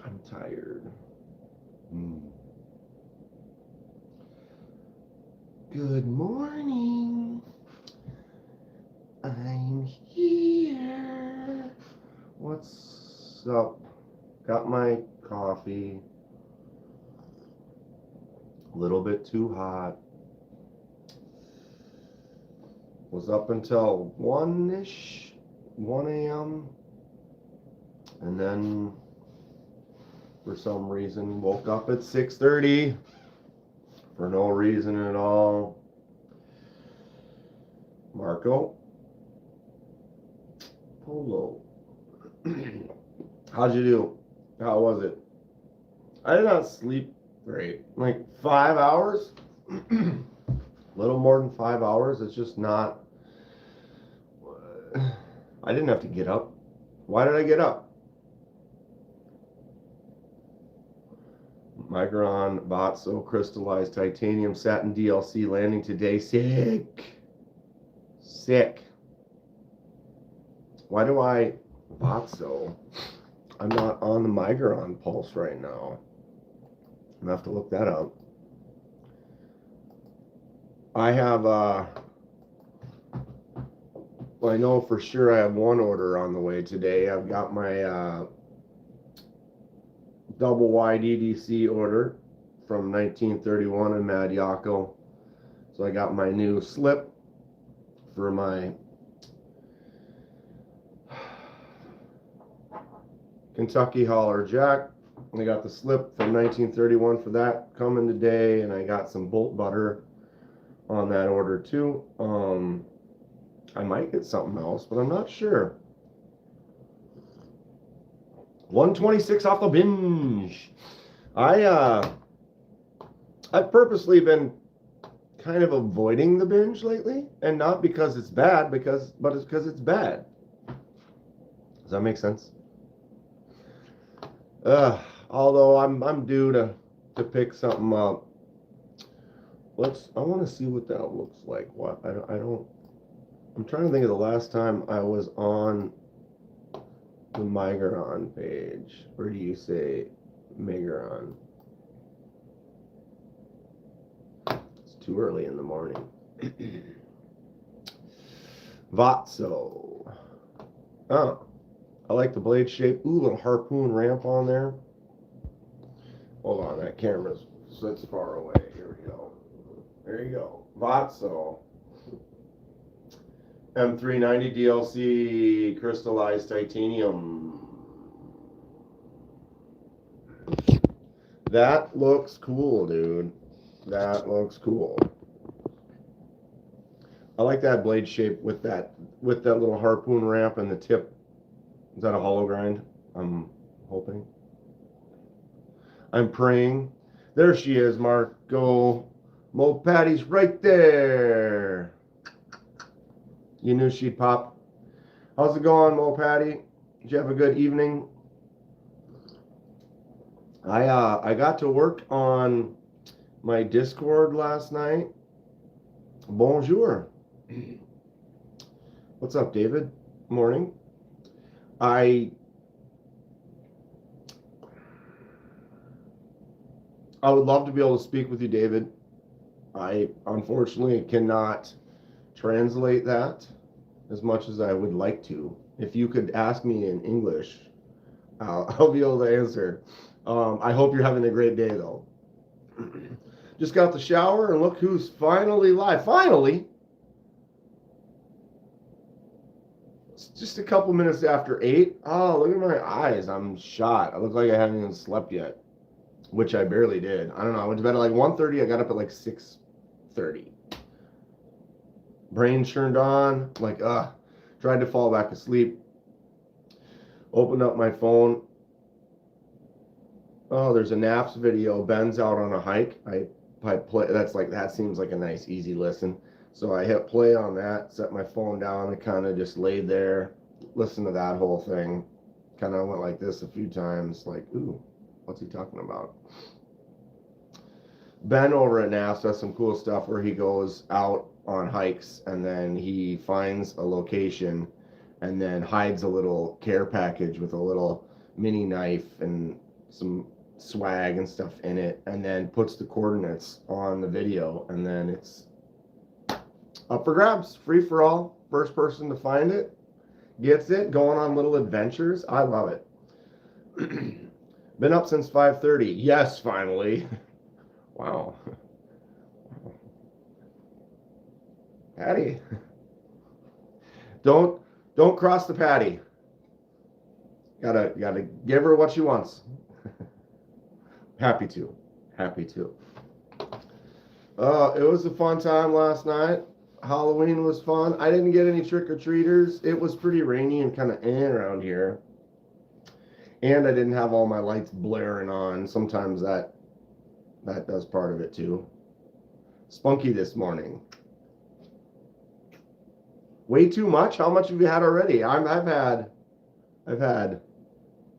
I'm tired. Good morning. I'm here. What's up? Got my coffee. A little bit too hot. Was up until 1-ish, 1 a.m. And then for some reason woke up at 6:30 for no reason at all. Marco Polo. How'd you do? How was it? I did not sleep great. Like 5 hours? A little more than 5 hours. It's just not. I didn't have to get up. Why did I get up? Micron, Botso, crystallized titanium, satin DLC landing today. Sick. Why do I Botso? I'm not on the Migron pulse right now. I'm gonna have to look that up. I have well, I know for sure I have one order on the way today. I've got my double wide EDC order from 1931 in Mad Yako. So I got my new slip for my Kentucky Holler Jack. I got the slip from 1931 for that coming today, and I got some bolt butter on that order too. I might get something else, but I'm not sure. 126 off the binge. I've purposely been kind of avoiding the binge lately, and not because it's bad, but it's because it's bad. Does that make sense? Although I'm due to pick something up. I want to see what that looks like. I'm trying to think of the last time I was on the Migron page. Or do you say Migron? It's too early in the morning. Vatso. Oh, I like the blade shape. Ooh, little harpoon ramp on there. Hold on, that camera sits far away. Here we go. There you go. Vatso. M390 DLC crystallized titanium. That looks cool, dude. That looks cool. I like that blade shape with that little harpoon ramp and the tip. Is that a hollow grind? I'm hoping. I'm praying. There she is, Marco. Mo Patty's right there. You knew she'd pop. How's it going, Mo Patty? Did you have a good evening? I got to work on my Discord last night. Bonjour. What's up, David? Morning. I would love to be able to speak with you, David. I unfortunately cannot translate that as much as I would like to. If you could ask me in English, I'll be able to answer. I hope you're having a great day, though. Just got the shower, and look who's finally live. Finally! It's just a couple minutes after 8. Oh, look at my eyes. I'm shot. I look like I haven't even slept yet, which I barely did. I don't know. I went to bed at like 1:30. I got up at like 6:30. Brain turned on. Like, tried to fall back asleep. Opened up my phone. Oh, there's a Naps video. Ben's out on a hike. I play. That seems like a nice, easy listen. So I hit play on that, set my phone down, and kind of just laid there, listened to that whole thing. Kind of went like this a few times, like, ooh, what's he talking about? Ben over at Naps does some cool stuff where he goes out on hikes and then he finds a location and then hides a little care package with a little mini knife and some swag and stuff in it, and then puts the coordinates on the video, and then it's up for grabs, free for all. First person to find it gets it, going on little adventures. I love it. Been up since 5:30. Yes, finally. Wow. Patty. Don't cross the Patty. Gotta give her what she wants. Happy to. It was a fun time last night. Halloween was fun. I didn't get any trick-or-treaters. It was pretty rainy and kind of around here. And I didn't have all my lights blaring on. Sometimes that does part of it too. Spunky this morning. Way too much? How much have you had already? I've had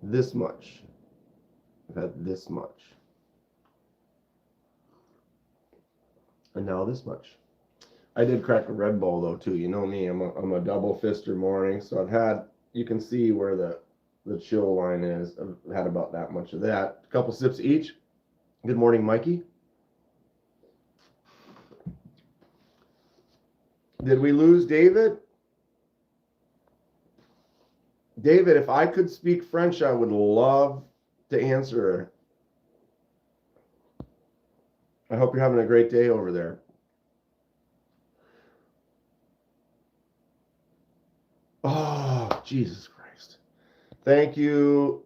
this much. I've had this much. And now this much. I did crack a Red Bull though too. You know me, I'm a double fister morning, so I've had, you can see where the chill line is. I've had about that much of that. A couple sips each. Good morning, Mikey. Did we lose David? David, if I could speak French, I would love to answer. I hope you're having a great day over there. Oh, Jesus Christ. Thank you.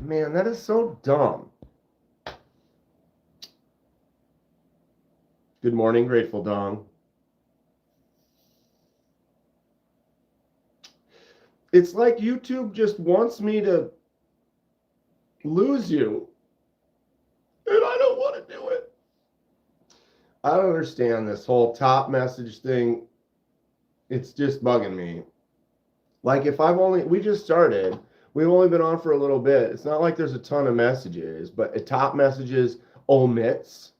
Man, that is so dumb. Good morning, Grateful Dong. It's like YouTube just wants me to lose you. And I don't want to do it. I don't understand this whole top message thing. It's just bugging me. Like if we just started, we've only been on for a little bit. It's not like there's a ton of messages, but a top messages omits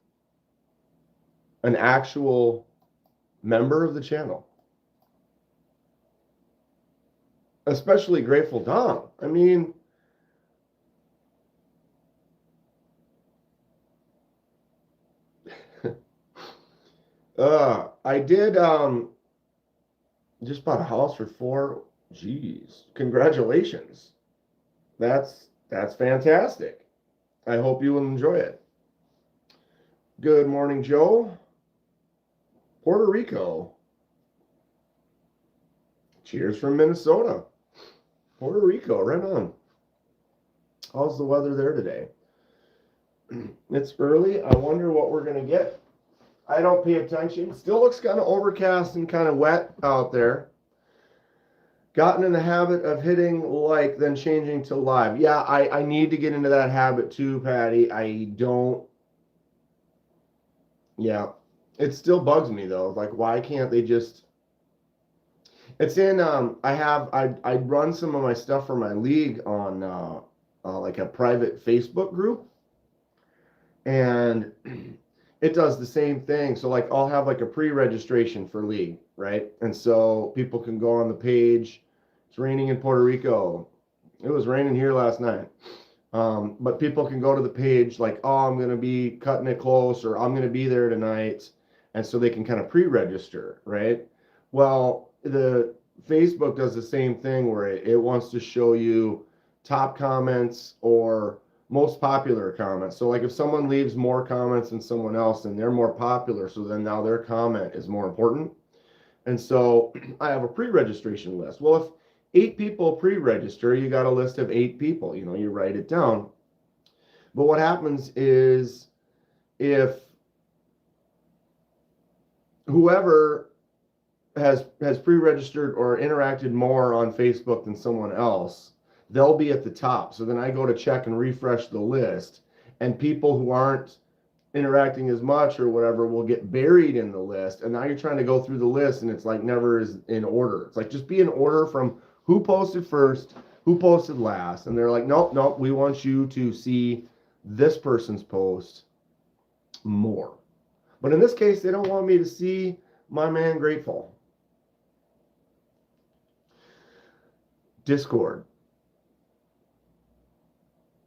an actual member of the channel. Especially Grateful Dom. I mean, I did just bought a house for 4. Geez, congratulations. That's fantastic. I hope you will enjoy it. Good morning, Joe. Puerto Rico. Cheers from Minnesota. Puerto Rico, right on. How's the weather there today? It's early. I wonder what we're going to get. I don't pay attention. Still looks kind of overcast and kind of wet out there. Gotten in the habit of hitting like, then changing to live. Yeah, I need to get into that habit too, Patty. Yeah. It still bugs me though. Like, why can't they just... It's in, I run some of my stuff for my league on like a private Facebook group. And it does the same thing. So like I'll have like a pre-registration for league, right? And so people can go on the page. It's raining in Puerto Rico. It was raining here last night. But people can go to the page like, oh, I'm going to be cutting it close, or I'm going to be there tonight. And so they can kind of pre-register, right? Well, the Facebook does the same thing where it wants to show you top comments or most popular comments. So like if someone leaves more comments than someone else, then they're more popular. So then now their comment is more important. And so I have a pre-registration list. Well, if 8 people pre-register, you got a list of 8 people, you write it down. But what happens is if whoever has pre-registered or interacted more on Facebook than someone else, they'll be at the top. So then I go to check and refresh the list, and people who aren't interacting as much or whatever will get buried in the list. And now you're trying to go through the list and it's like never is in order. It's like just be in order from who posted first, who posted last. And they're like, nope, we want you to see this person's post more. But in this case, they don't want me to see my man Grateful. Discord.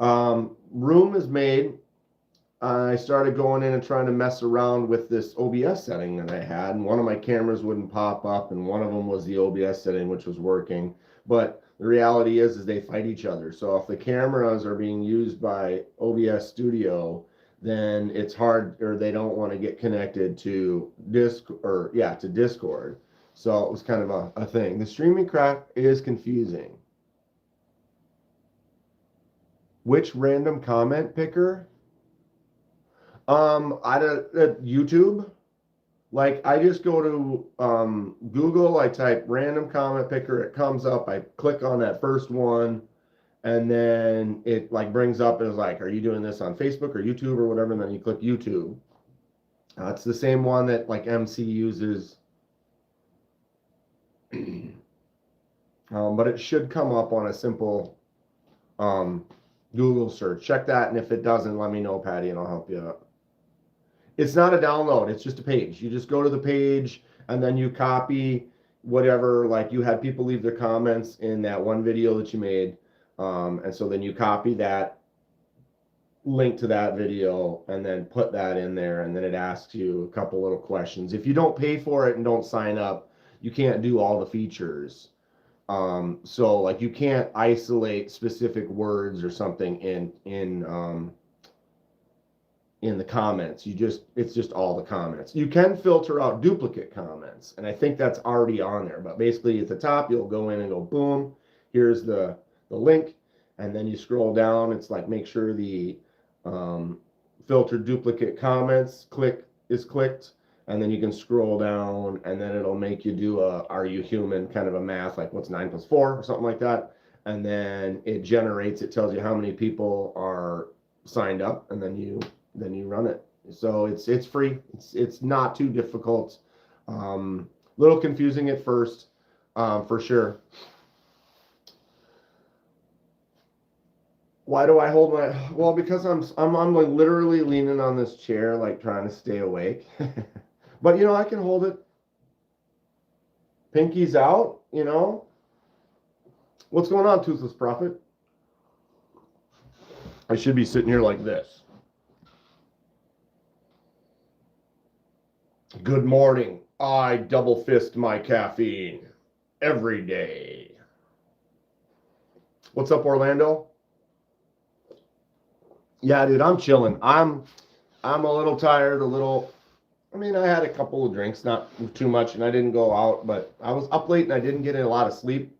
Room is made. I started going in and trying to mess around with this OBS setting that I had, and one of my cameras wouldn't pop up, and one of them was the OBS setting, which was working. But the reality is they fight each other. So if the cameras are being used by OBS Studio, then it's hard, or they don't want to get connected to Discord. So it was kind of a thing. The streaming crap is confusing. Which random comment picker? YouTube. Like, I just go to Google, I type random comment picker, it comes up, I click on that first one, and then it like brings up and is like, are you doing this on Facebook or YouTube or whatever? And then you click YouTube. It's the same one that like MC uses. But it should come up on a simple Google search. Check that, and if it doesn't, let me know, Patty, and I'll help you out. It's not a download, it's just a page. You just go to the page and then you copy whatever, like you had people leave their comments in that one video that you made. And so then you copy that link to that video and then put that in there, and then it asks you a couple little questions. If you don't pay for it and don't sign up, you can't do all the features. So like you can't isolate specific words or something in the comments. It's just all the comments. You can filter out duplicate comments, and I think that's already on there. But basically at the top, you'll go in and go, boom, here's the link, and then you scroll down. It's like, make sure the filter duplicate comments is clicked, and then you can scroll down, and then it'll make you do a are you human kind of a math, like what's 9 + 4 or something like that. And then it tells you how many people are signed up, and then you run it. So it's free. It's not too difficult. Little confusing at first, for sure. Why do I hold well, because I'm like literally leaning on this chair, like trying to stay awake. But I can hold it. Pinky's out, What's going on, Toothless Prophet? I should be sitting here like this. Good morning. I double fist my caffeine every day. What's up, Orlando? Yeah, dude, I'm chilling. I'm a little tired, I had a couple of drinks, not too much, and I didn't go out, but I was up late and I didn't get a lot of sleep.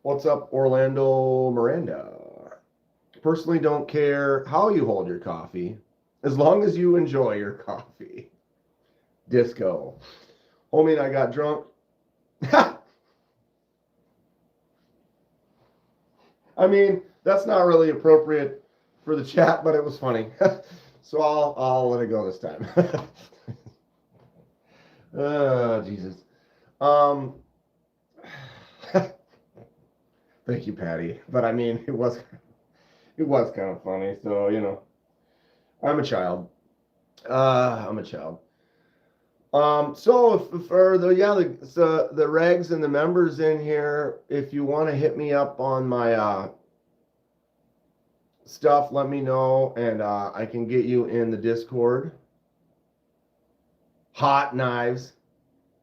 What's up, Orlando Miranda? Personally don't care how you hold your coffee, as long as you enjoy your coffee. Disco. Homie and I got drunk. That's not really appropriate for the chat, but it was funny. So I'll let it go this time. Oh, Jesus. Um, thank you, Patty. But I mean, it was kind of funny. So I'm a child. I'm a child. So if for the regs and the members in here, if you want to hit me up on my stuff, let me know, and I can get you in the Discord. Hot knives.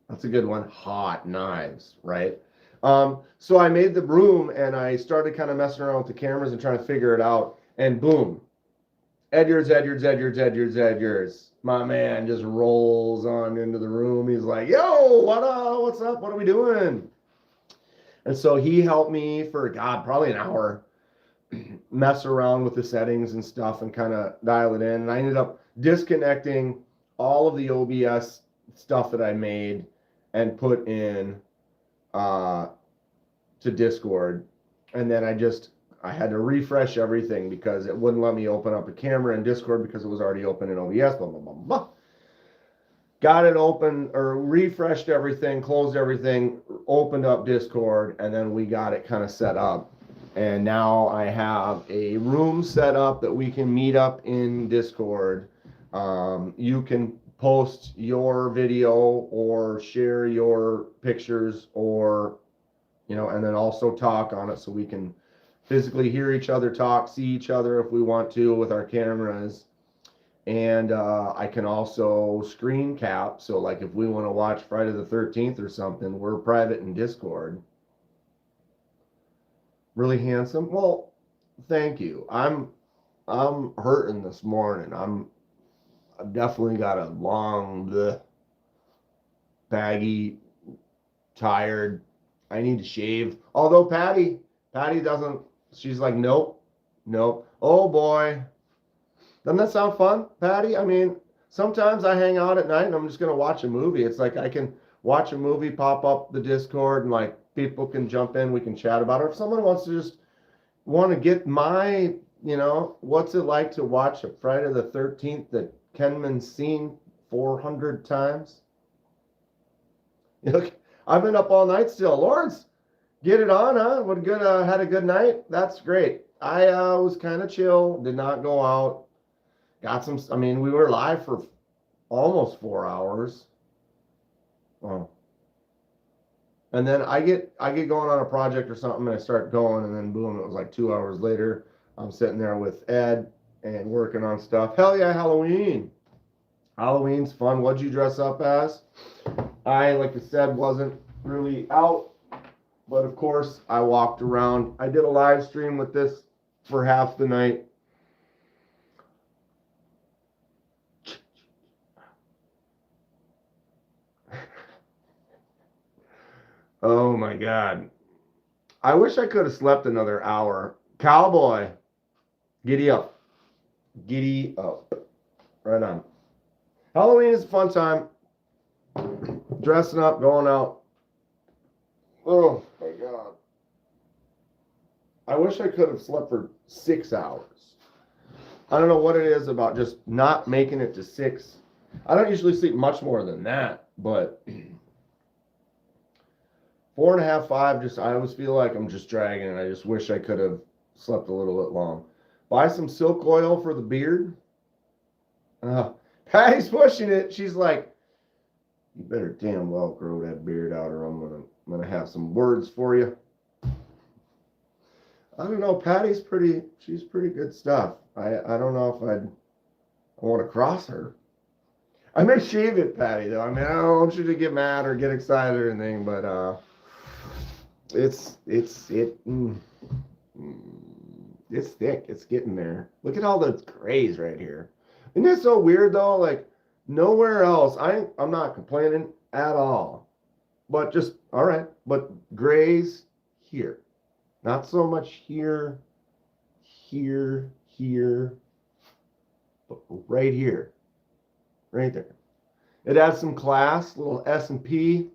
That's a good one. Hot knives, right? So I made the room and I started kind of messing around with the cameras and trying to figure it out. And boom, Edwards. My man just rolls on into the room. He's like, yo, what's up? What are we doing? And so he helped me for, God, probably an hour mess around with the settings and stuff and kind of dial it in. And I ended up disconnecting all of the OBS stuff that I made and put in to Discord. And then I had to refresh everything because it wouldn't let me open up a camera in Discord because it was already open in OBS, blah, blah, blah, blah. Got it open or refreshed everything, closed everything, opened up Discord, and then we got it kind of set up. And now I have a room set up that we can meet up in Discord. You can post your video or share your pictures or, and then also talk on it so we can physically hear each other talk, see each other if we want to with our cameras. And I can also screen cap. So like if we want to watch Friday the 13th or something, we're private in Discord. Really handsome. Well, thank you. I'm hurting this morning. I've definitely got a long, baggy, tired. I need to shave. Although Patty doesn't. She's like, nope. Oh boy. Doesn't that sound fun, Patty? I mean, sometimes I hang out at night and I'm just going to watch a movie. It's like I can watch a movie, pop up the Discord, and like people can jump in, we can chat about it. If someone wants to just want to get my, what's it like to watch a Friday the 13th that Kenman's seen 400 times? I've been up all night still. Lawrence, get it on, huh? What good? Had a good night? That's great. I was kind of chill, did not go out. Got some, we were live for almost 4 hours. Oh. And then I get going on a project or something and I start going and then boom, it was like 2 hours later. I'm sitting there with Ed and working on stuff. Hell yeah, Halloween. Halloween's fun. What'd you dress up as? I, like I said, wasn't really out. But of course, I walked around. I did a live stream with this for half the night. Oh my God. I wish I could have slept another hour. Cowboy, giddy up. Giddy up. Right on. Halloween is a fun time. Dressing up, going out. Oh my God. I wish I could have slept for 6 hours. I don't know what it is about just not making it to 6. I don't usually sleep much more than that, but 4.5, 5, I always feel like I'm just dragging it. I just wish I could have slept a little bit long. Buy some silk oil for the beard. Patty's pushing it. She's like, you better damn well grow that beard out or I'm gonna have some words for you. I don't know. She's pretty good stuff. I don't know if I want to cross her. I may shave it, Patty, though. I don't want you to get mad or get excited or anything, but it's thick. It's getting there. Look at all the grays right here. Isn't it so weird though? Like nowhere else. I'm not complaining at all. But just all right. But grays here. Not so much here, but right here. Right there. It adds some class, little S&P.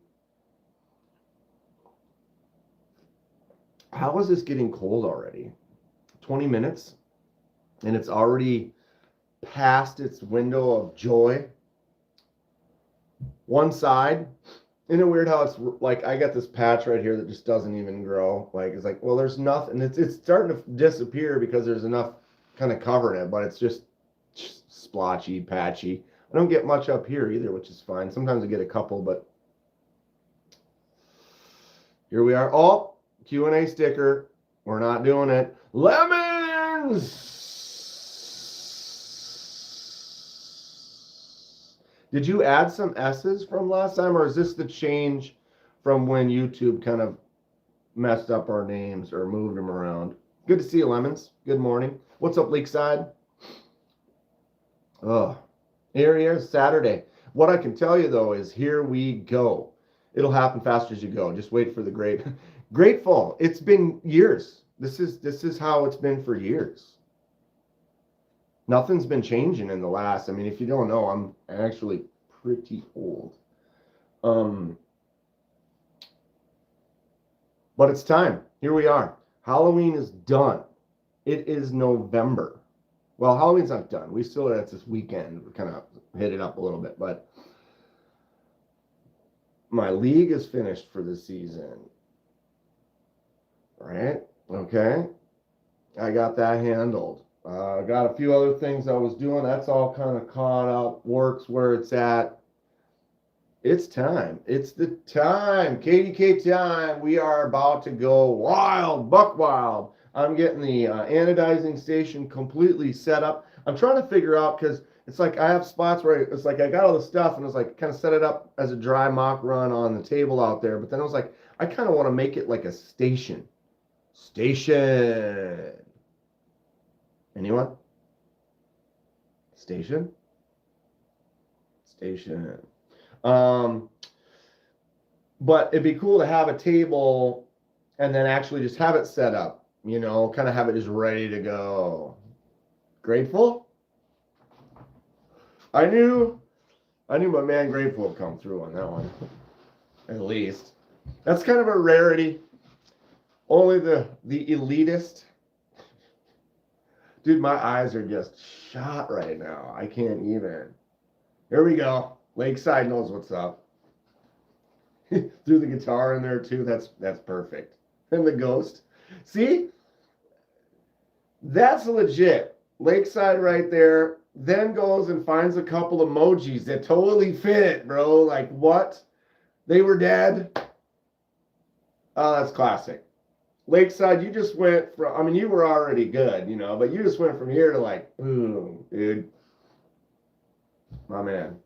How is this getting cold already? 20 minutes? And it's already past its window of joy. One side, isn't it weird how it's like I got this patch right here that just doesn't even grow? Like it's like, well, there's nothing. It's starting to disappear because there's enough kind of covering it, but it's just splotchy, patchy. I don't get much up here either, which is fine. Sometimes I get a couple, but here we are. Oh, Q&A sticker. We're not doing it. Lemons! Did you add some S's from last time, or is this the change from when YouTube kind of messed up our names or moved them around? Good to see you, Lemons. Good morning. What's up, Lakeside? Oh, here he is, Saturday. What I can tell you, though, is here we go. It'll happen faster as you go. Just wait for the great fall. It's been years. This is how it's been for years. Nothing's been changing in the last. I mean, if you don't know, I'm actually pretty old. But it's time. Here we are. Halloween is done. It is November. Well, Halloween's not done. We still, that's this weekend. We kind of hit it up a little bit, but my league is finished for the season. Right? Okay. I got that handled. Got a few other things I was doing. That's all kind of caught up. Works where it's at. It's time. It's the time. KDK time. We are about to go wild, buck wild. I'm getting the anodizing station completely set up. I'm trying to figure out, because it's like I have spots where it's like I got all the stuff and it's like kind of set it up as a dry mock run on the table out there. But then I was like, I kind of want to make it like a station. Station. Anyone? Station? Station. But it'd be cool to have a table and then actually just have it set up, you know, kind of have it just ready to go. Grateful? I knew my man Grateful would come through on that one. At least. That's kind of a rarity. Only the elitist. Dude, my eyes are just shot right now. I can't even. Here we go. Lakeside knows what's up. Threw the guitar in there too. That's perfect. And the ghost. See? That's legit. Lakeside right there. Then goes and finds a couple emojis that totally fit, bro. Like what? They were dead. Oh, that's classic. Lakeside, you just went from, I mean, you were already good, you know, but you just went from here to like, boom, dude. My man.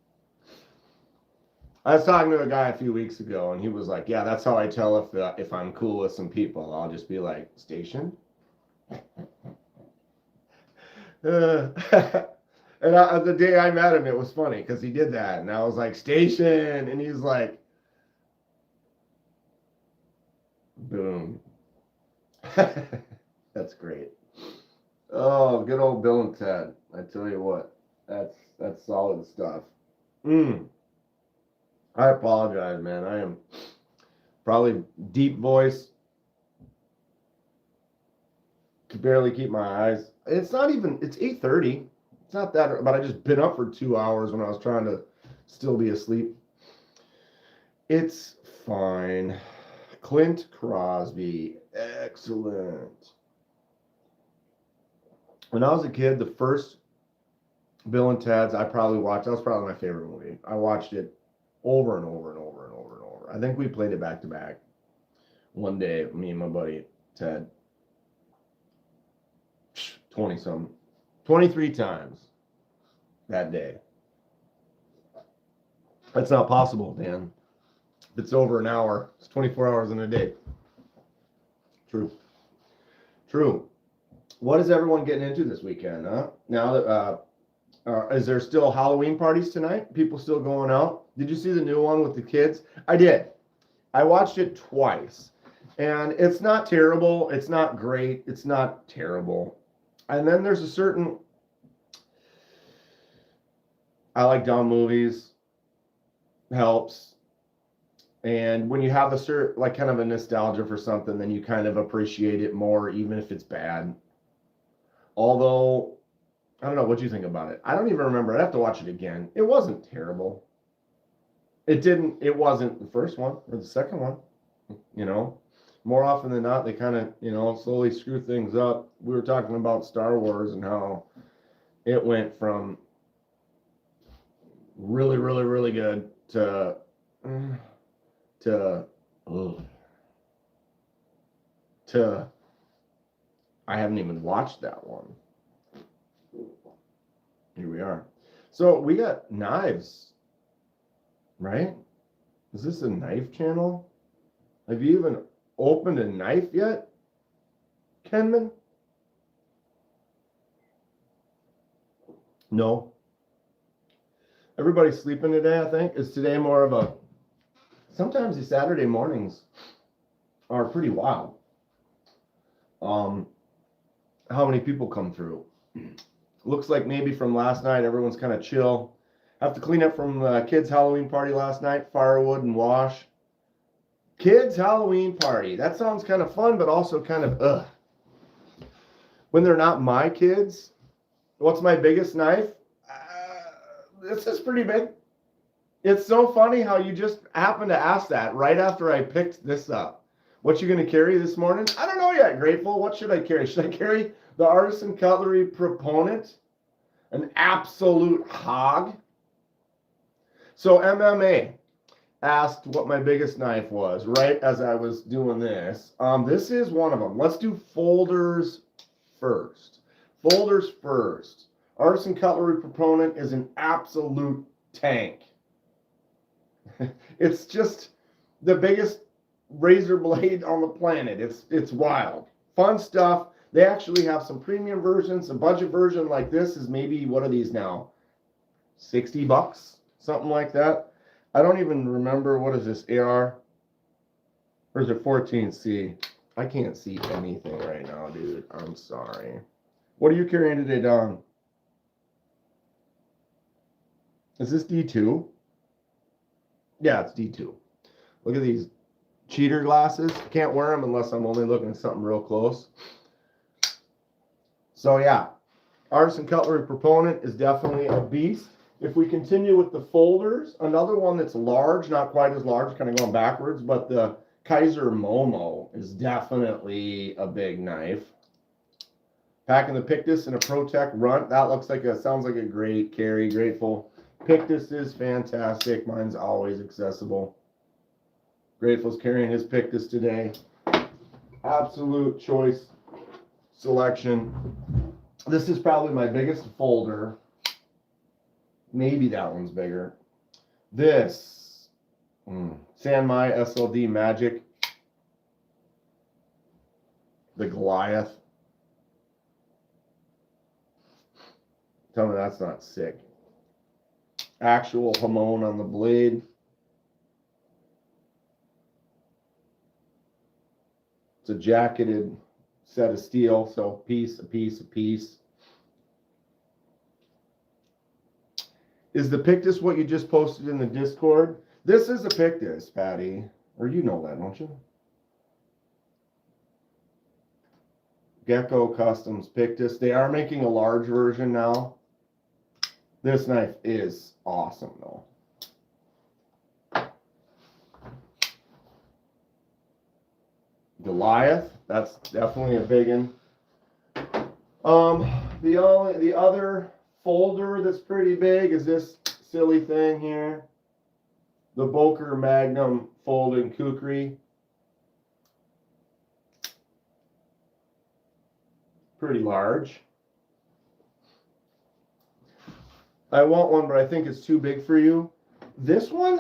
I was talking to a guy a few weeks ago, and he was like, yeah, that's how I tell if I'm cool with some people. I'll just be like, station? And the day I met him, it was funny, because he did that, and I was like, station, and he's like, boom. That's great. Oh, good old Bill and Ted. I tell you what, that's solid stuff. I apologize, man. I am probably deep voice. Could barely keep my eyes. It's not even, it's 8:30. It's not that, but I just been up for 2 hours when I was trying to still be asleep. It's fine. Clint Crosby. Excellent. When I was a kid, the first Bill and Ted's I probably watched, that was probably my favorite movie. I watched it over and over and over and over and over. I think we played it back to back. One day, me and my buddy Ted. 20-some. 23 times that day. That's not possible, Dan. If it's over an hour, it's 24 hours in a day. True. True. What is everyone getting into this weekend, huh? Now that is there still Halloween parties tonight? People still going out? Did you see the new one with the kids? I did. I watched it twice. And it's not terrible. It's not great. It's not terrible. And then there's a certain, I like dumb movies. Helps. And when you have a certain, like kind of a nostalgia for something, then you kind of appreciate it more, even if it's bad. Although I don't know what you think about it. I don't even remember. I'd have to watch it again. It wasn't terrible. It wasn't the first one or the second one. You know, more often than not, they kind of, slowly screw things up. We were talking about Star Wars and how it went from really, really, really good to I haven't even watched that one. Here we are. So we got knives, right? Is this a knife channel? Have you even opened a knife yet, Kenman? No. Everybody's sleeping today, I think. Is today more of a... Sometimes the Saturday mornings are pretty wild. How many people come through? Looks like maybe from last night, everyone's kind of chill. Have to clean up from the kids' Halloween party last night, firewood and wash. Kids' Halloween party. That sounds kind of fun, but also kind of ugh. When they're not my kids, what's my biggest knife? This is pretty big. It's so funny how you just happened to ask that right after I picked this up. What you going to carry this morning? I don't know yet, Grateful. What should I carry? Should I carry the Artisan Cutlery Proponent? An absolute hog. So MMA asked what my biggest knife was right as I was doing this. This is one of them. Let's do folders first. Folders first. Artisan Cutlery Proponent is an absolute tank. It's just the biggest razor blade on the planet. It's wild. Fun stuff. They actually have some premium versions. A budget version like this is maybe, what are these now? $60? Something like that. I don't even remember, what is this, AR? Or is it 14C? I can't see anything right now, dude. I'm sorry. What are you carrying today, Don? Is this D2? Yeah, it's D2. Look at these cheater glasses. Can't wear them unless I'm only looking at something real close. So yeah, Artisan Cutlery Proponent is definitely a beast. If we continue with the folders, another one that's large, not quite as large, kind of going backwards, but the Kaiser Momo is definitely a big knife. Packing the Pictus in a ProTech Runt. That looks like sounds like a great carry. Grateful. Pictus is fantastic. Mine's always accessible. Grateful's carrying his Pictus today. Absolute choice selection. This is probably my biggest folder. Maybe that one's bigger. This Sanmai SLD Magic. The Goliath. Tell me that's not sick. Actual Hamon on the blade. It's a jacketed set of steel, so piece, a piece, a piece. Is the Pictus what you just posted in the Discord? This is a Pictus, Patty. Or you know that, don't you? Gecko Customs Pictus. They are making a large version now. This knife is awesome, though. Goliath. That's definitely a big one. The other folder that's pretty big is this silly thing here. The Boker Magnum Folding Kukri. Pretty large. I want one, but I think it's too big for you. This one,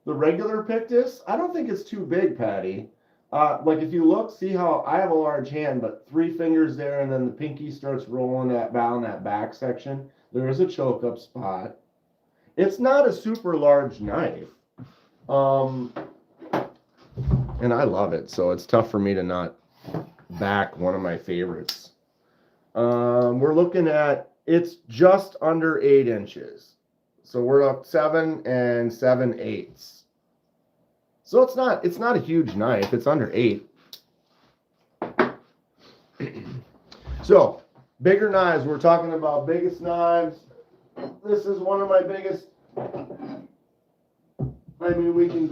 the regular Pictus, I don't think it's too big, Patty. Like if you look, see how I have a large hand, but 3 fingers there, and then the pinky starts rolling that down that back section. There is a choke up spot. It's not a super large knife. And I love it, so it's tough for me to not back one of my favorites. We're looking at, it's just under 8 inches. So we're up 7 7/8. So it's not a huge knife. It's under 8. So Bigger knives. We're talking about biggest knives. This is one of my biggest. I mean, we can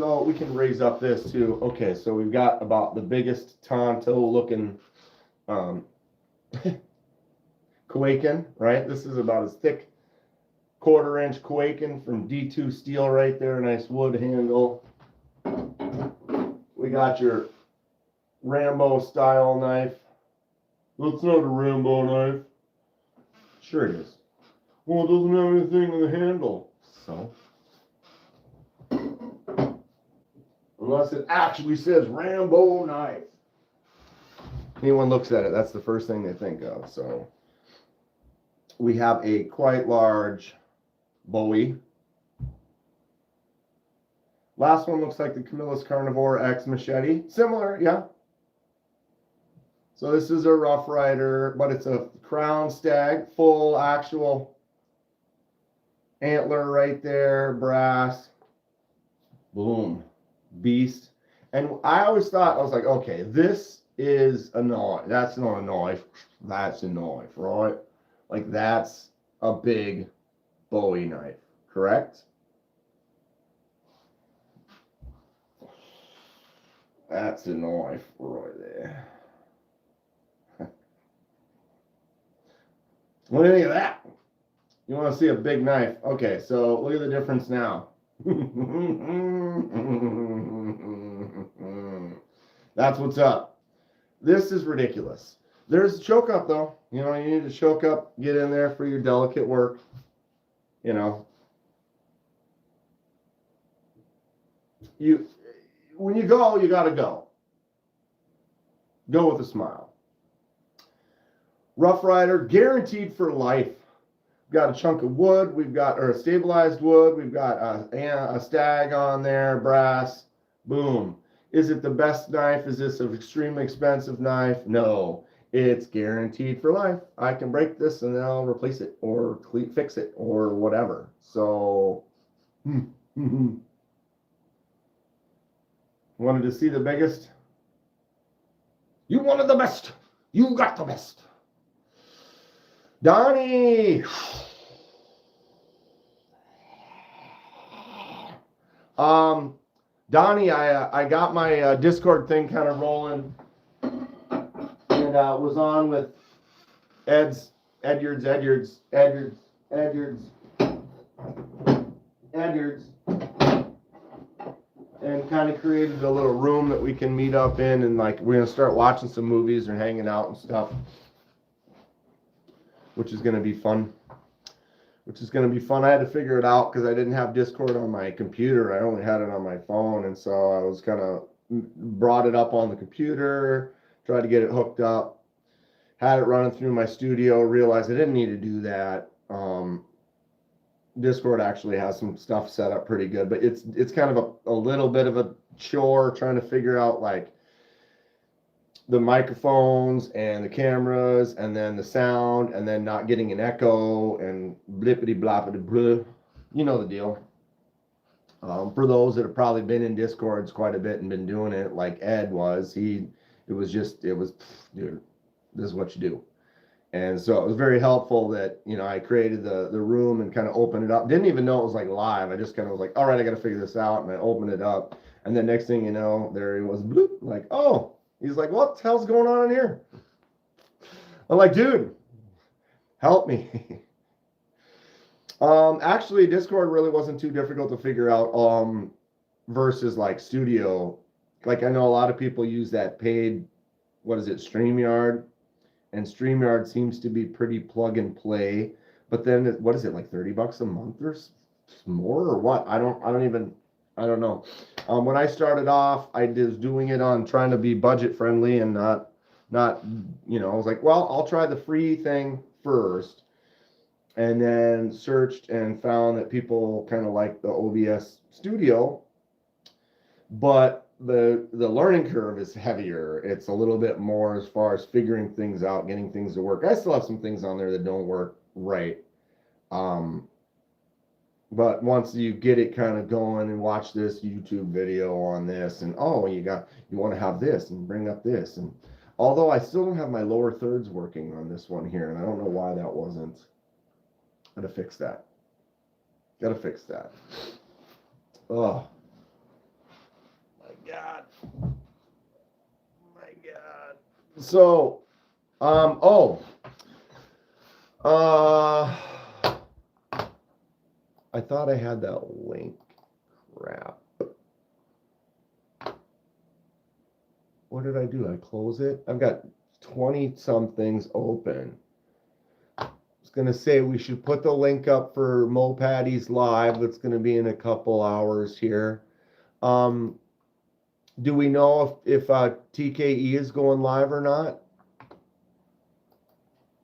raise up this too. Okay, so we've got about the biggest Tonto looking Kuwakin, right? This is about as thick, 1/4 inch Kuwakin from D2 steel right there. Nice wood handle. We got your Rambo style knife. That's not a Rambo knife. Sure it is. Well, it doesn't have anything in the handle. So. Unless it actually says Rambo knife. Anyone looks at it, that's the first thing they think of. So we have a quite large Bowie. Last one looks like the Camillus Carnivore X machete. Similar, yeah. So this is a Rough Rider, but it's a crown stag, full actual antler right there, brass. Boom. Beast. And I always thought, I was like, okay, this is a knife. That's not a knife. That's a knife, right? Like, that's a big Bowie knife, correct? That's a knife right there. What do you think of that? You want to see a big knife? Okay, so look at the difference now. That's what's up. This is ridiculous. There's a choke up though. You know, you need to choke up, get in there for your delicate work. You know. When you go, you gotta go. Go with a smile. Rough Rider, guaranteed for life. We've got a chunk of wood, we've got, or a stabilized wood, we've got a stag on there, brass, boom. Is it the best knife? Is this an extremely expensive knife? No, it's guaranteed for life. I can break this and then I'll replace it or fix it or whatever. So, wanted to see the biggest? You wanted the best. You got the best. Donnie. Donnie, I got my Discord thing kind of rolling, and was on with Edyards, and kind of created a little room that we can meet up in, and like we're gonna start watching some movies or hanging out and stuff, which is gonna be fun. I had to figure it out because I didn't have Discord on my computer. I only had it on my phone, and so I was kind of brought it up on the computer, tried to get it hooked up, had it running through my studio, realized I didn't need to do that. Discord actually has some stuff set up pretty good, but it's kind of a little bit of a chore trying to figure out like the microphones and the cameras and then the sound and then not getting an echo and blippity bloppity blue. You know the deal. For those that have probably been in Discords quite a bit and been doing it like Ed was, dude, this is what you do. And so it was very helpful that, you know, I created the room and kind of opened it up. Didn't even know it was like live. I just kind of was like, all right, I got to figure this out. And I opened it up. And then next thing you know, there he was, bloop, like, oh. He's like, what the hell's going on in here? I'm like, dude, help me. Actually, Discord really wasn't too difficult to figure out versus like Studio. Like I know a lot of people use that paid, what is it, StreamYard? And StreamYard seems to be pretty plug and play. But then, what is it, like $30 a month or more or what? I don't know. When I started off, I was doing it on trying to be budget friendly and not, you know, I was like, well, I'll try the free thing first, and then searched and found that people kind of like the OBS Studio, but the learning curve is heavier. It's a little bit more as far as figuring things out, getting things to work. I still have some things on there that don't work right. But once you get it kind of going and watch this YouTube video on this and, oh, you want to have this and bring up this. And Although I still don't have my lower thirds working on this one here, and I don't know why that wasn't. Gotta fix that. Gotta fix that. Oh. My God. My God. So, I thought I had that link. Crap. What did I do? I close it? I've got 20 some things open. I was going to say we should put the link up for Mo Patty's live. That's going to be in a couple hours here. Do we know if TKE is going live or not?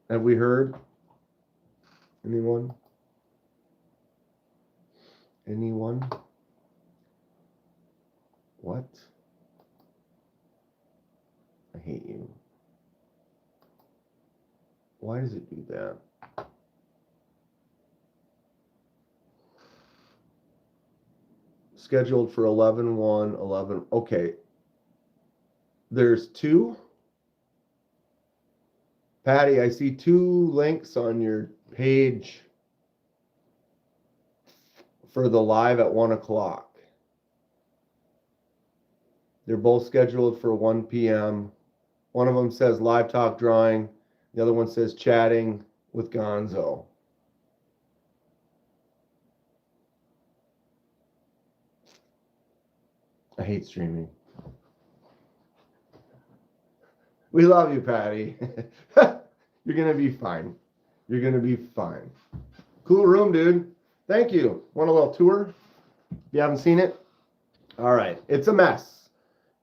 Have we heard? Anyone? Anyone? What? I hate you. Why does it do that? Scheduled for 11/1/11. Okay. There's two. Patty, I see two links on your page for the live at 1 o'clock. They're both scheduled for 1 p.m. One of them says live talk drawing. The other one says chatting with Gonzo. I hate streaming. We love you, Patty. You're going to be fine. You're going to be fine. Cool room, dude. Thank you. Want a little tour? If you haven't seen it? All right. It's a mess.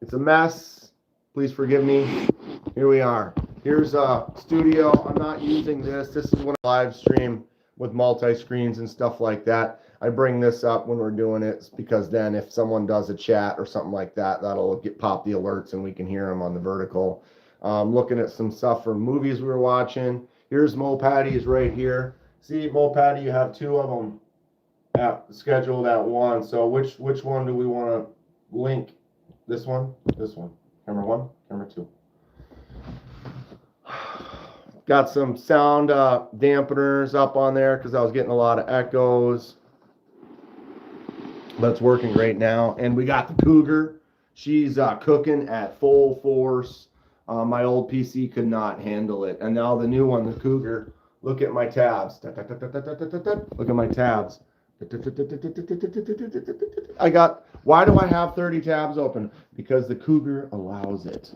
It's a mess. Please forgive me. Here we are. Here's a studio. I'm not using this. This is when I live stream with multi-screens and stuff like that. I bring this up when we're doing it because then if someone does a chat or something like that, that'll pop the alerts and we can hear them on the vertical. Looking at some stuff from movies we were watching. Here's Mo Patty's right here. See, Mo Patty, you have two of them scheduled at 1. So which one do we want to link? This one? This one. Camera 1, camera 2. Got some sound dampeners up on there because I was getting a lot of echoes. But it's working great now. And we got the Cougar. She's cooking at full force. My old PC could not handle it. And now the new one, the Cougar, look at my tabs. Look at my tabs. Why do I have 30 tabs open? Because the Cougar allows it.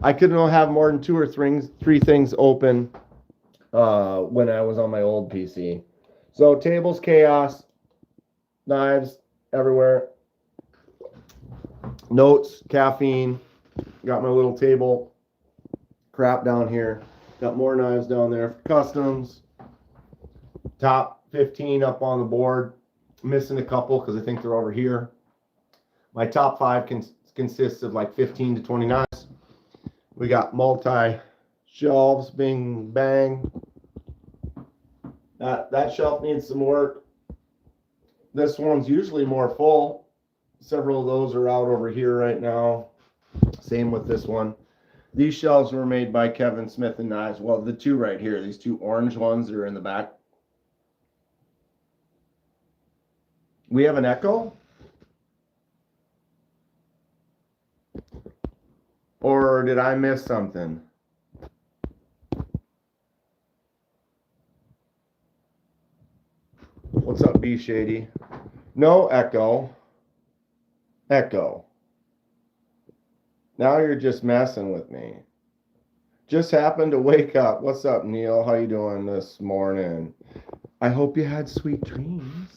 I couldn't have more than 2 or 3 things open when I was on my old PC. So tables, chaos, knives everywhere, notes, caffeine. Got my little table crap down here. Got more knives down there for customs. Top 15 up on the board. Missing a couple because I think they're over here. My top 5 consists of like 15 to 20 knives. We got multi shelves, bing bang. That shelf needs some work. This one's usually more full. Several of those are out over here right now. Same with this one. These shelves were made by Kevin Smith and Knives. Well, the two right here, these 2 orange ones that are in the back. We have an echo? Or did I miss something? What's up, B Shady? No echo. Echo. Now you're just messing with me. Just happened to wake up. What's up, Neil? How you doing this morning? I hope you had sweet dreams.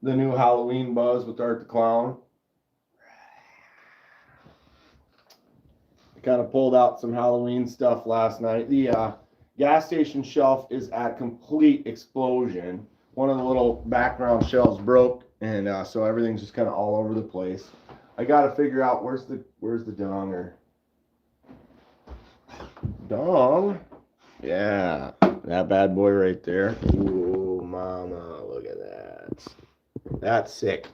The new Halloween buzz with Art the Clown. I kind of pulled out some Halloween stuff last night. The gas station shelf is at complete explosion. One of the little background shelves broke, and so everything's just kind of all over the place. I got to figure out where's the donger. Dong. Yeah, that bad boy right there. Ooh, mama, look at that. That's sick.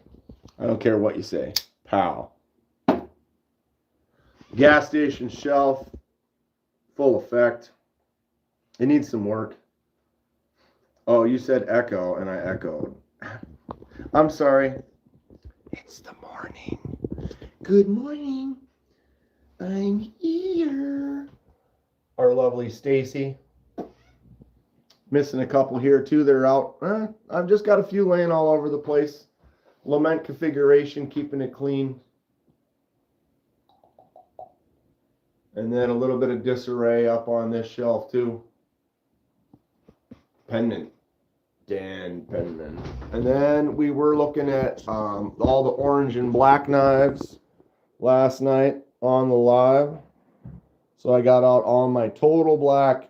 I don't care what you say. Pow. Gas station shelf, full effect. It needs some work. Oh, you said echo, and I echoed. I'm sorry. It's the morning. Good morning. I'm here. Our lovely Stacy. Missing a couple here too. They're out. I've just got a few laying all over the place. Lament configuration, keeping it clean. And then a little bit of disarray up on this shelf too. Penman. Dan Penman. And then we were looking at all the orange and black knives last night on the live. So I got out all my total black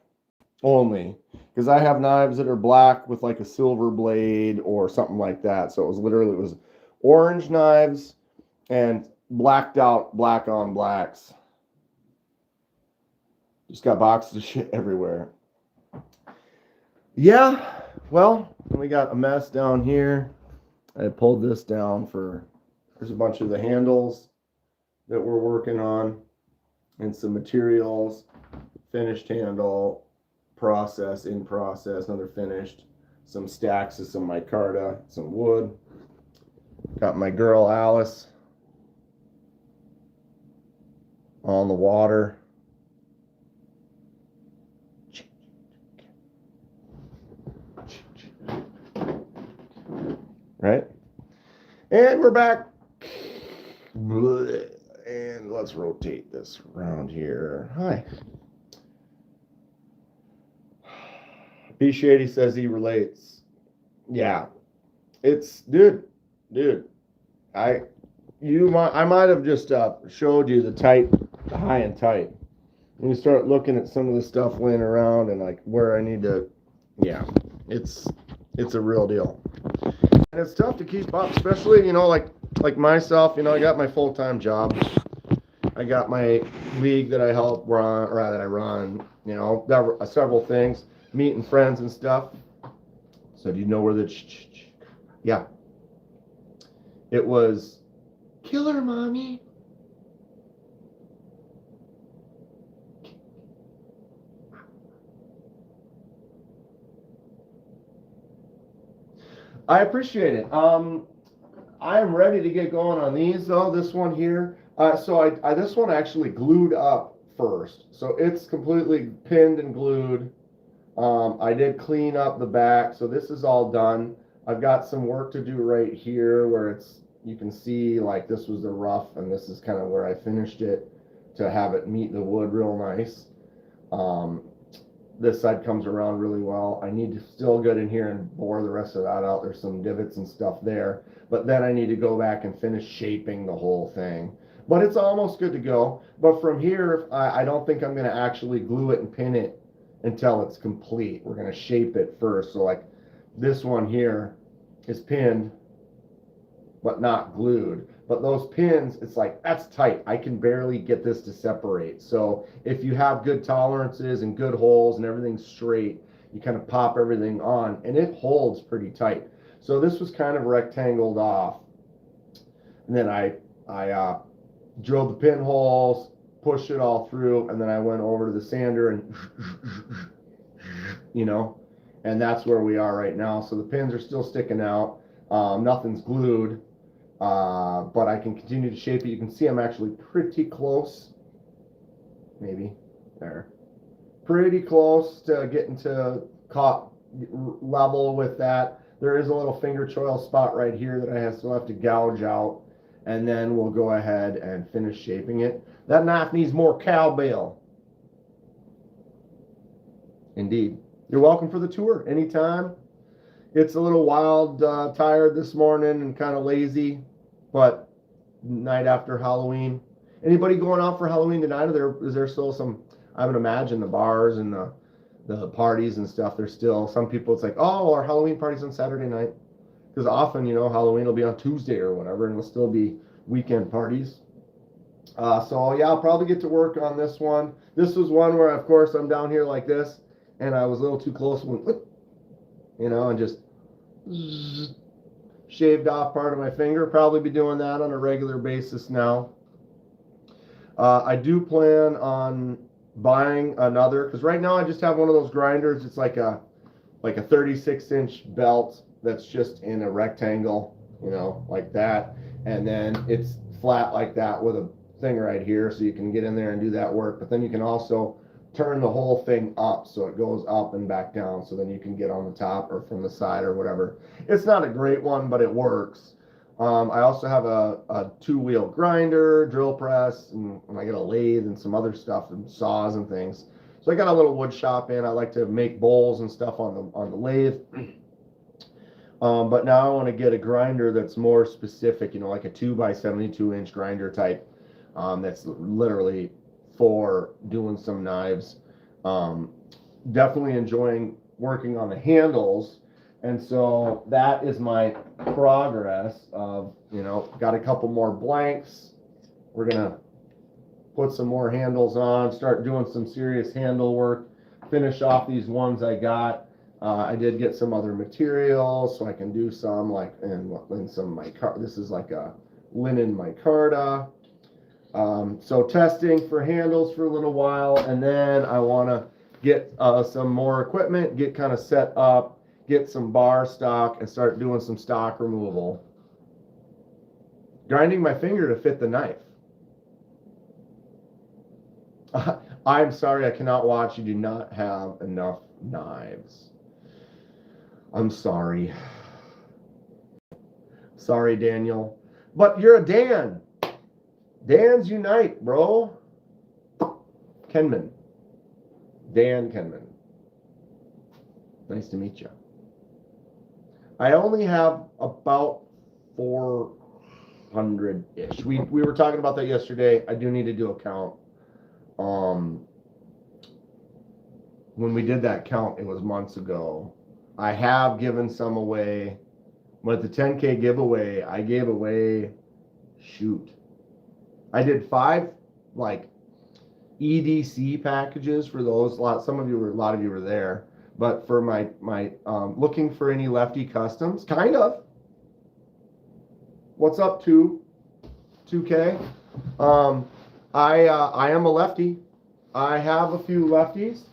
only, because I have knives that are black with like a silver blade or something like that. So it was orange knives and blacked out black on blacks. Just got boxes of shit everywhere. Yeah, well, we got a mess down here. I pulled this down there's a bunch of the handles that we're working on and some materials, finished handle, in process, another finished, some stacks of some micarta, some wood. Got my girl Alice on the water. Right? And we're back. And let's rotate this around here. Hi. B Shady says he relates. Yeah. It's dude. I might have just showed you the high and tight. When you start looking at some of the stuff laying around and like where I need to, yeah, it's a real deal. And it's tough to keep up, especially, like myself, I got my full-time job. I got my league that I help run, or that I run, several things, meeting friends and stuff. So do you know where yeah. It was Killer Mommy. I appreciate it. I am ready to get going on these though. This one here. So this one actually glued up first. So it's completely pinned and glued. I did clean up the back. So this is all done. I've got some work to do right here where you can see like this was the rough and this is kind of where I finished it to have it meet the wood real nice. This side comes around really well. I need to still get in here and bore the rest of that out. There's some divots and stuff there. But then I need to go back and finish shaping the whole thing. But it's almost good to go. But from here, I don't think I'm going to actually glue it and pin it until it's complete. We're going to shape it first. So like this one here is pinned, but not glued. But those pins, it's like, that's tight. I can barely get this to separate. So if you have good tolerances and good holes and everything's straight, you kind of pop everything on and it holds pretty tight. So this was kind of rectangled off. And then I drilled the pinholes, pushed it all through, and then I went over to the sander and, and that's where we are right now. So the pins are still sticking out. Nothing's glued. But I can continue to shape it. You can see I'm actually pretty close, maybe there, pretty close to getting to level with that. There is a little finger choil spot right here that I still have to gouge out, and then we'll go ahead and finish shaping it. That knife needs more cowbell. Indeed. You're welcome for the tour anytime. It's a little wild, tired this morning and kind of lazy, but night after Halloween. Anybody going out for Halloween tonight? Is there still some, I would imagine the bars and the parties and stuff, there's still some people, it's like, oh, our Halloween party's on Saturday night. Because often, Halloween will be on Tuesday or whatever, and it'll still be weekend parties. So yeah, I'll probably get to work on this one. This was one where, of course, I'm down here like this, and I was a little too close and just shaved off part of my finger. Probably be doing that on a regular basis now. I do plan on buying another, because right now I just have one of those grinders. It's like a 36-inch belt that's just in a rectangle, you know, like that, and then it's flat like that with a thing right here, so you can get in there and do that work. But then you can also turn the whole thing up so it goes up and back down, so then you can get on the top or from the side or whatever. It's not a great one, but it works. I also have a two-wheel grinder, drill press, and I get a lathe and some other stuff and saws and things. So I got a little wood shop in. I like to make bowls and stuff on the lathe. But now I want to get a grinder that's more specific, you know, like a 2x72-inch grinder type. That's literally for doing some knives. Definitely enjoying working on the handles. And so that is my progress of, you know, got a couple more blanks. We're going to put some more handles on, start doing some serious handle work, finish off these ones I got. I did get some other materials, so I can do some, like, and some micarta. This is like a linen micarta. So testing for handles for a little while, and then I want to get some more equipment, get kind of set up, get some bar stock, and start doing some stock removal. Grinding my finger to fit the knife. I'm sorry, I cannot watch. You do not have enough knives. I'm sorry. Sorry, Daniel. But you're a Dan. Dan's unite, bro. Kenman. Dan Kenman. Nice to meet you. I only have about 400-ish. We were talking about that yesterday. I do need to do a count. When we did that count, it was months ago. I have given some away, but the 10K giveaway, I gave away, I did 5 like EDC packages for those. A lot of you were there, but for my looking for any Lefty customs, kind of. What's up, 2K? I am a lefty. I have a few lefties.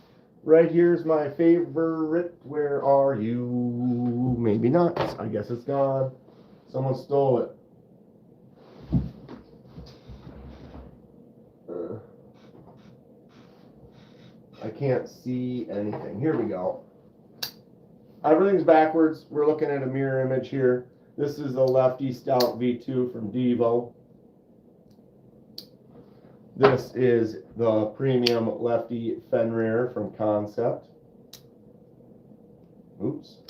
Right here's my favorite. Where are you? Maybe not. I guess it's gone. Someone stole it. I can't see anything. Here we go. Everything's backwards. We're looking at a mirror image here. This is a Lefty Stout V2 from Devo. This is the premium Lefty Fenrir from Concept. Oops.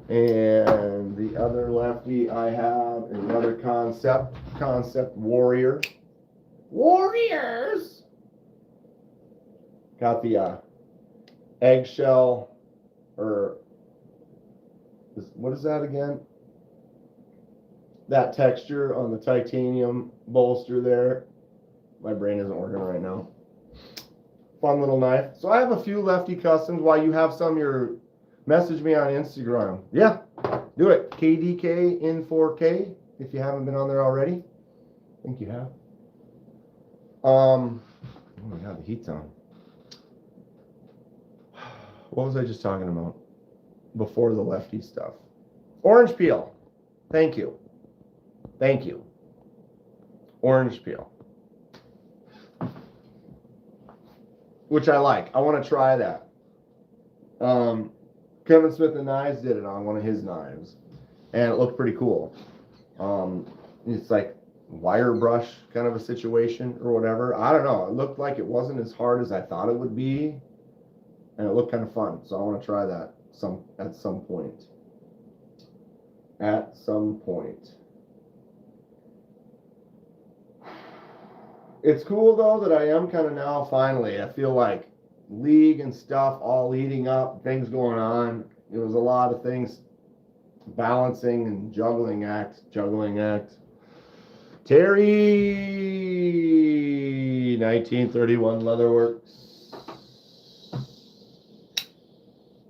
And the other Lefty I have is another Concept Warrior. Warriors! Got the eggshell, or what is that again? That texture on the titanium bolster there. My brain isn't working right now. Fun little knife. So I have a few Lefty customs. While you have some, message me on Instagram. Yeah, do it. KDK in 4K if you haven't been on there already. I think you have. Oh my God, the heat's on. What was I just talking about before the Lefty stuff? Orange peel. Thank you. Thank you. Orange peel. Which I like. I want to try that. Kevin Smith and Knives did it on one of his knives. And it looked pretty cool. It's like wire brush kind of a situation or whatever. I don't know. It looked like it wasn't as hard as I thought it would be. And it looked kind of fun. So I want to try that at some point. At some point. It's cool though that I am kind of now finally, I feel like league and stuff all leading up, things going on. It was a lot of things balancing and juggling act. Terry, 1931 Leatherworks.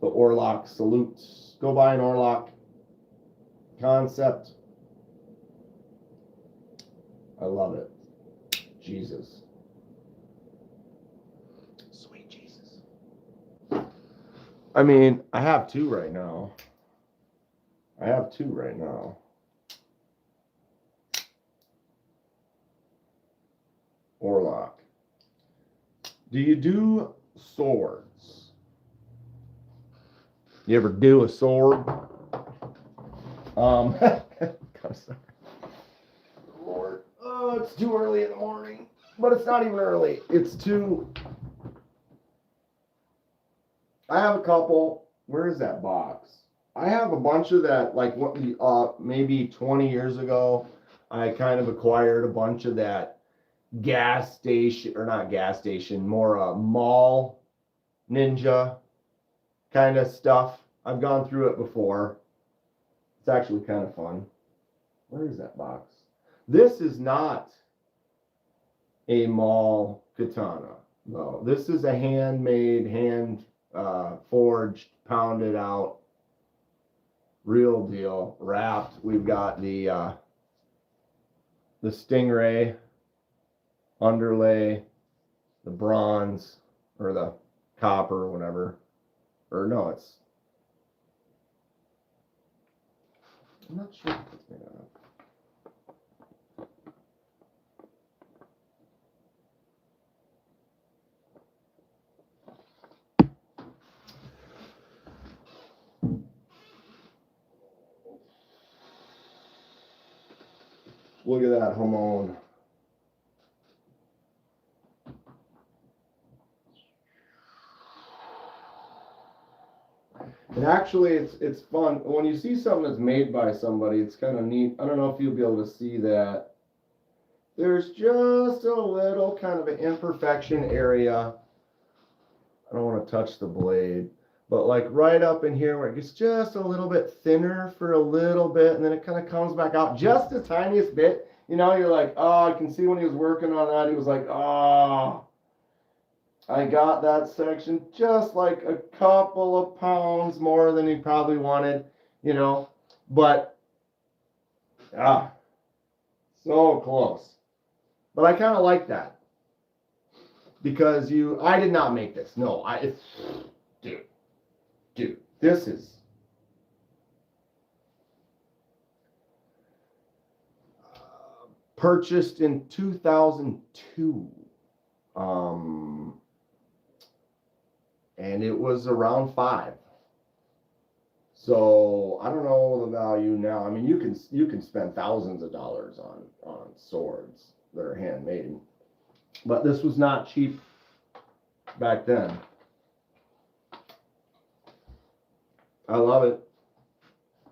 The Orlock salute. Go buy an Orlock Concept. I love it. Jesus. Sweet Jesus. I mean, I have two right now. Orlock. Do you do swords? You ever do a sword? I'm sorry. Lord. Oh, it's too early in the morning. But it's not even early. It's too... I have a couple. Where is that box? I have a bunch of that, like what maybe 20 years ago, I kind of acquired a bunch of that gas station, or not gas station, more mall ninja kind of stuff. I've gone through it before. It's actually kind of fun. Where is that box? This is not a mall katana. No, this is a handmade, forged, pounded out, real deal, wrapped. We've got the stingray underlay, the bronze, or the copper, or whatever. Or no, it's... I'm not sure what it's made out of. Look at that hamon. And actually, it's fun. When you see something that's made by somebody, it's kind of neat. I don't know if you'll be able to see that. There's just a little kind of an imperfection area. I don't want to touch the blade. But like right up in here where it gets just a little bit thinner for a little bit, and then it kind of comes back out just the tiniest bit. You know, you're like, oh, I can see when he was working on that, he was like, oh, I got that section just like a couple of pounds more than he probably wanted, you know, but, so close. But I kind of like that because I did not make this. No, dude, this is purchased in 2002. And it was around $5. So I don't know the value now. I mean, you can spend thousands of dollars on swords that are handmade, but this was not cheap back then. I love it.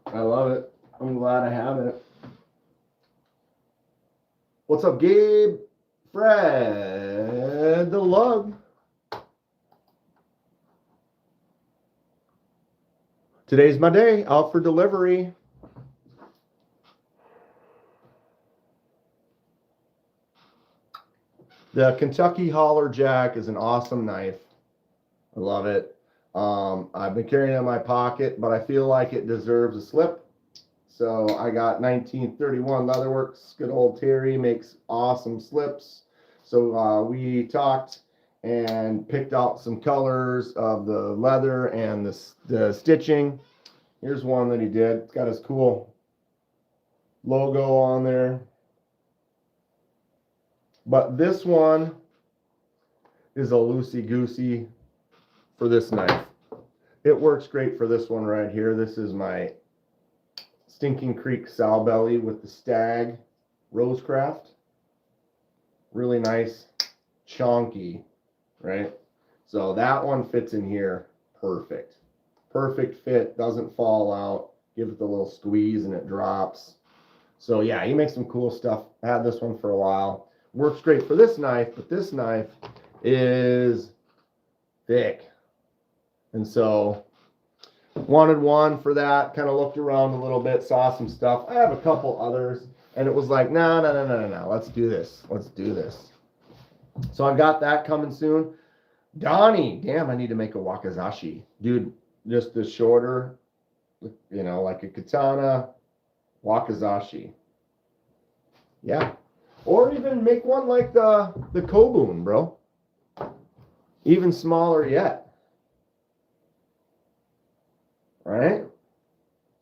I'm glad I have it. What's up, Gabe? Fred the Lug. Today's my day, out for delivery. The Kentucky Holler Jack is an awesome knife. I love it. I've been carrying it in my pocket, but I feel like it deserves a slip. So I got 1931 Leatherworks. Good old Terry makes awesome slips. So we talked and picked out some colors of the leather and the stitching. Here's one that he did. It's got his cool logo on there. But this one is a loosey-goosey for this knife. It works great for this one right here. This is my Stinking Creek sow belly with the Stag Rosecraft. Really nice, chonky, right? So that one fits in here perfect. Perfect fit, doesn't fall out. Give it the little squeeze and it drops. So yeah, he makes some cool stuff. I had this one for a while. Works great for this knife, but this knife is thick. And so wanted one for that. Kind of looked around a little bit, saw some stuff. I have a couple others, and it was like, no. Let's do this. So I've got that coming soon. Donnie, damn, I need to make a wakizashi. Dude, just the shorter, you know, like a katana wakizashi. Yeah. Or even make one like the Kobun, bro. Even smaller yet. Right?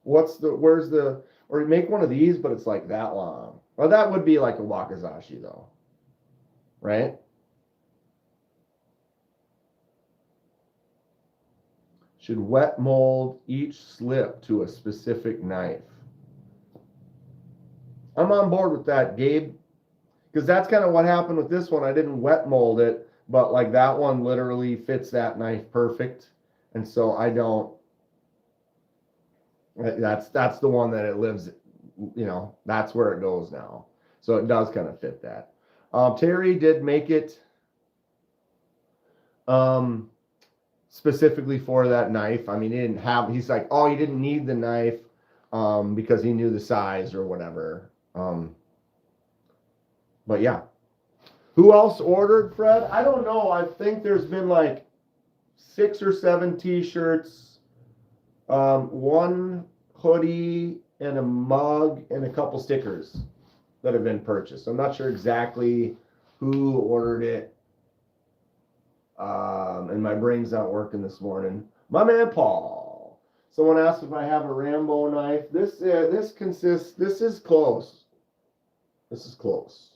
Or make one of these, but it's like that long. Well, that would be like a wakizashi though. Right? Should wet mold each slip to a specific knife. I'm on board with that, Gabe. Because that's kind of what happened with this one. I didn't wet mold it, but like that one literally fits that knife perfect. And so I don't, that's the one that it lives, that's where it goes now. So it does kind of fit that. Terry did make it specifically for that knife. I mean, he's like, oh, he didn't need the knife because he knew the size or whatever. But yeah. Who else ordered, Fred? I don't know. I think there's been like 6 or 7 t-shirts, one hoodie, and a mug, and a couple stickers that have been purchased. I'm not sure exactly who ordered it. And my brain's not working this morning. My man Paul. Someone asked if I have a Rambo knife. This is close. This is close.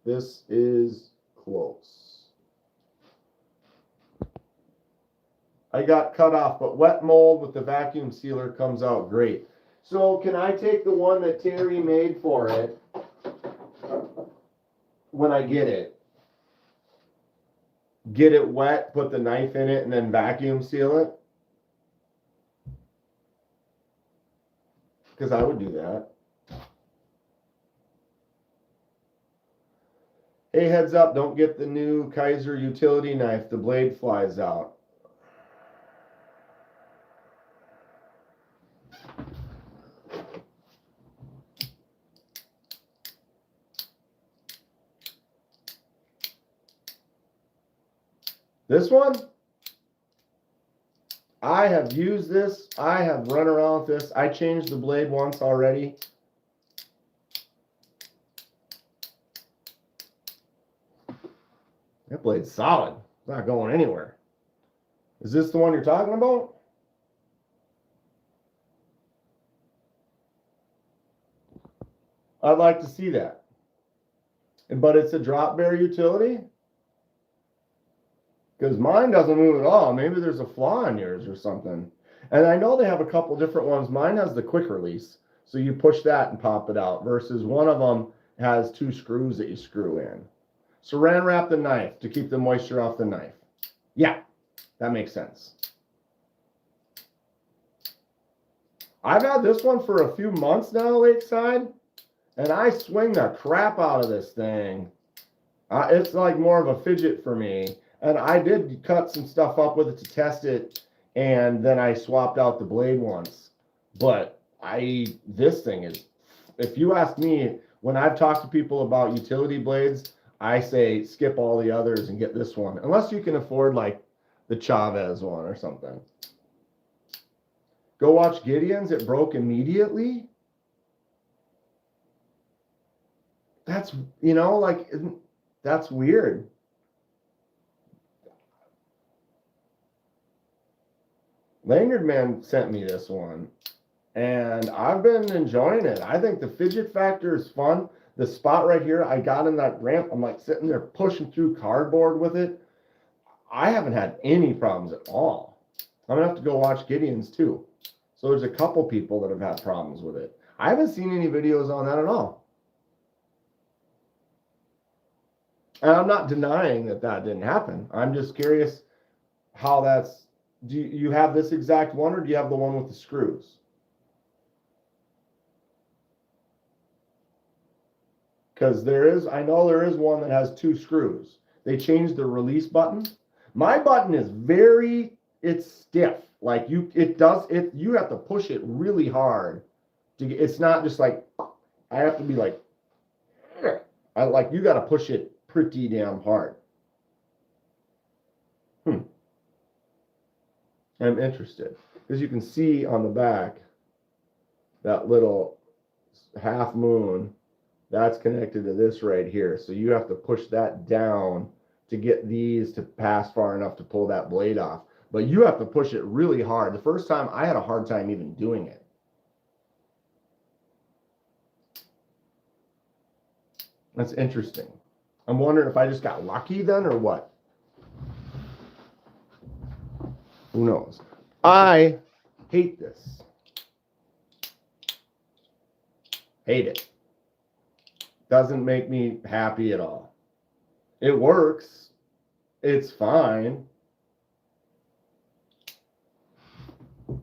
This is close. I got cut off, but wet mold with the vacuum sealer comes out great. So can I take the one that Terry made for it when I get it wet, put the knife in it, and then vacuum seal it? Because I would do that. Hey, heads up, don't get the new Kaiser utility knife. The blade flies out. This one, I have used this. I have run around with this. I changed the blade once already. That blade's solid. It's not going anywhere. Is this the one you're talking about? I'd like to see that. But it's a drop bear utility? Because mine doesn't move at all. Maybe there's a flaw in yours or something. And I know they have a couple different ones. Mine has the quick release. So you push that and pop it out. Versus one of them has 2 screws that you screw in. Saran wrap the knife to keep the moisture off the knife. Yeah, that makes sense. I've had this one for a few months now, Lakeside, and I swing the crap out of this thing. It's like more of a fidget for me. And I did cut some stuff up with it to test it, and then I swapped out the blade once. But this thing is, if you ask me, when I've talked to people about utility blades, I say skip all the others and get this one. Unless you can afford like the Chavez one or something. Go watch Gideon's. It broke immediately. That's, that's weird. Lanyard Man sent me this one, and I've been enjoying it. I think the fidget factor is fun. The spot right here, I got in that ramp. I'm like sitting there pushing through cardboard with it. I haven't had any problems at all. I'm going to have to go watch Gideon's too. So there's a couple people that have had problems with it. I haven't seen any videos on that at all. And I'm not denying that didn't happen. I'm just curious how that's... Do you have this exact one, or do you have the one with the screws? Because I know there is one that has 2 screws. They changed the release button. My button is it's stiff. Like you have to push it really hard. It's not just like, I have to be like, you got to push it pretty damn hard. I'm interested because you can see on the back that little half moon That's connected to this right here. So you have to push that down to get these to pass far enough to pull that blade off. But you have to push it really hard. The first time I had a hard time even doing it. That's interesting. I'm wondering if I just got lucky then or what. Who knows? I hate this. Hate it. Doesn't make me happy at all. It works. It's fine.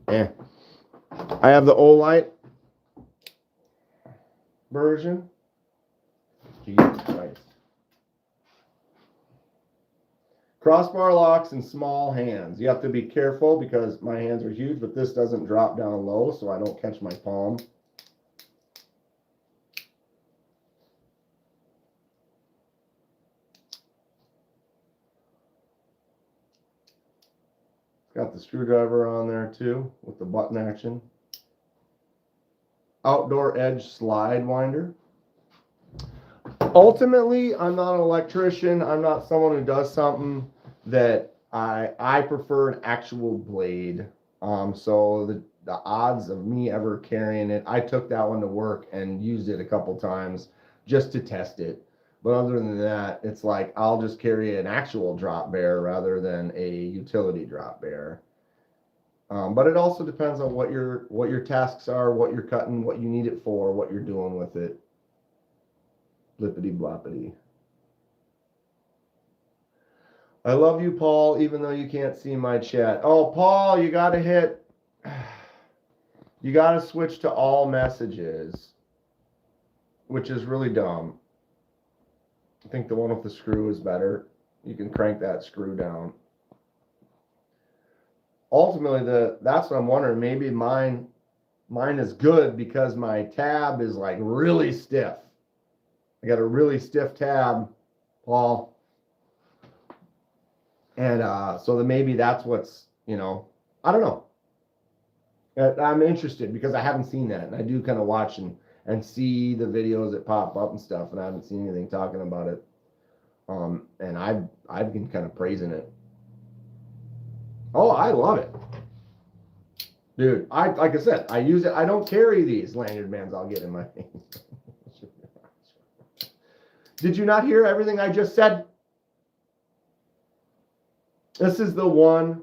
I have the Olight version. Jesus Christ. Crossbar locks in small hands. You have to be careful because my hands are huge, but this doesn't drop down low so I don't catch my palm. Got the screwdriver on there too with the button action. Outdoor edge slide winder. Ultimately, I'm not an electrician. I'm not someone who does something that I prefer an actual blade. So the odds of me ever carrying it, I took that one to work and used it a couple times just to test it. But other than that, it's like I'll just carry an actual drop bear rather than a utility drop bear. But it also depends on what your tasks are, what you're cutting, what you need it for, what you're doing with it. Blippity bloppity. I love you, Paul, even though you can't see my chat. Oh, Paul, you got to switch to all messages, which is really dumb. I think the one with the screw is better. You can crank that screw down. Ultimately, that's what I'm wondering. Maybe mine is good because my tab is like really stiff. I got a really stiff tab, Paul. And so then maybe that's what's, I don't know. I'm interested because I haven't seen that. And I do kind of watch and see the videos that pop up and stuff. And I haven't seen anything talking about it. And I've been kind of praising it. Oh, I love it. Dude, like I said, I use it. I don't carry these lanyard bands I'll get in my hands. Did you not hear everything I just said? This is the one.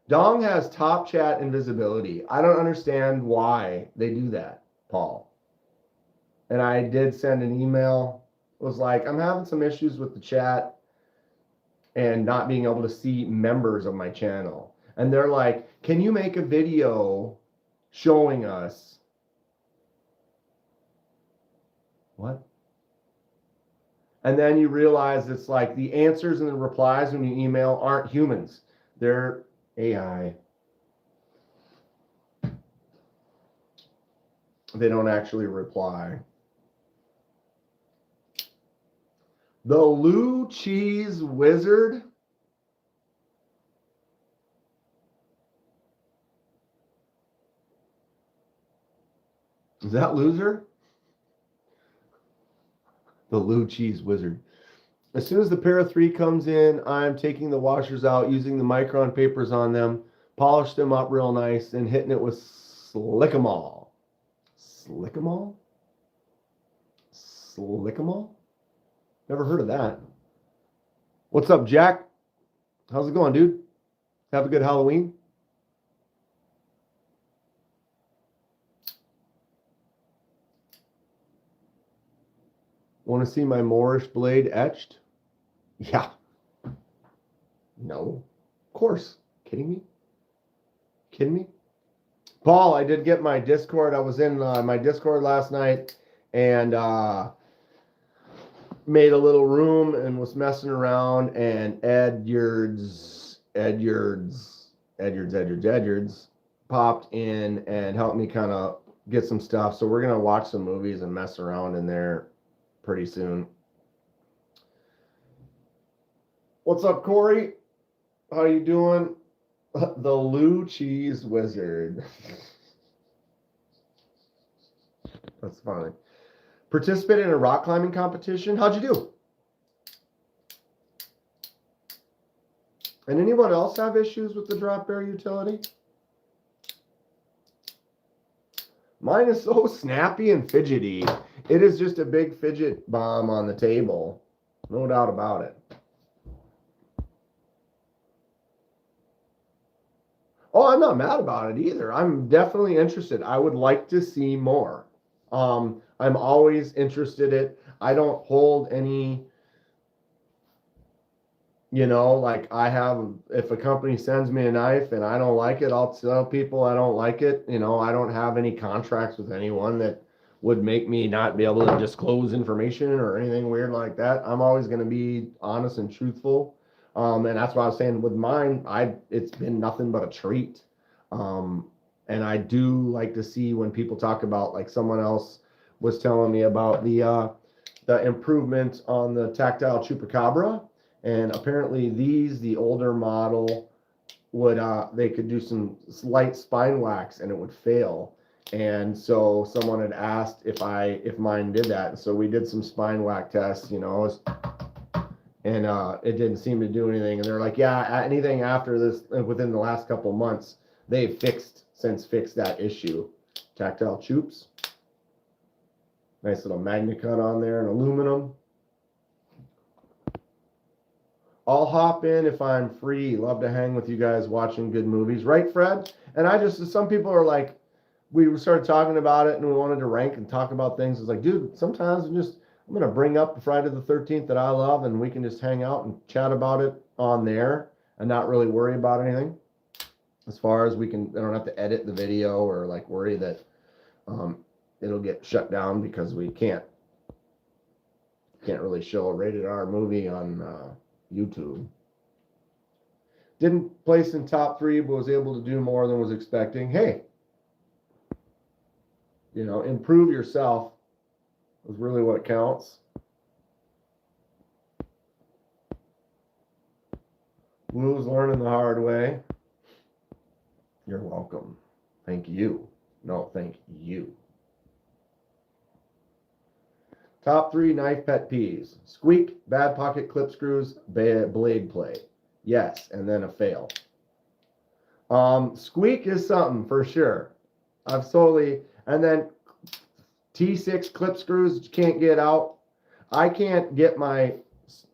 Dong has top chat invisibility. I don't understand why they do that, Paul. And I did send an email. It was like, I'm having some issues with the chat and not being able to see members of my channel. And they're like, can you make a video showing us? What? And then you realize it's like the answers and the replies when you email aren't humans. They're AI. They don't actually reply. The Lou Cheese Wizard. Is that loser? The Lou Cheese Wizard. As soon as the pair of 3 comes in, I'm taking the washers out, using the micron papers on them, polish them up real nice, and hitting it with Slick-A-Mall. Slick-A-Mall? Slick-A-Mall? Never heard of that. What's up, Jack? How's it going, dude? Have a good Halloween. Want to see my Moorish blade etched? Yeah. No. Of course. Kidding me? Kidding me? Paul, I did get my Discord. I was in my Discord last night and made a little room and was messing around, and Edyards popped in and helped me kind of get some stuff. So we're going to watch some movies and mess around in there pretty soon. What's up, Corey? How you doing? The Lou Cheese Wizard. That's funny. Participated in a rock climbing competition. How'd you do? And anyone else have issues with the drop bear utility? Mine is so snappy and fidgety. It is just a big fidget bomb on the table. No doubt about it. Oh, I'm not mad about it either. I'm definitely interested. I would like to see more. I'm always interested in it. I don't hold any, you know, like I have, if a company sends me a knife and I don't like it, I'll tell people I don't like it. You know, I don't have any contracts with anyone that would make me not be able to disclose information or anything weird like that. I'm always going to be honest and truthful. And that's what I was saying with mine. It's been nothing but a treat. And I do like to see when people talk about, like someone else was telling me about the improvement on the tactile chupacabra. And apparently the older model would, they could do some light spine wax and it would fail. And so someone had asked if mine did that. And so we did some spine wax tests, you know, and it didn't seem to do anything. And they're like, yeah, anything after this, within the last couple of months, they've since fixed that issue. Tactile chups. Nice little magna cut on there in aluminum. I'll hop in if I'm free. Love to hang with you guys watching good movies. Right, Fred? And some people are like, we started talking about it and we wanted to rank and talk about things. It's like, dude, sometimes I'm going to bring up Friday the 13th that I love and we can just hang out and chat about it on there and not really worry about anything. As far as I don't have to edit the video or like worry that it'll get shut down because we can't really show a rated R movie on YouTube. Didn't place in top 3, but was able to do more than was expecting. Hey, you know, improve yourself is really what counts. Lou's learning the hard way. You're welcome. Thank you. No, thank you. Top 3 knife pet peeves. Squeak, bad pocket clip screws, blade play. Yes, and then a fail. Squeak is something for sure. And then T6 clip screws can't get out. I can't get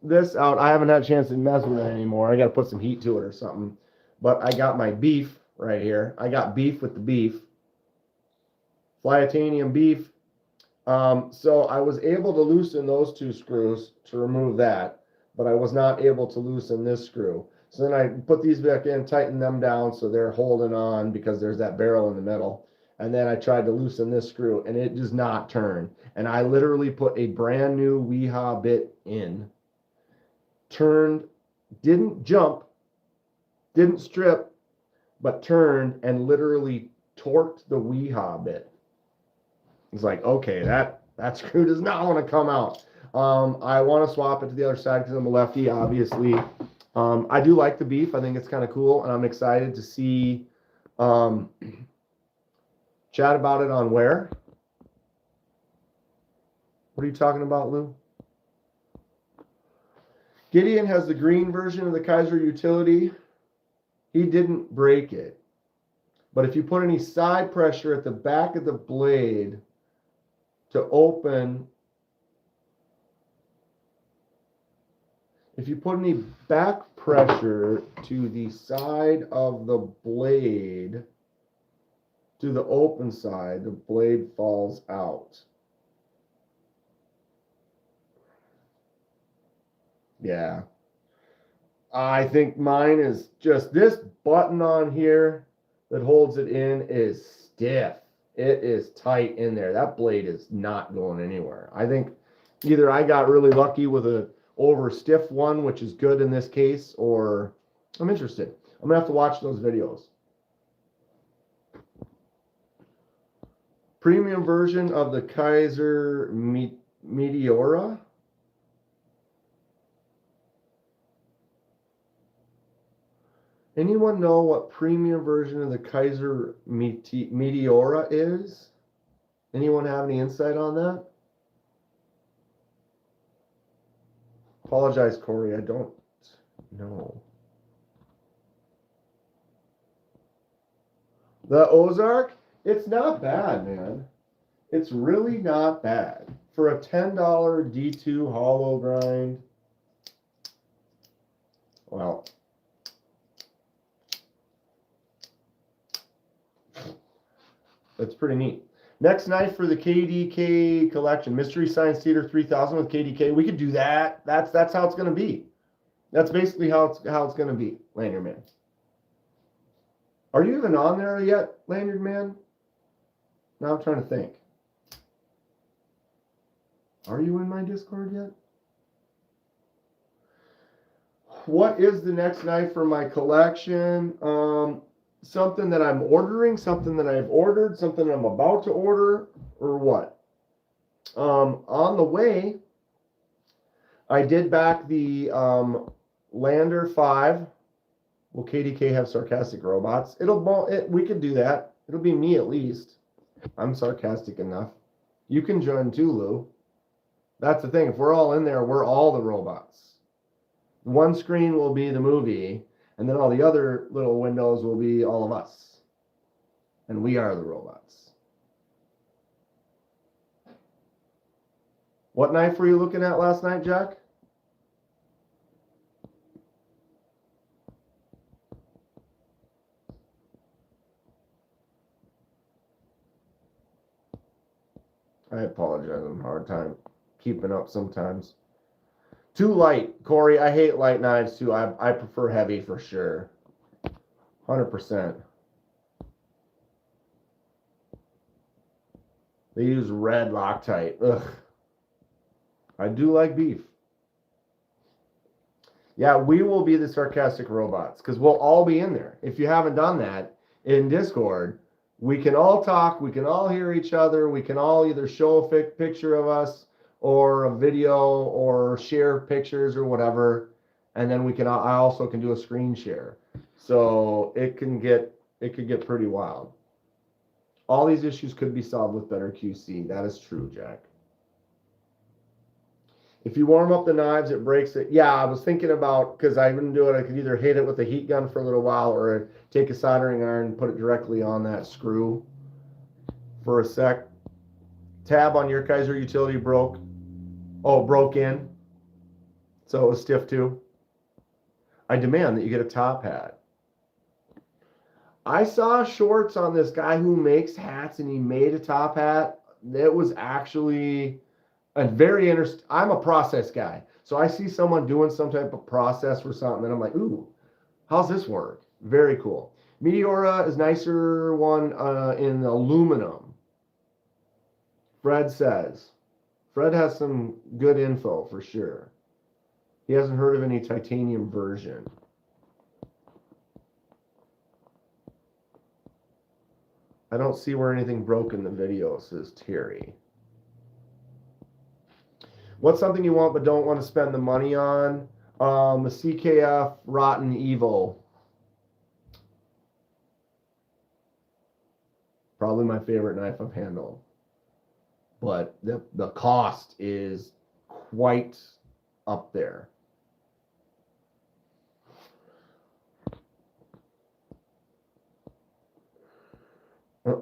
this out. I haven't had a chance to mess with it anymore. I got to put some heat to it or something. But I got my beef right here. I got beef with the beef. Flytanium beef. So I was able to loosen those 2 screws to remove that, but I was not able to loosen this screw. So then I put these back in, tighten them down so they're holding on because there's that barrel in the middle. And then I tried to loosen this screw and it does not turn. And I literally put a brand new Weehaw bit in, turned, didn't jump, didn't strip, but turned and literally torqued the Weehaw bit. It's like, okay, that screw does not want to come out. I want to swap it to the other side because I'm a lefty, obviously. I do like the beef. I think it's kind of cool, and I'm excited to see chat about it on where. What are you talking about, Lou? Gideon has the green version of the Kaiser utility. He didn't break it. But if you put any side pressure at the back of the blade to open, if you put any back pressure to the side of the blade, to the open side, the blade falls out. Yeah. I think mine is just this button on here that holds it in is stiff. It is tight in there. That blade is not going anywhere. I think either I got really lucky with a over stiff one, which is good in this case, or I'm interested. I'm gonna have to watch those videos. Premium version of the Kaiser Meteora. Anyone know what premium version of the Kaiser Meteora is? Anyone have any insight on that? Apologize, Corey. I don't know. The Ozark, it's not bad, man. It's really not bad. For a $10 D2 hollow grind, well, that's pretty neat. Next knife for the KDK collection, Mystery Science Theater 3000 with KDK. We could do that. That's how it's going to be. That's basically how it's going to be, Lanyard Man. Are you even on there yet, Lanyard Man? Now I'm trying to think. Are you in my Discord yet? What is the next knife for my collection? Something that I'm ordering, something that I've ordered, something I'm about to order, or what? On the way, I did back the Lander 5. Will KDK have sarcastic robots? We could do that. It'll be me at least. I'm sarcastic enough. You can join too, Lou. That's the thing. If we're all in there, we're all the robots. One screen will be the movie, and then all the other little windows will be all of us. And we are the robots. What knife were you looking at last night, Jack? I apologize. I'm having a hard time keeping up sometimes. Too light. Corey, I hate light knives too. I prefer heavy for sure. 100%. They use red Loctite. Ugh. I do like beef. Yeah, we will be the sarcastic robots because we'll all be in there. If you haven't done that in Discord, we can all talk. We can all hear each other. We can all either show a picture of us or a video or share pictures or whatever. And then I also can do a screen share. So it could get pretty wild. All these issues could be solved with better QC. That is true, Jack. If you warm up the knives, it breaks it. Yeah, I was thinking about, because I wouldn't do it, I could either hit it with a heat gun for a little while or take a soldering iron and put it directly on that screw for a sec. Tab on your Kaiser utility broke in. So it was stiff too. I demand that you get a top hat. I saw shorts on this guy who makes hats and he made a top hat. It was actually a very interesting. I'm a process guy. So I see someone doing some type of process for something and I'm like, ooh, how's this work? Very cool. Meteora is nicer one in aluminum. Fred says. Fred has some good info for sure. He hasn't heard of any titanium version. I don't see where anything broke in the video, says Terry. What's something you want but don't want to spend the money on? The CKF Rotten Evil. Probably my favorite knife I've handled. But the cost is quite up there.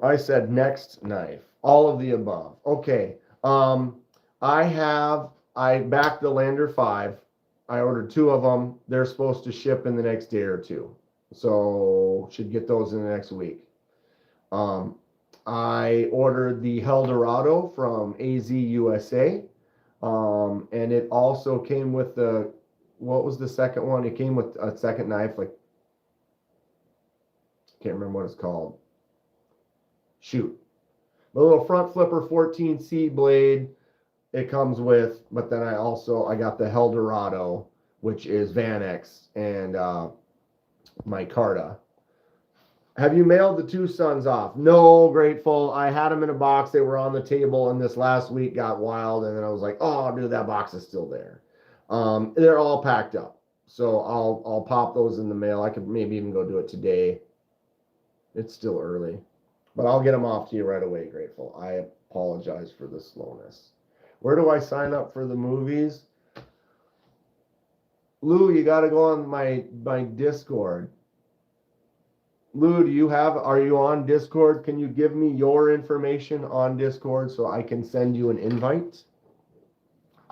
I said next knife. All of the above. Okay. I backed the Lander 5. I ordered 2 of them. They're supposed to ship in the next day or 2. So should get those in the next week. I ordered the Eldorado from AZ USA. And it also came with what was the second one? It came with a second knife, like, can't remember what it's called. Shoot. The little front flipper 14C blade it comes with, but then I got the Eldorado, which is Vanex and micarta. Have you mailed the 2 sons off? No, Grateful. I had them in a box. They were on the table, and this last week got wild, and then I was like, oh, dude, that box is still there. They're all packed up, so I'll pop those in the mail. I could maybe even go do it today. It's still early, but I'll get them off to you right away, Grateful. I apologize for the slowness. Where do I sign up for the movies? Lou, you got to go on my Discord. Lou, are you on Discord? Can you give me your information on Discord so I can send you an invite?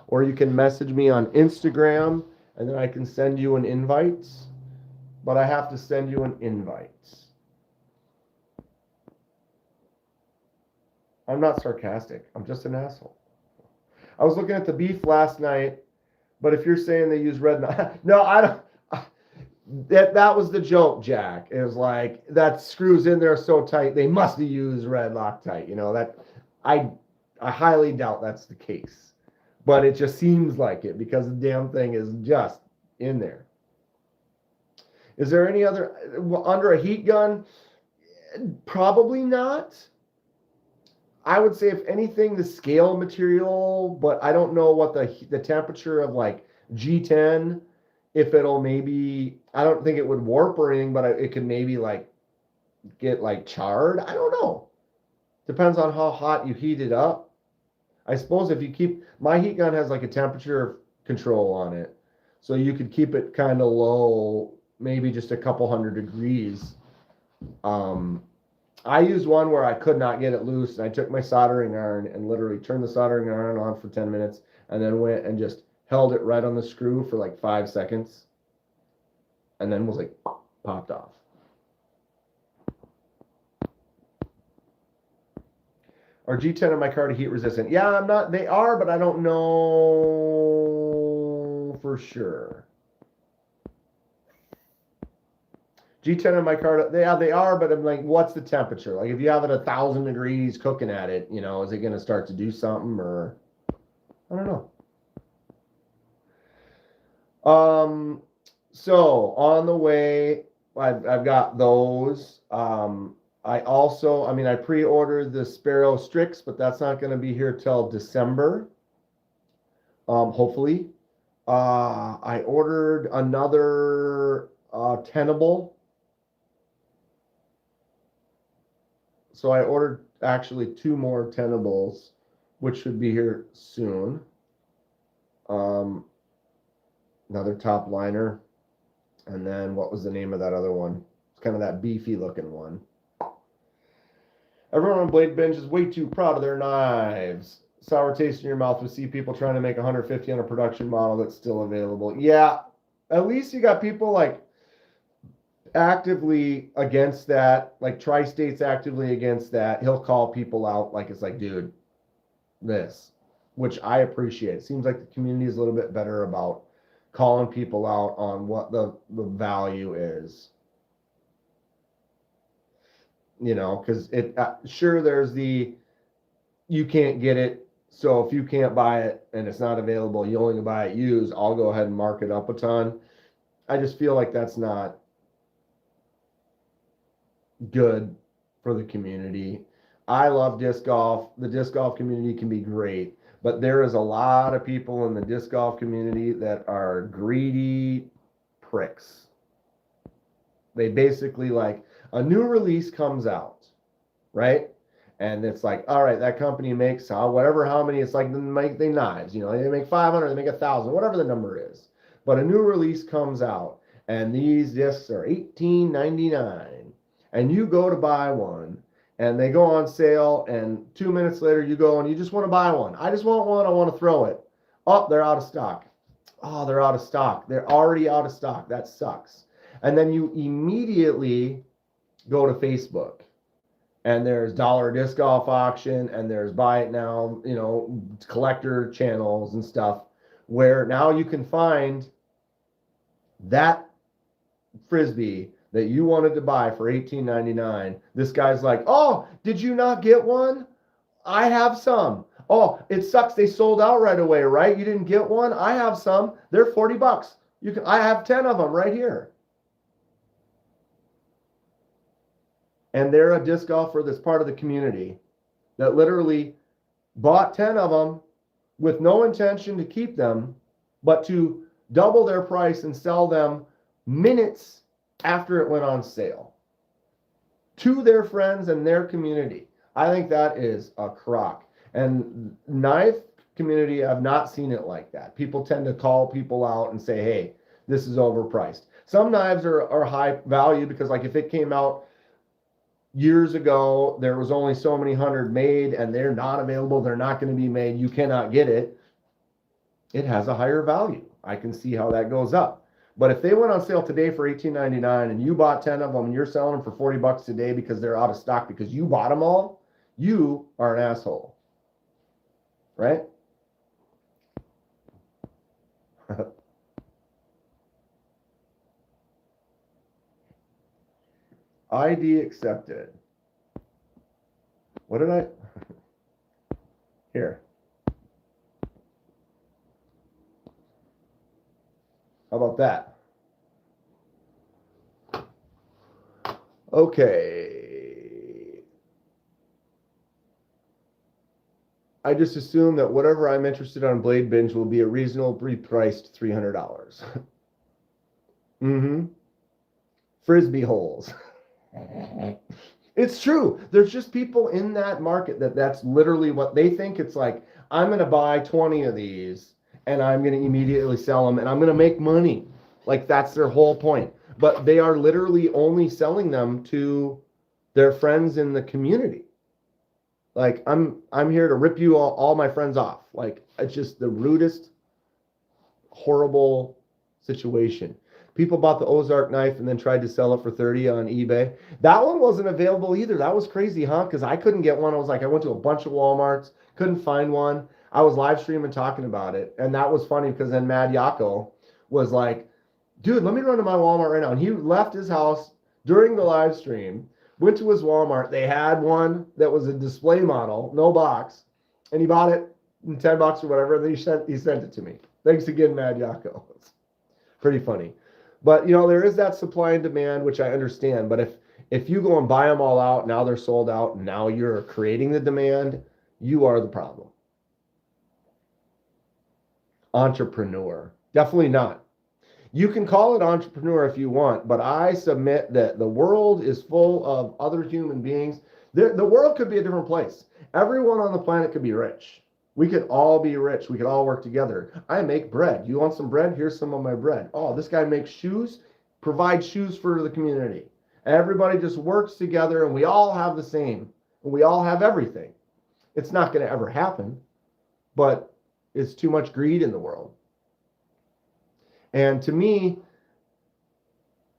Or you can message me on Instagram and then I can send you an invite. But I have to send you an invite. I'm not sarcastic. I'm just an asshole. I was looking at the beef last night, but if you're saying they use red, no, I don't. That was the joke, Jack. It was like that screws in there so tight they must use red Loctite. You know that I highly doubt that's the case, but it just seems like it because the damn thing is just in there. Is there any other under a heat gun? Probably not. I would say, if anything, the scale material, but I don't know what the temperature of like G10, if it'll maybe, I don't think it would warp or anything, but it could maybe like get like charred. I don't know. Depends on how hot you heat it up. I suppose if you keep, my heat gun has like a temperature control on it. So you could keep it kind of low, maybe just a couple hundred degrees. I used one where I could not get it loose, and I took my soldering iron and literally turned the soldering iron on for 10 minutes and then went and just held it right on the screw for like 5 seconds and then was like popped off. Are G10 in my car heat resistant? Yeah, I'm not. They are, but I don't know for sure. G10 in my car, they are, but I'm like, what's the temperature? Like, if you have it 1,000 degrees cooking at it, you know, is it going to start to do something, or I don't know. So on the way, I've got those. I also, I pre-ordered the Sparrow Strix, but that's not going to be here till December. Hopefully. I ordered another Tenable. So I ordered actually 2 more Tenables, which should be here soon. Another top liner. And then what was the name of that other one? It's kind of that beefy looking one. Everyone on Blade Bench is way too proud of their knives. Sour taste in your mouth. We see people trying to make 150 on a production model that's still available. Yeah, at least you got people like actively against that, like Tri-State's actively against that. He'll call people out like it's like, dude, this, which I appreciate. It seems like the community is a little bit better about calling people out on what the value is. You know, because it sure there's the you can't get it, so if you can't buy it and it's not available, you only can buy it used. I'll go ahead and mark it up a ton. I just feel like that's not good for the community. I love disc golf. The disc golf community can be great, but there is a lot of people in the disc golf community that are greedy pricks. They basically, like, a new release comes out, right? And it's like, all right, that company makes how many, it's like they knives, you know, they make 500, they make 1,000, whatever the number is. But a new release comes out and these discs are $18.99 and you go to buy one and they go on sale and 2 minutes later you go and you just want to buy one. I just want one, I want to throw it. Oh, they're out of stock. Oh, they're out of stock. They're already out of stock. That sucks. And then you immediately go to Facebook and there's dollar disc golf auction and there's buy it now, you know, collector channels and stuff where now you can find that Frisbee that you wanted to buy for $18.99. This guy's like, oh, did you not get one? I have some. Oh, it sucks. They sold out right away, right? You didn't get one? I have some. They're $40. I have 10 of them right here. And they're a disc golfer that's part of the community that literally bought 10 of them with no intention to keep them, but to double their price and sell them minutes after it went on sale to their friends and their community. I think that is a crock. And knife community, I've not seen it like that. People tend to call people out and say, hey, this is overpriced. Some knives are high value because, like, if it came out years ago, there was only so many hundred made and they're not available, they're not going to be made, you cannot get it, it has a higher value. I can see how that goes up. But if they went on sale today for $18.99 and you bought 10 of them and you're selling them for $40 today because they're out of stock because you bought them all, you are an asshole. Right? ID accepted. What did I? Here. How about that? Okay. I just assume that whatever I'm interested on Blade Binge will be a reasonably priced $300. Mm-hmm. Frisbee holes. It's true. There's just people in that market that's literally what they think. It's like, I'm going to buy 20 of these and I'm going to immediately sell them and I'm going to make money. Like, that's their whole point. But they are literally only selling them to their friends in the community. Like, I'm here to rip you all my friends off. Like, it's just the rudest, horrible situation. People bought the Ozark knife and then tried to sell it for 30 on eBay. That one wasn't available either. That was crazy, huh? Because I couldn't get one. I was like, I went to a bunch of Walmarts, couldn't find one. I was live streaming talking about it. And that was funny because then Mad Yako was like, dude, let me run to my Walmart right now. And he left his house during the live stream, went to his Walmart. They had one that was a display model, no box. And he bought it in $10 or whatever. And then he sent it to me. Thanks again, Mad Yako. It's pretty funny. But, you know, there is that supply and demand, which I understand. But if you go and buy them all out, now they're sold out, and now you're creating the demand, you are the problem. Entrepreneur. Definitely not. You can call it entrepreneur if you want, but I submit that the world is full of other human beings. The world could be a different place. Everyone on the planet could be rich. We could all be rich. We could all work together. I make bread. You want some bread? Here's some of my bread. Oh, this guy makes shoes, provides shoes for the community. Everybody just works together and we all have the same. And we all have everything. It's not going to ever happen, but it's too much greed in the world. And to me,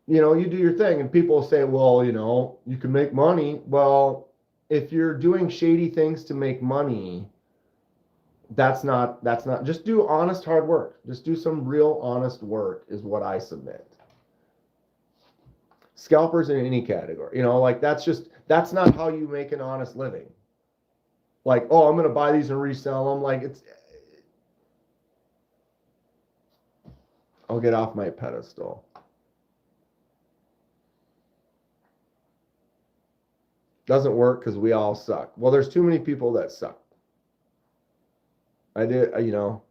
you know, you do your thing and people say, well, you know, you can make money. Well, if you're doing shady things to make money, that's not, just do honest, hard work. Just do some real honest work is what I submit. Scalpers in any category, you know, like that's not how you make an honest living. Like, oh, I'm going to buy these and resell them. Like I'll get off my pedestal. Doesn't work because we all suck. Well, there's too many people that suck. I did, you know,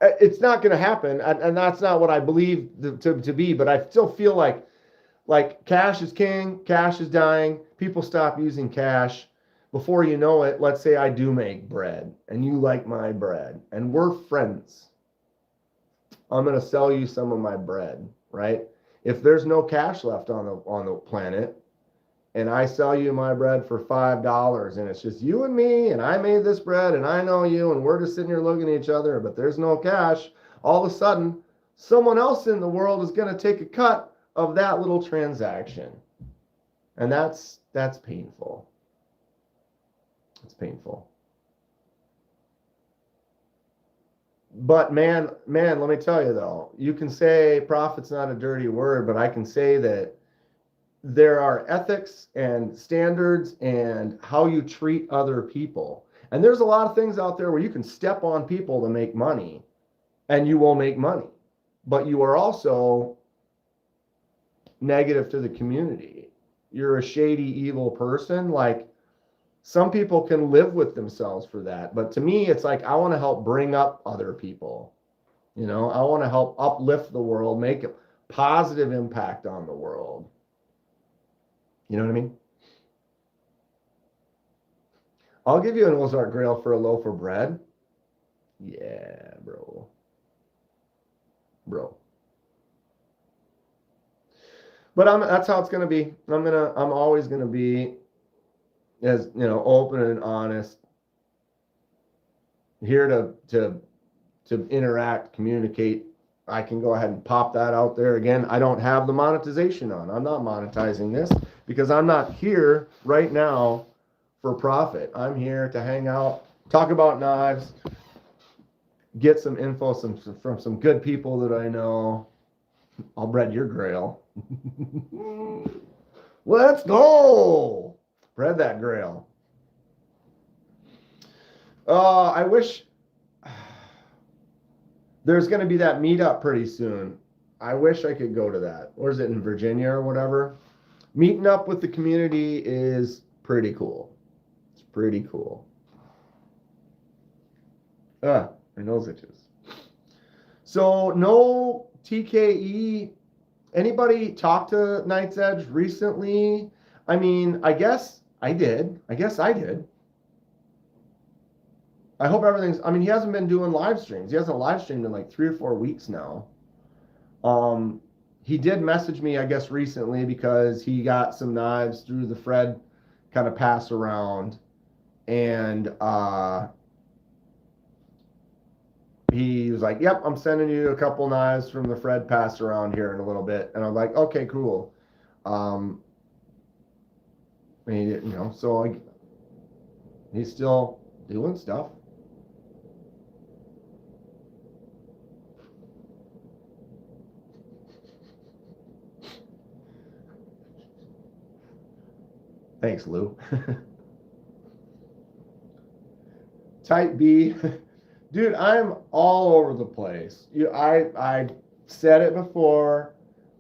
it's not going to happen. And that's not what I believe to be, but I still feel like cash is king, cash is dying. People stop using cash. Before you know it, let's say I do make bread and you like my bread and we're friends. I'm going to sell you some of my bread, right? If there's no cash left on the planet, and I sell you my bread for $5 and it's just you and me and I made this bread and I know you and we're just sitting here looking at each other, but there's no cash, all of a sudden someone else in the world is going to take a cut of that little transaction. And that's painful. It's painful. But man, let me tell you though, you can say profit's not a dirty word, but I can say that there are ethics and standards and how you treat other people. And there's a lot of things out there where you can step on people to make money and you will make money, but you are also negative to the community. You're a shady, evil person. Like, some people can live with themselves for that. But to me, it's like, I want to help bring up other people. You know, I want to help uplift the world, make a positive impact on the world. You know what I mean? I'll give you an Ozark Grail for a loaf of bread. Yeah, bro. But that's how it's gonna be. I'm always gonna be, as you know, open and honest, here to interact, communicate. I can go ahead and pop that out there again. I don't have the monetization on. I'm not monetizing this because I'm not here right now for profit. I'm here to hang out, talk about knives, get some info from some good people that I know. I'll bread your grail. Let's go. Bread that grail. I wish there's going to be that meetup pretty soon. I wish I could go to that. Or is it in Virginia or whatever? Meeting up with the community is pretty cool. It's pretty cool. My nose itches. So no TKE. Anybody talk to Knight's Edge recently? I mean, I guess I did. I hope everything's, I mean, he hasn't been doing live streams. He hasn't live streamed in like 3 or 4 weeks now. He did message me, I guess, recently because he got some knives through the Fred kind of pass around. And he was like, yep, I'm sending you a couple knives from the Fred pass around here in a little bit. And I'm like, okay, cool. And he didn't, you know, so he's still doing stuff. Thanks, Lou. Type B. Dude, I'm all over the place. I said it before.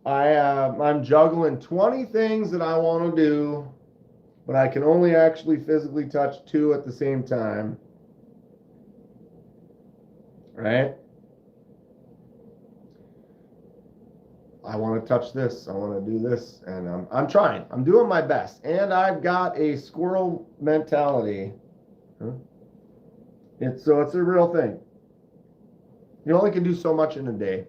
I'm juggling 20 things that I want to do, but I can only actually physically touch 2 at the same time. Right? I want to touch this. I want to do this, and I'm trying. I'm doing my best, and I've got a squirrel mentality. Huh? It's a real thing. You only can do so much in a day.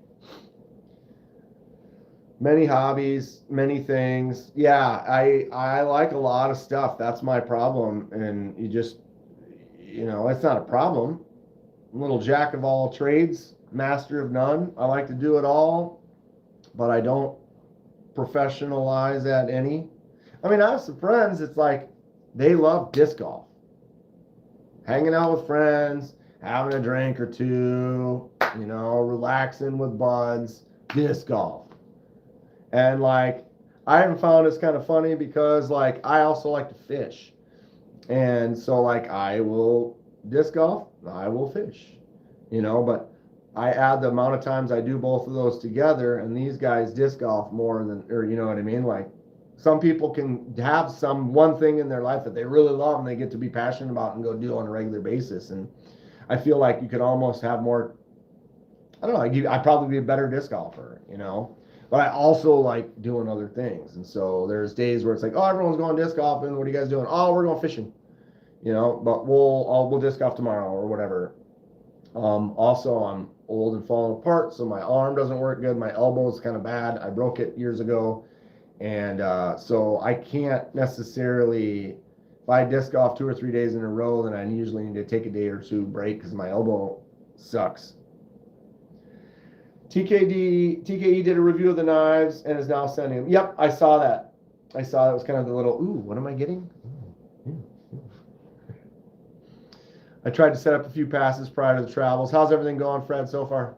Many hobbies, many things. Yeah, I like a lot of stuff. That's my problem, and you know, it's not a problem. I'm a little jack of all trades, master of none. I like to do it all, but I don't professionalize at any. I mean, I have some friends, it's like they love disc golf. Hanging out with friends, having a drink or two, you know, relaxing with buds, disc golf. And like, I haven't found it's kind of funny because like, I also like to fish. And so like, I will disc golf, I will fish, you know, but I add the amount of times I do both of those together, and these guys disc golf more than, or you know what I mean? Like, some people can have one thing in their life that they really love and they get to be passionate about and go do on a regular basis. And I feel like you could almost have more, I don't know, I'd probably be a better disc golfer, you know, but I also like doing other things. And so there's days where it's like, oh, everyone's going disc golfing. What are you guys doing? Oh, we're going fishing, you know, but we'll disc golf tomorrow or whatever. Also, I'm old and falling apart, so my arm doesn't work good. My elbow is kind of bad. I broke it years ago. And so I can't necessarily, if I disc golf 2 or 3 days in a row, then I usually need to take a day or 2 break because my elbow sucks. TKE did a review of the knives and is now sending them. Yep, I saw that. It was kind of the little, ooh, what am I getting? I tried to set up a few passes prior to the travels. How's everything going, Fred, so far?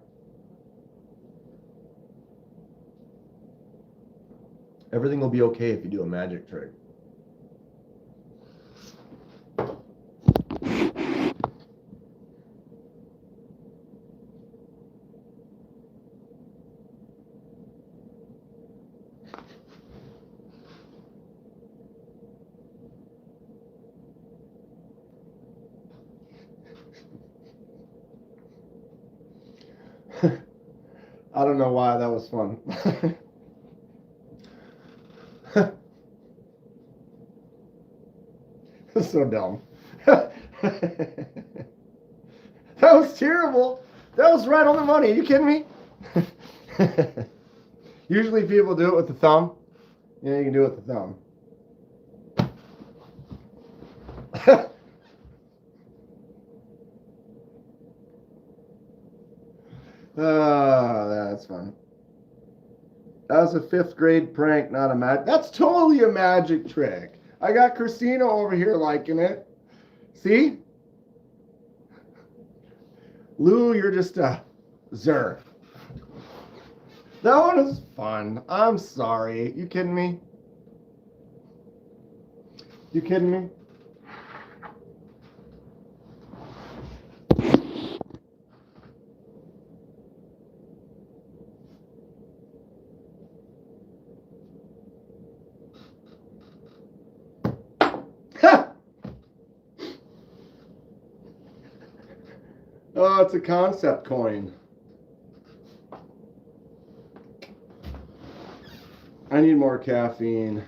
Everything will be okay if you do a magic trick. I don't know why that was fun. That's so dumb. That was terrible. That was right on the money. Are you kidding me? Usually people do it with the thumb. Yeah, you can do it with the thumb. That's fun. That was a 5th grade prank, not a magic. That's totally a magic trick. I got Christina over here liking it. See? Lou, you're just a zer. That one is fun. I'm sorry. You kidding me? You kidding me? Oh, it's a concept coin. I need more caffeine.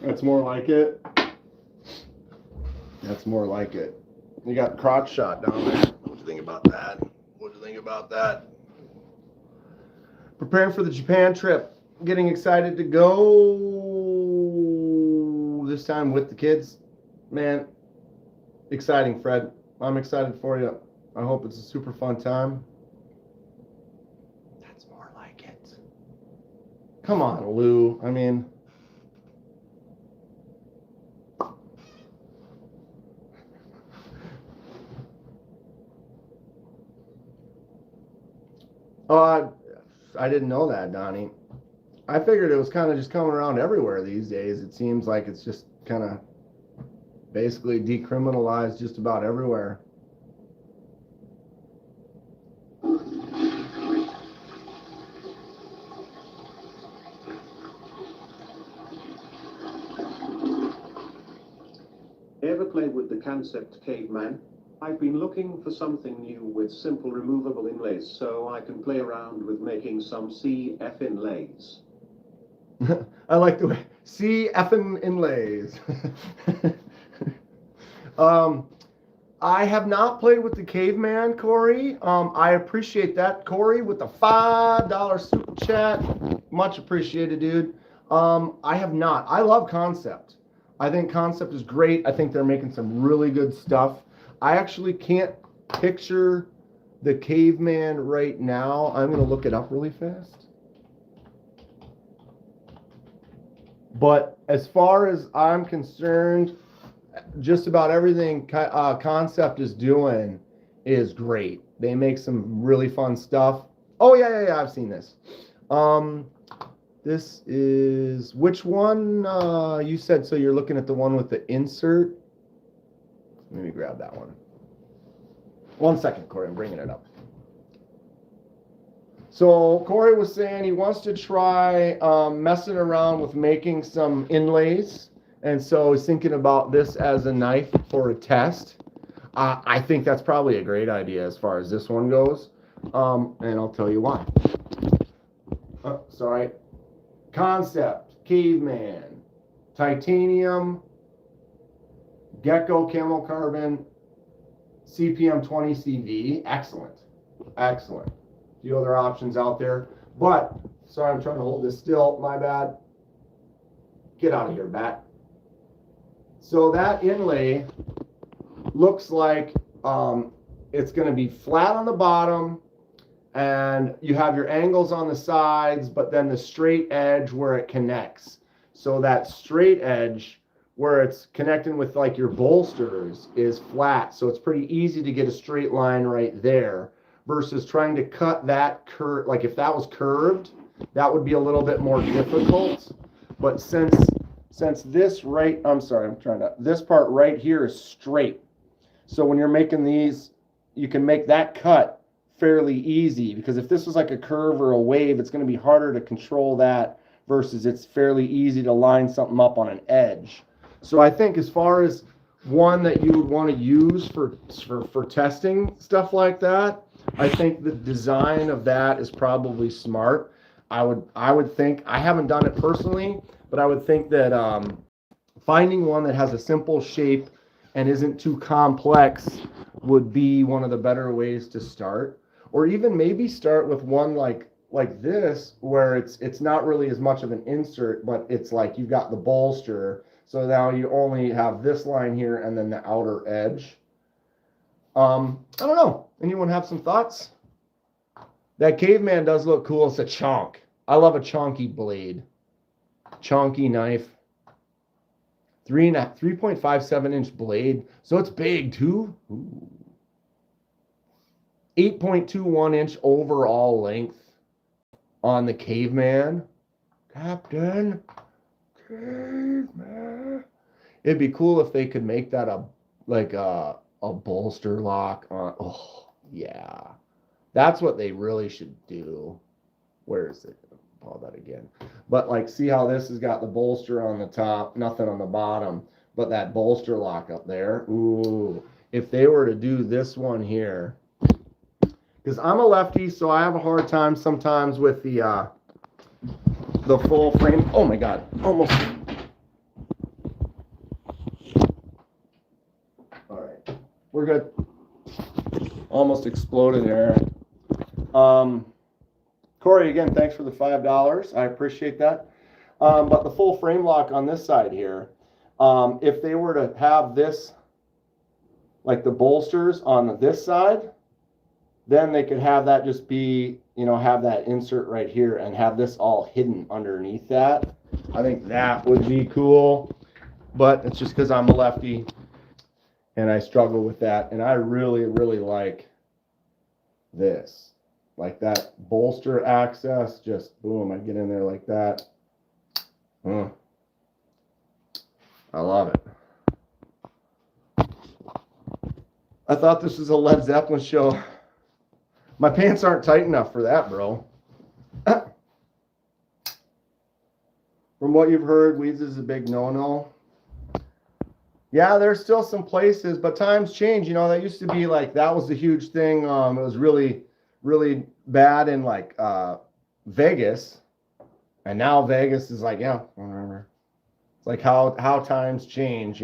That's more like it. That's more like it. You got crotch shot down there. What do you think about that? What do you think about that? Preparing for the Japan trip. Getting excited to go this time with the kids. Man, exciting, Fred. I'm excited for you. I hope it's a super fun time. That's more like it. Come on, Lou. I mean, I didn't know that, Donnie. I figured it was kind of just coming around everywhere these days. It seems like it's just kind of basically decriminalized just about everywhere. Ever played with the concept Caveman? I've been looking for something new with simple removable inlays so I can play around with making some CF inlays. I like the way CF inlays. I have not played with the Caveman, Corey. I appreciate that, Corey, with the $5 super chat. Much appreciated, dude. I have not. I love Concept. I think Concept is great. I think they're making some really good stuff. I actually can't picture the Caveman right now. I'm going to look it up really fast. But as far as I'm concerned, just about everything Concept is doing is great. They make some really fun stuff. Oh, yeah, I've seen this. This is, which one you said, so you're looking at the one with the insert? Let me grab that one. 1 second, Corey, I'm bringing it up. So Corey was saying he wants to try messing around with making some inlays. And so he's thinking about this as a knife for a test. I think that's probably a great idea as far as this one goes. And I'll tell you why. Sorry. Concept, Caveman, titanium, Gecko Camel Carbon, CPM 20 CV. Excellent. Excellent. A few other options out there. But, sorry, I'm trying to hold this still. My bad. Get out of here, bat. So that inlay looks like it's going to be flat on the bottom, and you have your angles on the sides, but then the straight edge where it connects. So that straight edge where it's connecting with like your bolsters is flat. So it's pretty easy to get a straight line right there versus trying to cut that curve. Like if that was curved, that would be a little bit more difficult. But since this right, this part right here is straight. So when you're making these, you can make that cut fairly easy, because if this was like a curve or a wave, it's going to be harder to control that versus it's fairly easy to line something up on an edge. So I think as far as one that you would want to use for testing stuff like that, I think the design of that is probably smart. I would think, I haven't done it personally, but I would think that finding one that has a simple shape and isn't too complex would be one of the better ways to start. Or even maybe start with one like this, where it's not really as much of an insert, but it's like you've got the bolster. So now you only have this line here and then the outer edge. I don't know. Anyone have some thoughts? That caveman does look cool. It's a chunk. I love a chunky blade. Chunky knife. 3.57-inch blade. So it's big too. 8.21-inch overall length on the caveman. Captain. Caveman. It'd be cool if they could make that a bolster lock on. Oh, yeah. That's what they really should do. Where is it? Pull that again. But like, see how this has got the bolster on the top, nothing on the bottom, but that bolster lock up there. Ooh, if they were to do this one here, because I'm a lefty, so I have a hard time sometimes with the full frame. Oh my God, almost. All right, we're good. Almost exploded there. Corey, again, thanks for the $5. I appreciate that. But the full frame lock on this side here, if they were to have this, like the bolsters on this side, then they could have that just be, have that insert right here and have this all hidden underneath that. I think that would be cool. But it's just because I'm a lefty and I struggle with that. And I really, really like this. Like that bolster access, just boom, I get in there like that. I love it. I thought this was a Led Zeppelin show. My pants aren't tight enough for that, bro. From what you've heard, weeds is a big no-no. Yeah, there's still some places, but times change. That used to be like, that was the huge thing. It was really, really bad in like Vegas, and now Vegas is like, yeah, whatever. It's like how times change,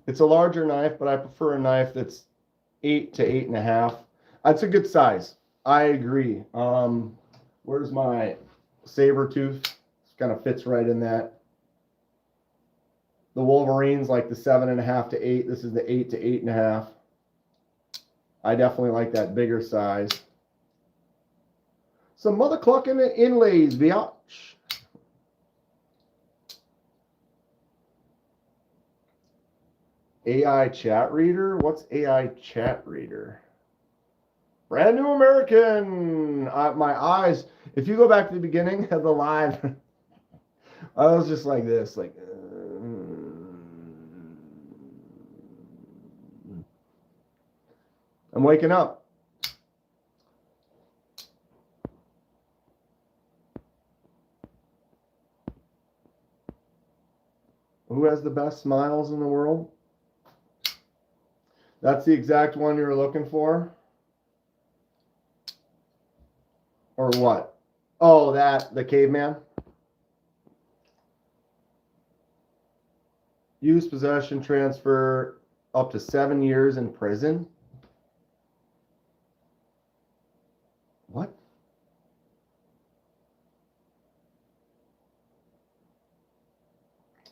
It's a larger knife, but I prefer a knife that's 8 to 8.5. That's a good size. I agree. Where's my saber tooth? Kind of fits right in that. The Wolverine's like the 7.5 to 8. This is the 8 to 8.5. I definitely like that bigger size. Some mother clucking inlays, biatch. AI chat reader? What's AI chat reader? Brand new American. My eyes. If you go back to the beginning of the live, I was just like this, like. I'm waking up. Who has the best smiles in the world? That's the exact one you were looking for? Or what? Oh, the caveman? Use, possession, transfer, up to 7 years in prison? What?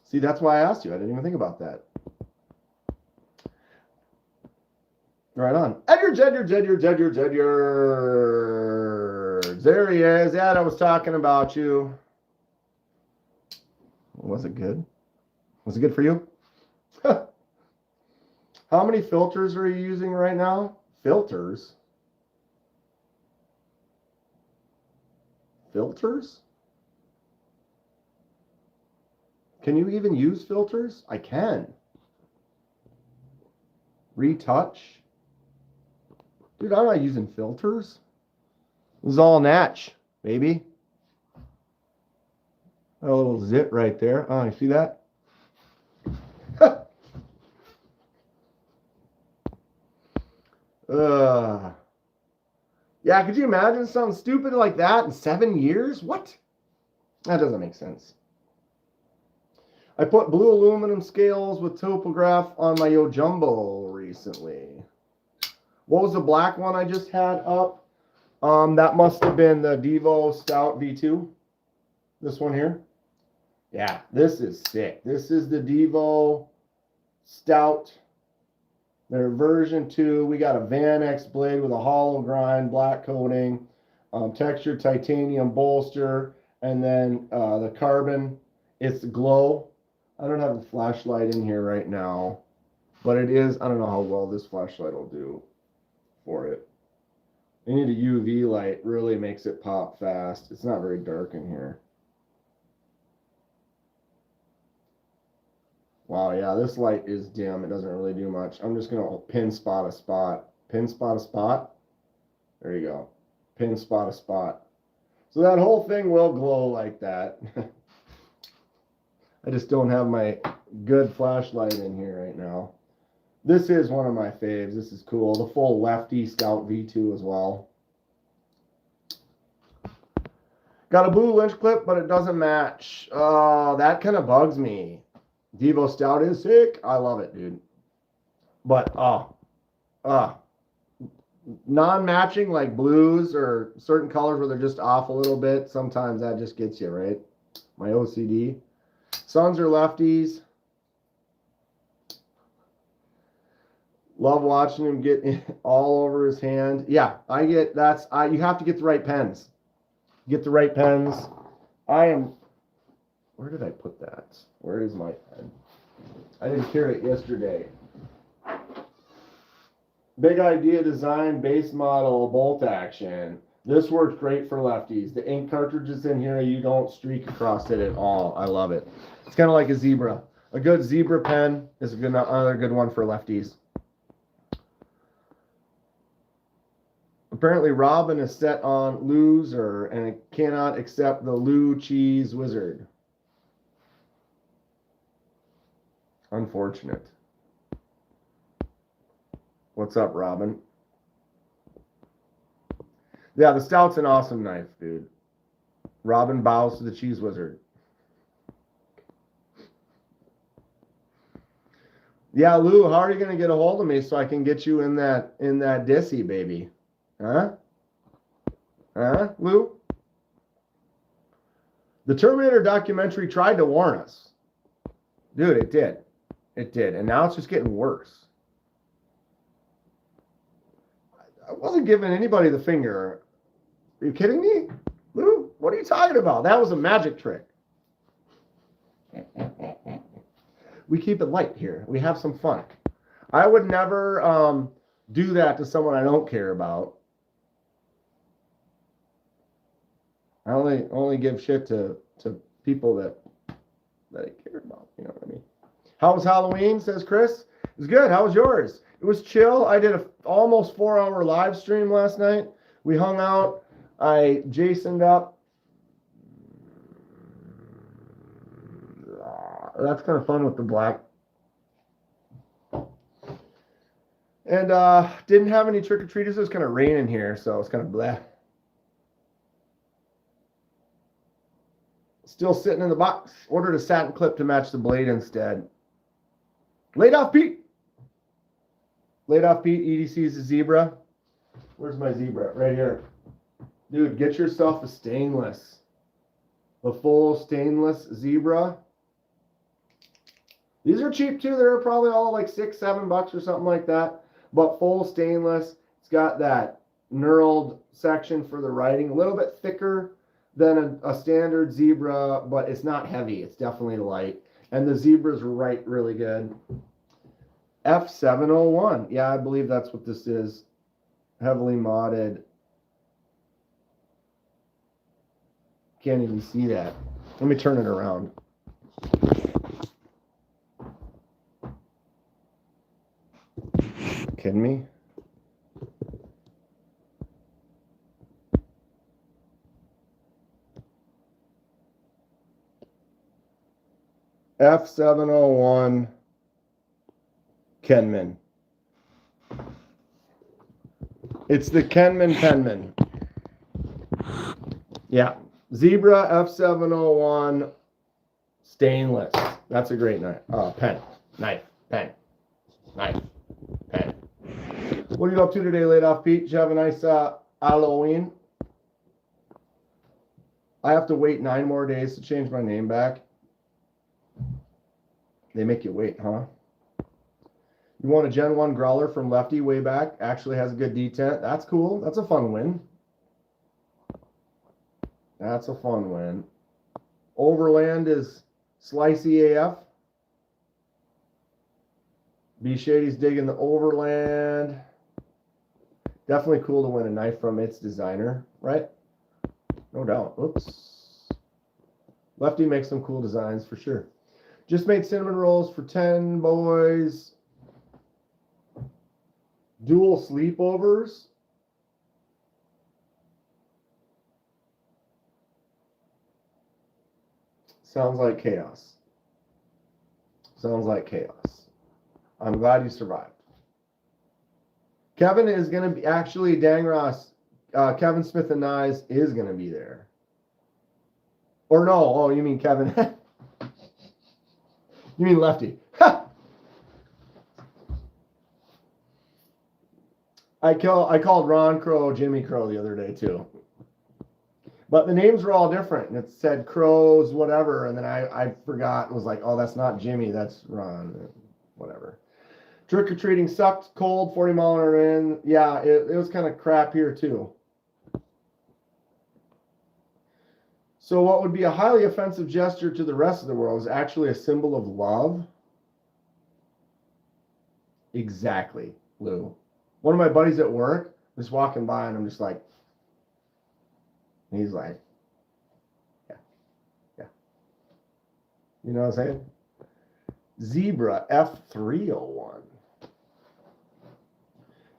See, that's why I asked you. I didn't even think about that. Right on. Edgar. There he is. Yeah, I was talking about you. Was it good? Was it good for you? How many filters are you using right now? Filters? Filters? Can you even use filters? I can. Retouch? Dude, I'm not using filters. This is all natch, baby. A little zit right there. Oh, you see that? Yeah, could you imagine something stupid like that in 7 years? What? That doesn't make sense. I put blue aluminum scales with topograph on my Yo Jumbo recently. What was the black one I just had up? That must have been the Devo Stout V2. This one here. Yeah, this is sick. This is the Devo Stout. Their version 2. We got a Van X blade with a hollow grind, black coating, textured titanium bolster, and then the carbon. It's glow. I don't have a flashlight in here right now, but it is. I don't know how well this flashlight will do for it. You need a UV light. Really makes it pop fast. It's not very dark in here. Wow, yeah, this light is dim. It doesn't really do much. I'm just going to pin spot a spot. Pin spot a spot. There you go. Pin spot a spot. So that whole thing will glow like that. I just don't have my good flashlight in here right now. This is one of my faves. This is cool. The full Lefty Scout V2 as well. Got a blue lynch clip, but it doesn't match. That kind of bugs me. Devo Stout is sick. I love it, dude. But, non-matching like blues or certain colors where they're just off a little bit, sometimes that just gets you, right? My OCD. Sons are lefties. Love watching him get all over his hand. Yeah, I get that's you have to get the right pens. Get the right pens. Where did I put that? Where is my pen? I didn't carry it yesterday. Big idea design, base model, bolt action. This works great for lefties. The ink cartridges in here, you don't streak across it at all. I love it. It's kind of like a zebra. A good zebra pen is another good one for lefties. Apparently Robin is set on loser and cannot accept the Lou Cheese Wizard. Unfortunate. What's up, Robin? Yeah, the Stout's an awesome knife, dude. Robin bows to the Cheese Wizard. Yeah, Lou, how are you going to get a hold of me so I can get you in that Dissy, baby? Huh? Huh, Lou? The Terminator documentary tried to warn us. Dude, it did. It did. And now it's just getting worse. I wasn't giving anybody the finger. Are you kidding me? Lou, what are you talking about? That was a magic trick. We keep it light here. We have some fun. I would never do that to someone I don't care about. I only give shit to people that I care about. You know what I mean? How was Halloween, says Chris? It was good. How was yours? It was chill. I did a almost 4-hour live stream last night. We hung out. I Jasoned up. That's kind of fun with the black. And didn't have any trick-or-treaters. It was kind of raining here, so it's kind of bleh. Still sitting in the box. Ordered a satin clip to match the blade instead. Laid off Pete. Laid off Pete. EDC's a zebra. Where's my zebra? Right here. Dude, get yourself a stainless. The full stainless zebra. These are cheap too. They're probably all like $6-7 or something like that. But full stainless. It's got that knurled section for the writing. A little bit thicker than a standard zebra, but it's not heavy. It's definitely light. And the zebras write really good. F701. Yeah, I believe that's what this is. Heavily modded. Can't even see that. Let me turn it around. Kidding me? F701 Kenman. It's the Kenman Penman. Yeah. Zebra F701 stainless. That's a great knife. Pen. Knife. Pen. Knife. Pen. What are you up to today, laid off Pete? Did you have a nice Halloween? I have to wait 9 more days to change my name back. They make you wait, huh? You want a Gen 1 Growler from Lefty way back? Actually has a good detent. That's cool. That's a fun win. That's a fun win. Overland is slicey AF. B Shady's digging the Overland. Definitely cool to win a knife from its designer, right? No doubt. Oops. Lefty makes some cool designs for sure. Just made cinnamon rolls for 10 boys. Dual sleepovers. Sounds like chaos. Sounds like chaos. I'm glad you survived. Kevin is going to be, actually, Dang Ross, Kevin Smith and Nyes is going to be there. Or no, oh, you mean Kevin. You mean Lefty. I called Ron Crow Jimmy Crow the other day too. But the names were all different. And it said Crows, whatever. And then I forgot and was like, oh, that's not Jimmy, that's Ron. Whatever. Trick-or-treating sucked, cold, 40 mile an hour in. Yeah, it was kind of crap here too. So what would be a highly offensive gesture to the rest of the world is actually a symbol of love. Exactly, Lou. One of my buddies at work was walking by and I'm just like, and he's like, yeah. You know what I'm saying? Zebra F301.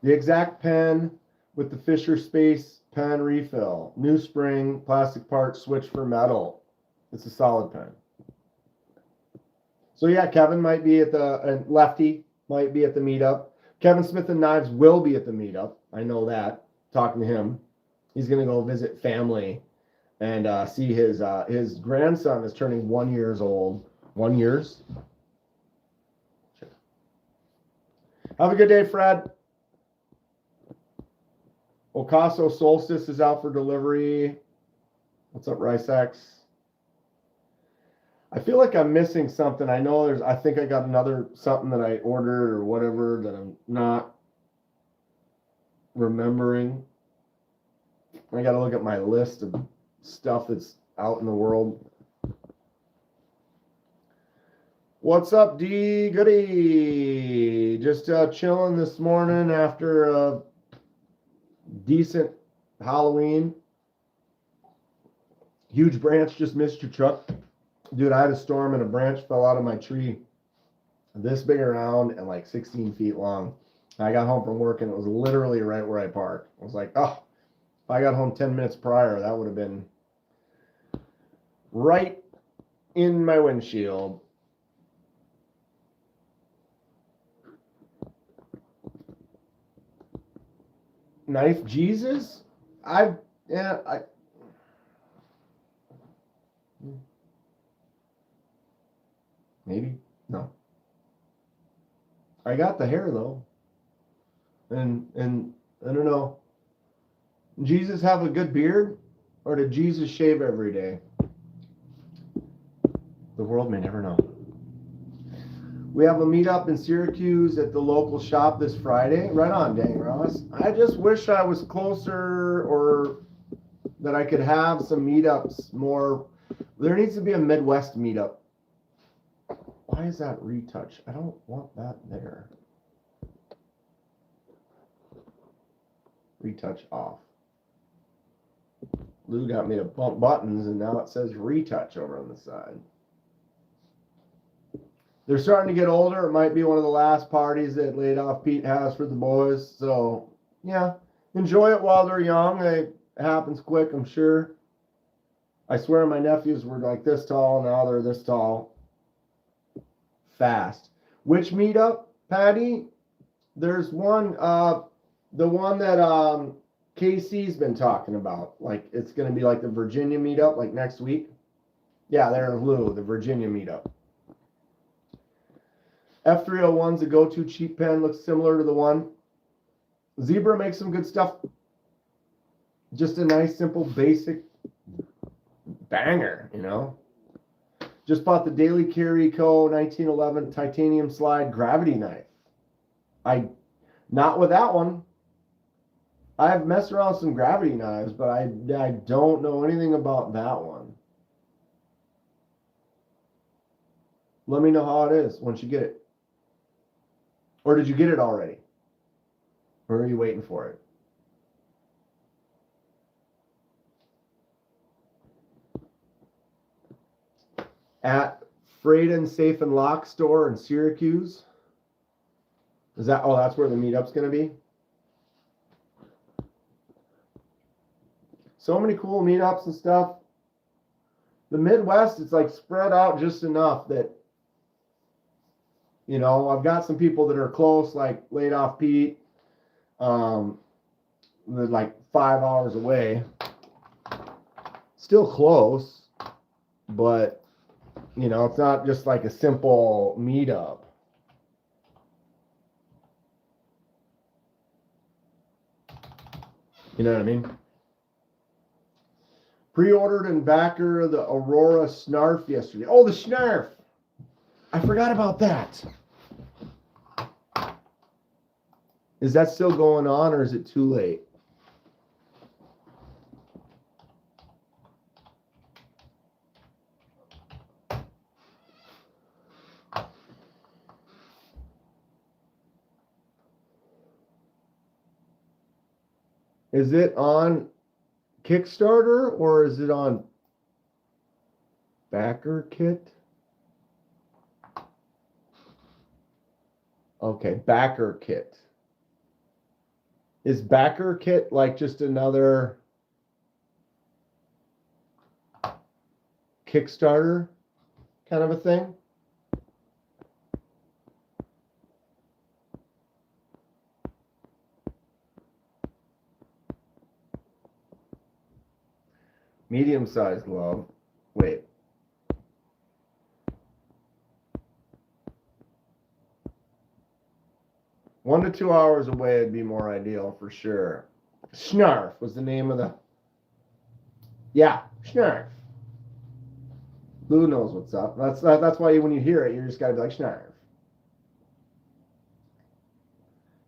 The exact pen with the Fisher Space pen refill. New spring, plastic part, switch for metal. It's a solid pen. So yeah, Kevin might be at the, Lefty might be at the meetup. Kevin Smith and Knives will be at the meetup. I know that. Talking to him. He's going to go visit family and see his grandson is turning 1 year old. 1 year? Sure. Have a good day, Fred. Ocaso Solstice is out for delivery. What's up, Ricex? I feel like I'm missing something. I think I got another something that I ordered or whatever that I'm not remembering. I got to look at my list of stuff that's out in the world. What's up, D? Goody. Just chilling this morning after a decent Halloween. Huge branch just missed your truck. Dude, I had a storm and a branch fell out of my tree this big around and like 16 feet long. I got home from work and it was literally right where I parked. I was like, oh, if I got home 10 minutes prior, that would have been right in my windshield. Knife Jesus? Maybe. No. I got the hair though. And I don't know. Jesus have a good beard? Or did Jesus shave every day? The world may never know. We have a meetup in Syracuse at the local shop this Friday. Right on, dang Ross. I just wish I was closer or that I could have some meetups more. There needs to be a Midwest meetup. Why is that retouch? I don't want that there. Retouch off. Lou got me to bump buttons and now it says retouch over on the side. They're starting to get older. It might be one of the last parties that Laid Off Pete has for the boys. So, yeah, enjoy it while they're young. It happens quick, I'm sure. I swear my nephews were like this tall. Now they're this tall. Fast. Which meetup, Patty? There's one, the one that KC's been talking about. Like, it's going to be like the Virginia meetup, like next week. Yeah, there's Lou, the Virginia meetup. F301's a go-to cheap pen, looks similar to the one. Zebra makes some good stuff. Just a nice, simple, basic banger, you know. Just bought the Daily Carry Co. 1911 titanium slide gravity knife. Not with that one. I've messed around with some gravity knives, but I don't know anything about that one. Let me know how it is once you get it. Or did you get it already? Or are you waiting for it? At Freight and Safe and Lock store in Syracuse. Is that, oh, that's where the meetup's going to be? So many cool meetups and stuff. The Midwest, it's like spread out just enough that, you know, I've got some people that are close, like Laid Off Pete, they're like 5 hours away. Still close, but, you know, it's not just like a simple meetup. You know what I mean? Pre-ordered and backer the Aurora Snarf yesterday. Oh, the Snarf! I forgot about that. Is that still going on or is it too late? Is it on Kickstarter or is it on Backer Kit? Okay, Backer Kit. Is Backer Kit like just another Kickstarter kind of a thing? Medium-sized glove. Wait. One to 2 hours away would be more ideal for sure. Snarf was the name of the. Yeah, Snarf. Lou knows what's up. That's why when you hear it, you just gotta be like Snarf.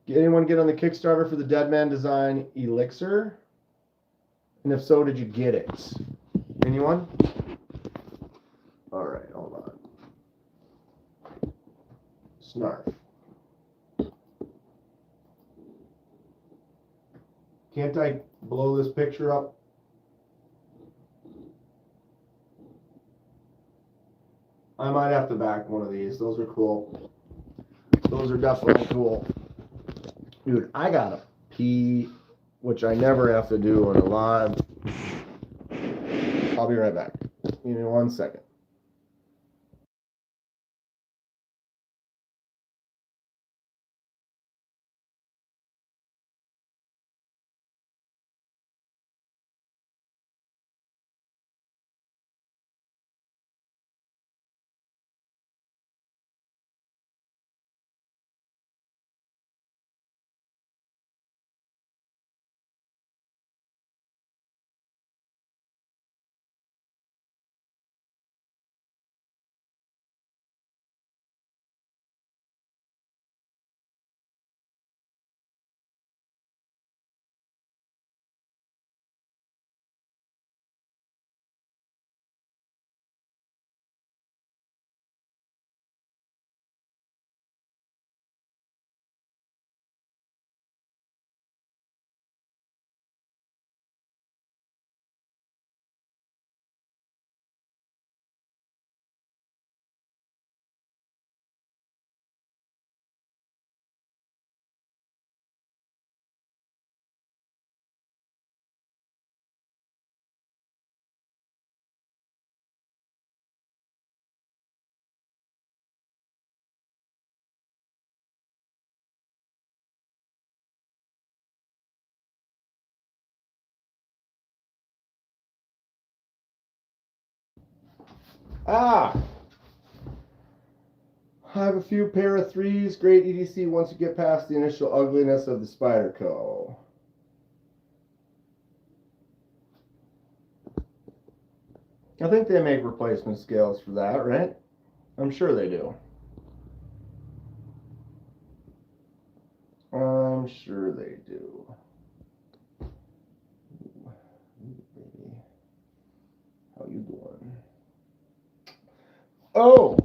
Did anyone get on the Kickstarter for the Dead Man Design Elixir? And if so, did you get it? Anyone? All right, hold on. Snarf. Can't I blow this picture up? I might have to back one of these. Those are cool. Those are definitely cool. Dude, I gotta pee, which I never have to do on a live. I'll be right back. Give me 1 second. Ah! I have a few pair of 3s. Great EDC once you get past the initial ugliness of the Spyderco. I think they make replacement scales for that, right? I'm sure they do. I'm sure they do. Ooh, baby. How you doing? Oh,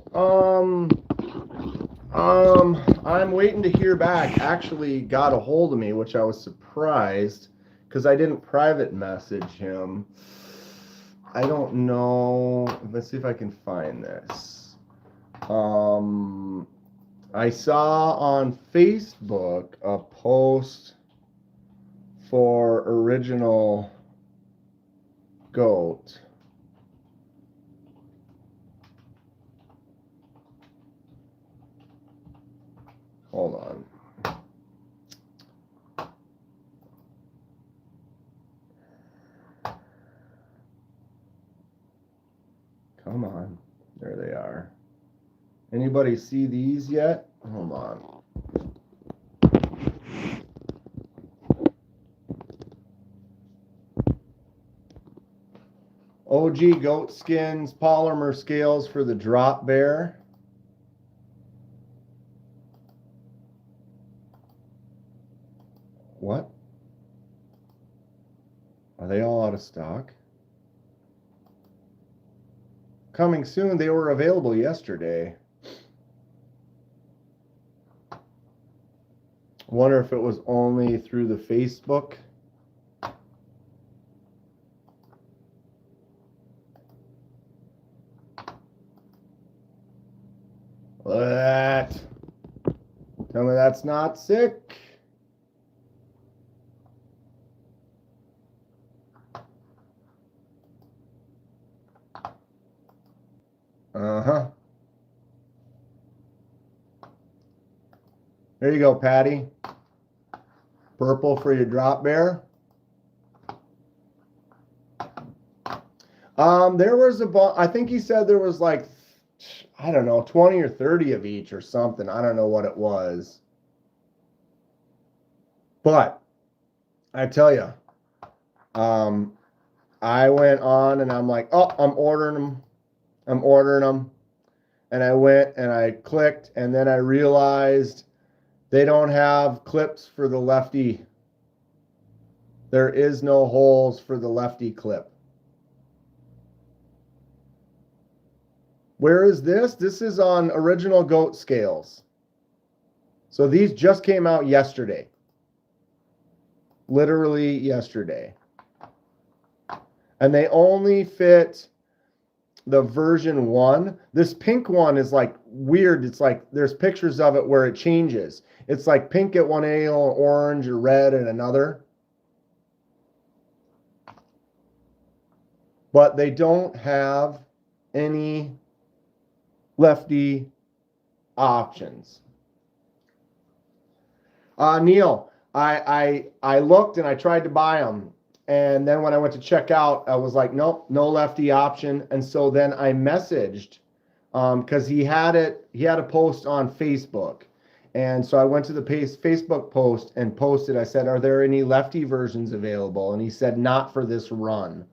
I'm waiting to hear back. Actually got a hold of me, which I was surprised because I didn't private message him. I don't know. Let's see if I can find this. I saw on Facebook a post for Original Goat. Hold on. Come on. There they are. Anybody see these yet? Hold on. OG goat skins polymer scales for the drop bear. What? Are they all out of stock? Coming soon. They were available yesterday. Wonder if it was only through the Facebook. That. Tell me that's not sick. Uh-huh. There you go, Patty. Purple for your drop bear. There was I think he said there was like, I don't know, 20 or 30 of each or something. I don't know what it was. But I tell you, I went on and I'm like, oh, I'm ordering them. I'm ordering them. And I went and I clicked and then I realized they don't have clips for the Lefty. There is no holes for the Lefty clip. Where is this? This is on Original Goat scales. So these just came out yesterday. Literally yesterday. And they only fit the version 1. This pink one is like weird. It's like there's pictures of it where it changes. It's like pink at one angle, orange or red at another. But they don't have any Lefty options. Neil, I looked and I tried to buy them. And then when I went to check out, I was like, nope, no Lefty option. And so then I messaged because he had a post on Facebook. And so I went to the Facebook post and posted, I said, are there any Lefty versions available? And he said, not for this run.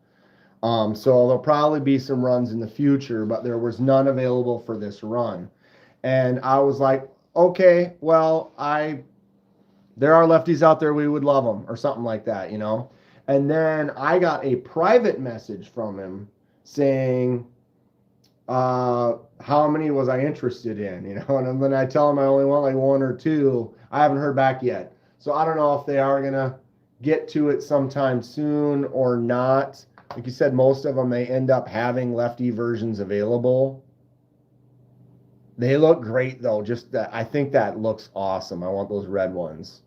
So there'll probably be some runs in the future, but there was none available for this run. And I was like, okay, well, there are Lefties out there, we would love them, or something like that, you know? And then I got a private message from him saying, how many was I interested in, you know? And then I tell him I only want like 1 or 2. I haven't heard back yet. So I don't know if they are going to get to it sometime soon or not. Like you said, most of them, they end up having Lefty versions available. They look great, though. Just that, I think that looks awesome. I want those red ones.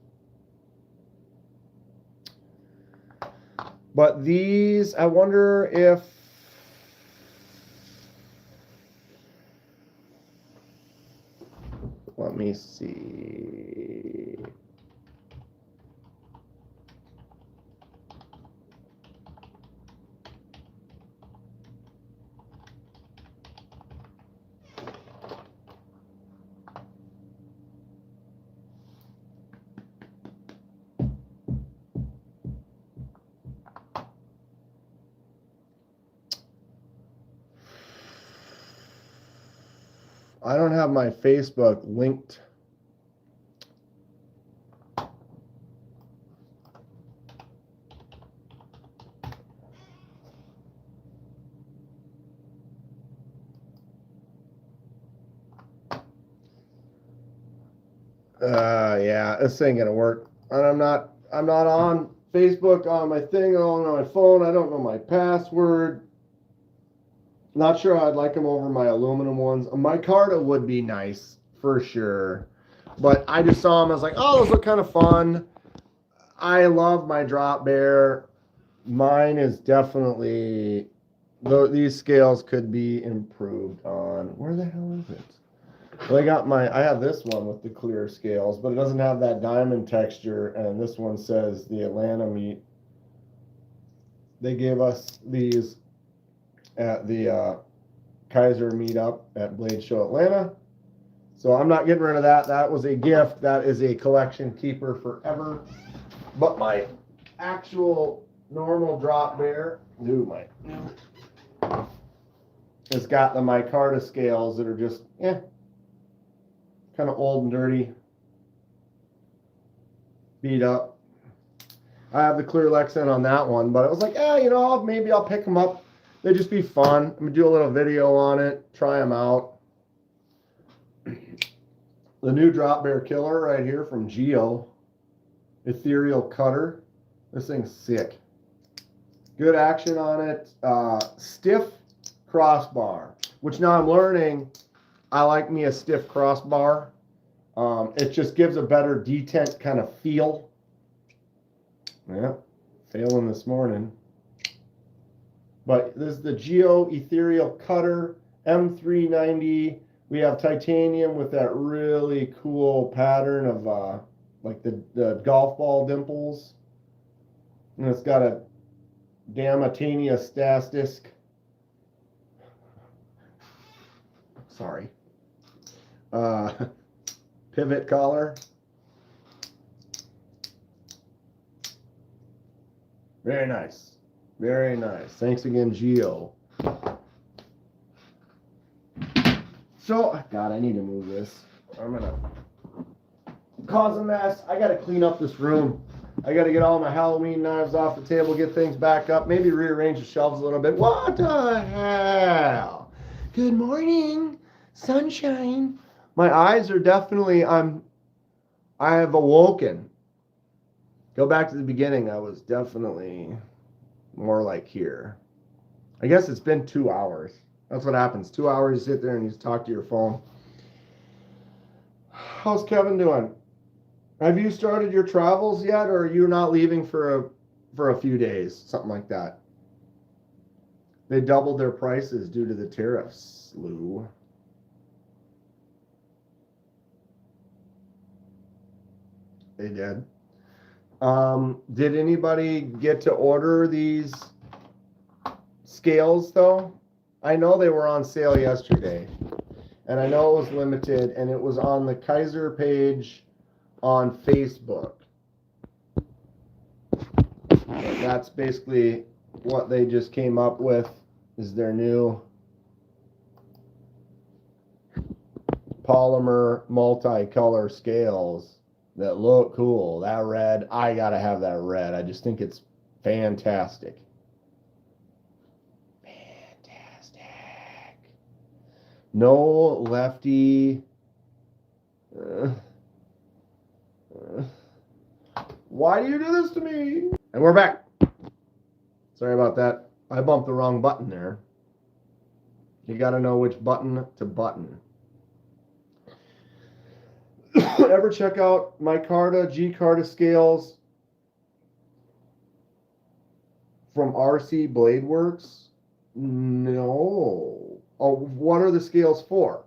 But these, I wonder if... Let me see... I don't have my Facebook linked. Yeah, this ain't gonna work. And I'm not on Facebook on my thing, on my phone. I don't know my password. Not sure I'd like them over my aluminum ones. My Carta would be nice for sure, but I just saw them. I was like, oh, those look kind of fun. I love my drop bear. Mine is definitely, though these scales could be improved on. Where the hell is it? Well, I have this one with the clear scales, but it doesn't have that diamond texture. And this one says the Atlanta meet. They gave us these at the Kaiser meetup at Blade Show Atlanta. So I'm not getting rid of that. That was a gift. That is a collection keeper forever. But my actual normal drop bear, it's got the micarta scales that are just, kind of old and dirty, beat up. I have the clear Lexan on that one, but I was like, maybe I'll pick them up. They'd just be fun. I'm gonna do a little video on it, try them out. The new drop bear killer right here from Geo, ethereal cutter. This thing's sick. Good action on it. Stiff crossbar, which now I'm learning. I like me a stiff crossbar. It just gives a better detent kind of feel. Yeah, failing this morning. But this is the Geo Ethereal Cutter M390. We have titanium with that really cool pattern of like the golf ball dimples. And it's got a Damatania stastisk. Sorry. Pivot collar. Very nice. Very nice. Thanks again, Geo. So, God, I need to move this. I'm going to cause a mess. I got to clean up this room. I got to get all my Halloween knives off the table, get things back up, maybe rearrange the shelves a little bit. What the hell? Good morning, sunshine. My eyes are definitely, I have awoken. Go back to the beginning. I was definitely more like here. I guess it's been 2 hours. That's what happens. 2 hours, you sit there and you talk to your phone. How's Kevin doing? Have you started your travels yet, or are you not leaving for a few days? Something like that. They doubled their prices due to the tariffs, Lou. They did. Did anybody get to order these scales, though? I know they were on sale yesterday, and I know it was limited, and it was on the Kaiser page on Facebook. That's basically what they just came up with, is their new polymer multicolor scales that look cool. That red, I gotta have that red. I just think it's fantastic. No Lefty. Why do you do this to me? And we're back. Sorry about that. I bumped the wrong button there. You got to know which button to button. Ever check out my G-Carta scales from RC Blade Works? No. Oh, what are the scales for?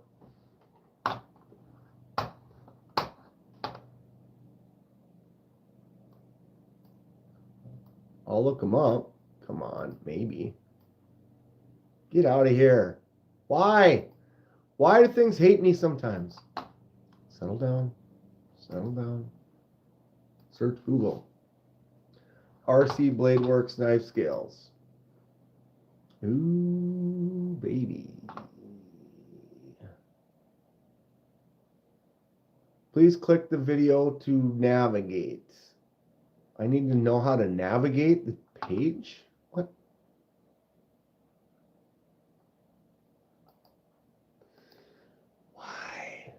I'll look them up. Come on, maybe. Get out of here. Why? Why do things hate me sometimes? Settle down. Settle down. Search Google. RC Blade Works knife scales. Ooh, baby. Please click the video to navigate. I need to know how to navigate the page? What? Why?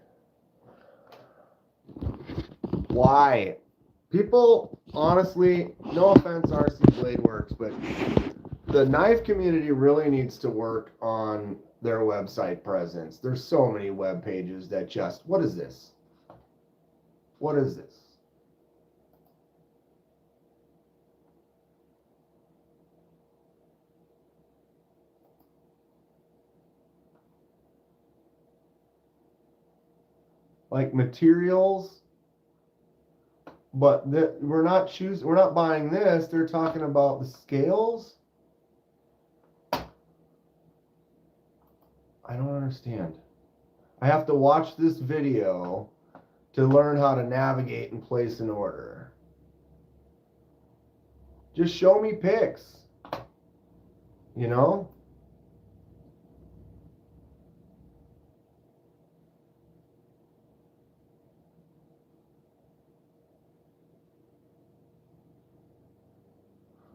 Why? People, honestly, no offense, RC Blade Works, but the knife community really needs to work on their website presence. There's so many web pages that just, what is this? What is this? Like materials, but we're not buying this. They're talking about the scales. I don't understand. I have to watch this video to learn how to navigate and place an order. Just show me pics, you know?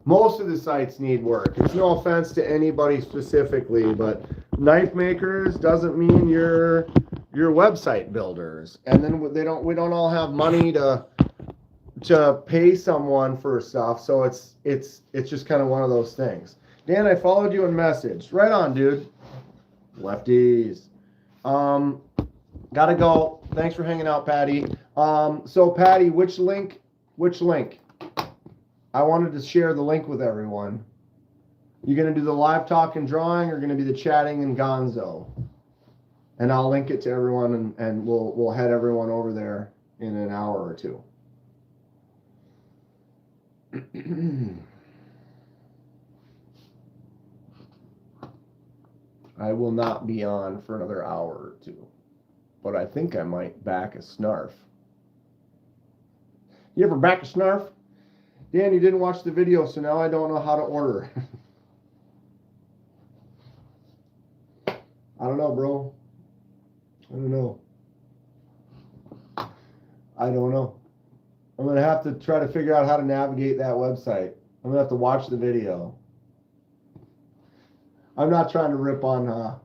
Most of the sites need work. It's no offense to anybody specifically, but knife makers doesn't mean you're website builders. And then we don't all have money to pay someone for stuff. So it's just kind of one of those things. Dan, I followed you in message. Right on, dude. Lefties. Gotta go. Thanks for hanging out, Patty. So Patty, which link? I wanted to share the link with everyone. You're going to do the live talk and drawing, or going to be the chatting and gonzo? And I'll link it to everyone, and we'll head everyone over there in an hour or two. I will not be on for another hour or two, but I think I might back a snarf. You ever back a snarf? Dan, you didn't watch the video, so now I don't know how to order. I don't know, bro. I don't know. I'm going to have to try to figure out how to navigate that website. I'm going to have to watch the video. I'm not trying to rip on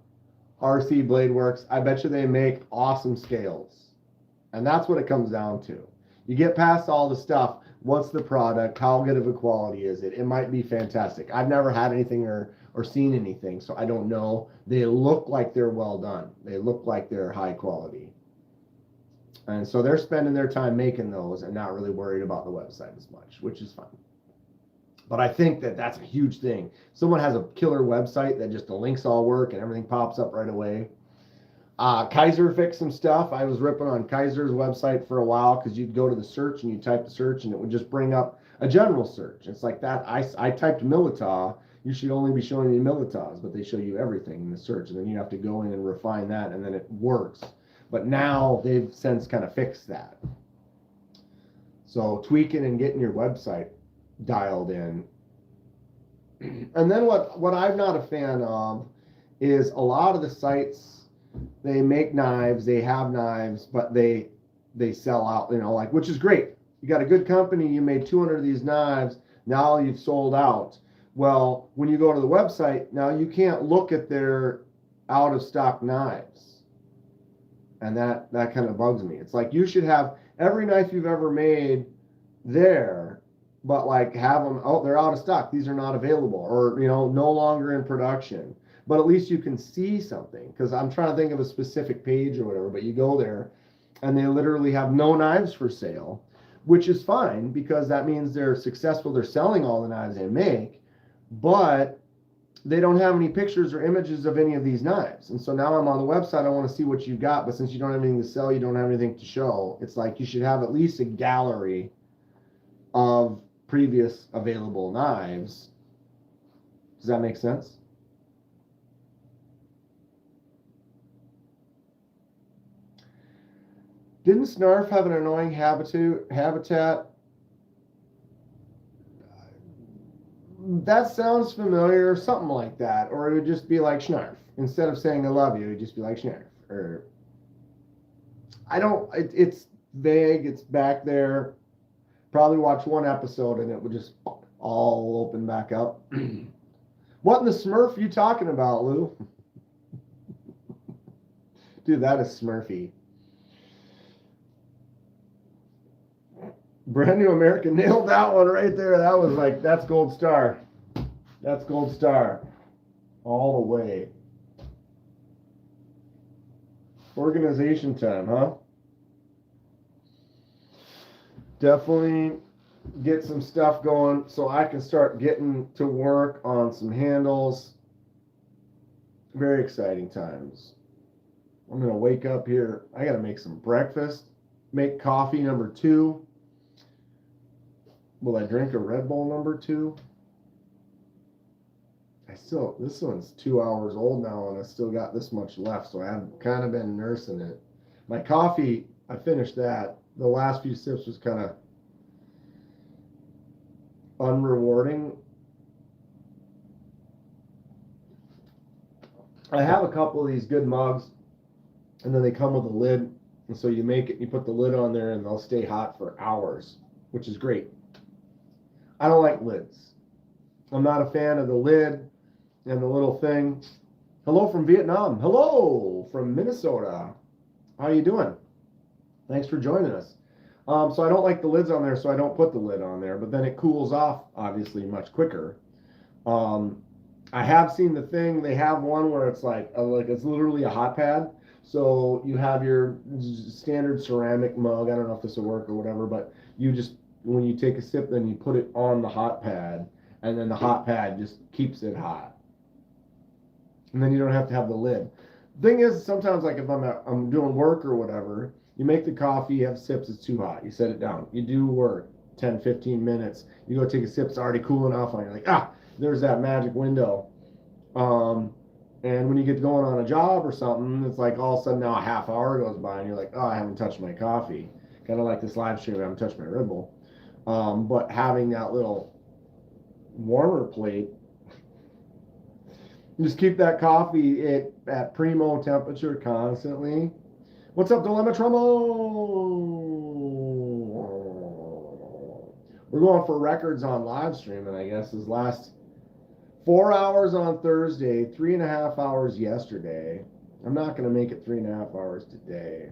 RC Blade Works. I bet you they make awesome scales. And that's what it comes down to. You get past all the stuff. What's the product? How good of a quality is it? It might be fantastic. I've never had anything or seen anything, so I don't know. They look like they're well done. They look like they're high quality. And so they're spending their time making those and not really worried about the website as much, which is fine. But I think that that's a huge thing. Someone has a killer website that just the links all work and everything pops up right away. Kaiser fixed some stuff. I was ripping on Kaiser's website for a while because you'd go to the search and you type the search and it would just bring up a general search. It's like that. I typed Militaw. You should only be showing you Militaws, but they show you everything in the search. And then you have to go in and refine that, and then it works. But now they've since kind of fixed that. So tweaking and getting your website dialed in. And then what I'm not a fan of is a lot of the sites, they make knives, they have knives, but they sell out, like, which is great. You got a good company, you made 200 of these knives, now you've sold out. Well, when you go to the website, now you can't look at their out of stock knives. And that kind of bugs me. It's like you should have every knife you've ever made there, but like have them, oh, they're out of stock, these are not available, or no longer in production. But at least you can see something, because I'm trying to think of a specific page or whatever, but you go there and they literally have no knives for sale, which is fine because that means they're successful. They're selling all the knives they make, but they don't have any pictures or images of any of these knives. And so now I'm on the website, I want to see what you got, but since you don't have anything to sell, you don't have anything to show. It's like you should have at least a gallery of previous available knives. Does that make sense? Didn't Snarf have an annoying habitat? That sounds familiar, something like that. Or it would just be like Snarf. Instead of saying I love you, it would just be like Snarf. Or vague. It's back there. Probably watch one episode and it would just all open back up. What in the Smurf are you talking about, Lou? Dude, that is Smurfy. Brand New American nailed that one right there. That was like, that's gold star. That's gold star. All the way. Organization time, huh? Definitely get some stuff going so I can start getting to work on some handles. Very exciting times. I'm going to wake up here. I got to make some breakfast. Make coffee number 2. Will I drink a Red Bull number 2? This one's 2 hours old now and I still got this much left, so I've kind of been nursing it. My coffee, I finished that. The last few sips was kind of unrewarding. I have a couple of these good mugs and then they come with a lid, and so you make it, you put the lid on there and they'll stay hot for hours, which is great. I don't like lids. I'm not a fan of the lid and the little thing. Hello from Vietnam. Hello from Minnesota. How you doing? Thanks for joining us. So I don't like the lids on there, so I don't put the lid on there, but then it cools off obviously much quicker. I have seen the thing, they have one where it's like it's literally a hot pad. So you have your standard ceramic mug. I don't know if this will work or whatever, but you just, when you take a sip, then you put it on the hot pad, and then the hot pad just keeps it hot. And then you don't have to have the lid. Thing is, sometimes like if I'm doing work or whatever, you make the coffee, you have sips, it's too hot. You set it down. You do work 10, 15 minutes. You go take a sip, it's already cooling off, and you're like, there's that magic window. And when you get going on a job or something, it's like all of a sudden now a half hour goes by and you're like, I haven't touched my coffee. Kind of like this live stream, I haven't touched my Red Bull. But having that little warmer plate, just keep that coffee at primo temperature constantly. What's up, Dilemma Trouble? We're going for records on live streaming, I guess. This last 4 hours on Thursday, 3.5 hours yesterday. I'm not going to make it 3.5 hours today,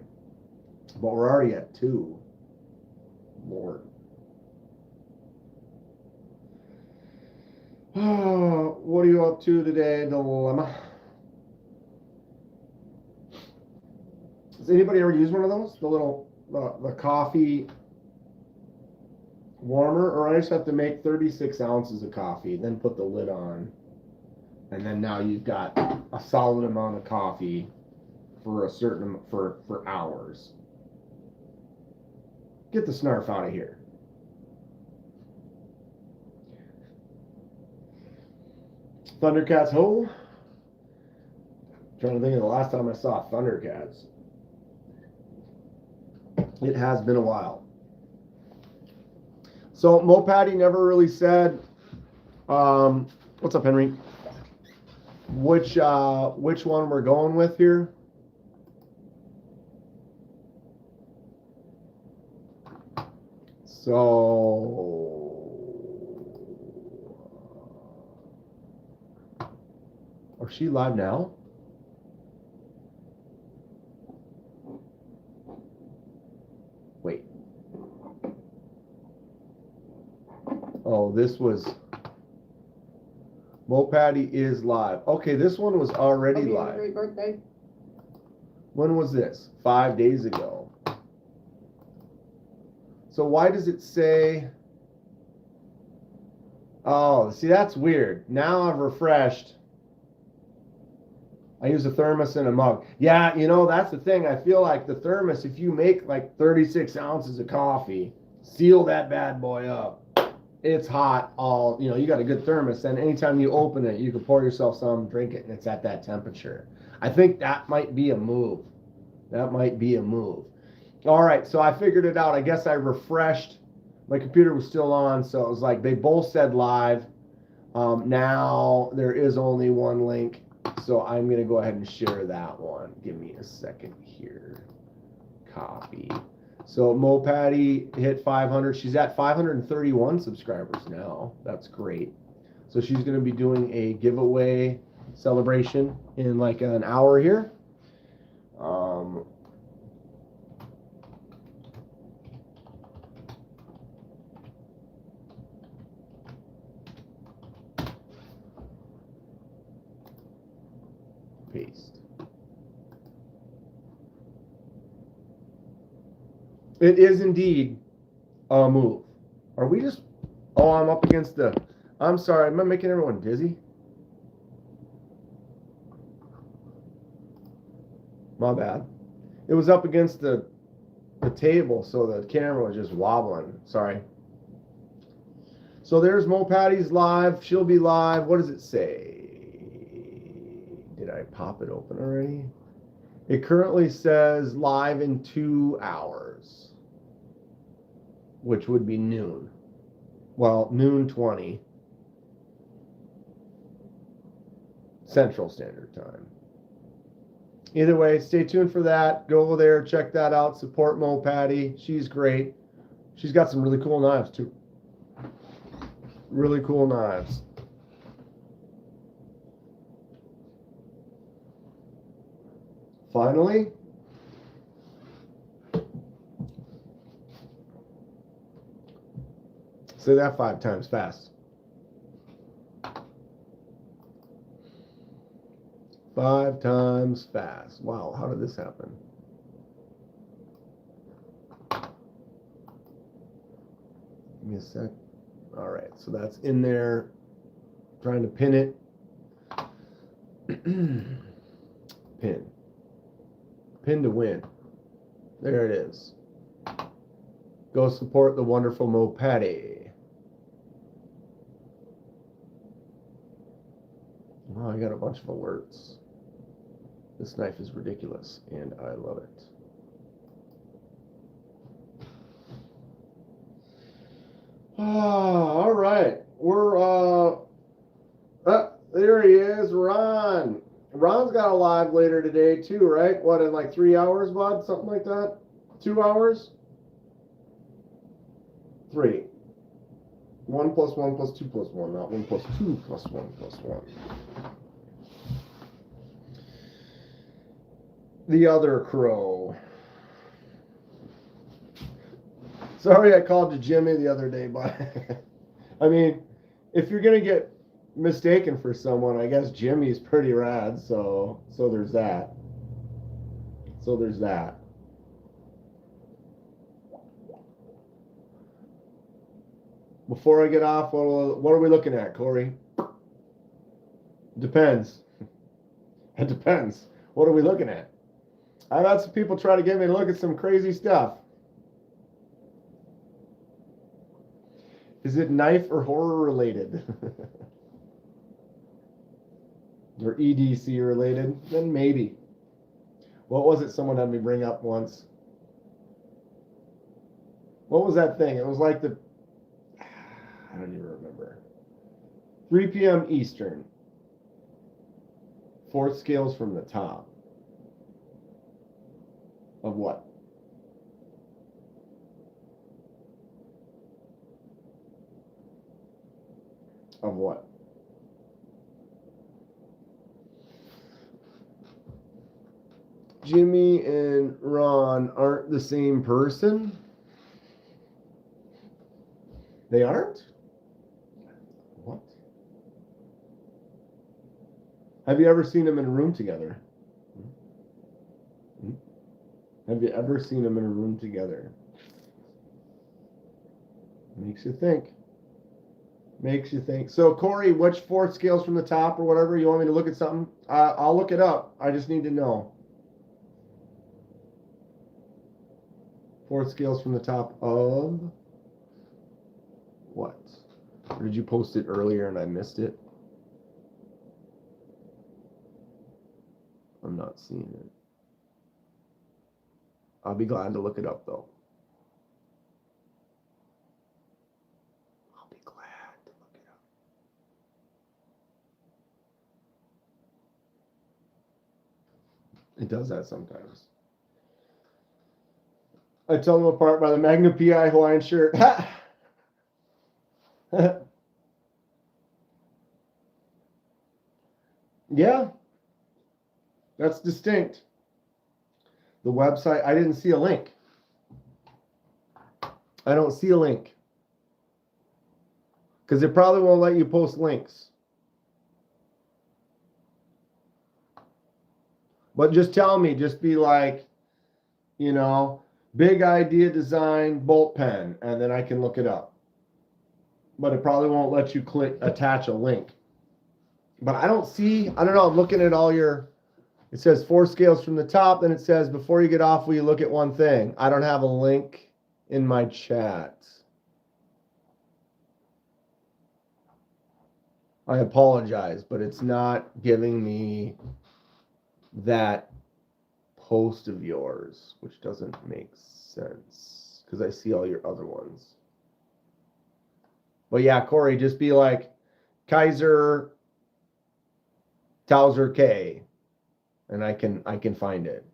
but we're already at 2. Lord. What are you up to today, Dilemma? Does anybody ever use one of those? The little, the coffee warmer? Or I just have to make 36 ounces of coffee, then put the lid on. And then now you've got a solid amount of coffee for a certain, for hours. Get the snarf out of here. Thundercats ho. Trying to think of the last time I saw Thundercats. It has been a while. So Mo Patty never really said, what's up, Henry? Which one we're going with here? So is she live now? Wait. Oh, this was Mo Patty is live. Okay, this one was already live. Great birthday. When was this? 5 days ago. So why does it say? Oh, see, that's weird. Now I've refreshed. I use a thermos and a mug. Yeah, you know, that's the thing. I feel like the thermos, if you make like 36 ounces of coffee, seal that bad boy up. It's hot all, you know, you got a good thermos, and anytime you open it, you can pour yourself some, drink it, and it's at that temperature. I think that might be a move. That might be a move. All right, so I figured it out. I guess I refreshed. My computer was still on, so it was like they both said live. Now there is only one link, so I'm going to go ahead and share that one. Give me a second here. Copy. So Mo Patty hit 500. She's at 531 subscribers now. That's great. So she's going to be doing a giveaway celebration in like an hour here. Paste. It is indeed a move. Are we just... Oh, I'm up against the... I'm sorry. Am I making everyone dizzy? My bad. It was up against the table, so the camera was just wobbling. Sorry. So there's Mo Patty's live. She'll be live. What does it say? Did I pop it open already? It currently says live in 2 hours, which would be noon. Well, noon 20 Central Standard Time. Either way, stay tuned for that. Go over there, check that out. Support Mo Patty. She's great. She's got some really cool knives, too. Really cool knives. Finally, say that 5 times fast. 5 times fast. Wow, how did this happen? Give me a sec. All right, so that's in there. Trying to pin it. Pin. Pin to win. There it is. Go support the wonderful Mo Patty. Oh, I got a bunch of alerts. This knife is ridiculous, and I love it. All right. We're, there he is, Ron. Ron's got a live later today, too, right? What, in like 3 hours, bud? Something like that? 2 hours? 3. 1 plus 1 plus 2 plus 1, not 1 plus 2 plus 1 plus 1. The other crow. Sorry I called you Jimmy the other day, but I mean, if you're going to get mistaken for someone, I guess Jimmy's pretty rad, so there's that. So there's that. Before I get off, what are we looking at, Corey? Depends. It depends. What are we looking at? I've had some people try to get me to look at some crazy stuff. Is it knife or horror related? Or EDC related? Then maybe. What was it someone had me bring up once? What was that thing? It was like the... I don't even remember. 3 p.m. Eastern. 4th scales from the top. Of what? Of what? Jimmy and Ron aren't the same person? They aren't? What? Have you ever seen them in a room together? Have you ever seen them in a room together? Makes you think. Makes you think. So, Corey, which 4th scales from the top or whatever? You want me to look at something? I'll look it up. I just need to know. 4th scales from the top of what? Or did you post it earlier and I missed it? I'm not seeing it. I'll be glad to look it up, though. I'll be glad to look it up. It does that sometimes. I tell them apart by the Magna PI Hawaiian shirt. Yeah, that's distinct. The website, I didn't see a link. I don't see a link. Because it probably won't let you post links. But just tell me, just be like, you know, big idea design bolt pen, and then I can look it up. But it probably won't let you attach a link. But I don't know, I'm looking at all your, it says 4 scales from the top, then it says before you get off, will you look at one thing? I don't have a link in my chat. I apologize, but it's not giving me that post of yours, which doesn't make sense because I see all your other ones. But yeah, Corey, just be like Kaiser Towser K, and I can find it.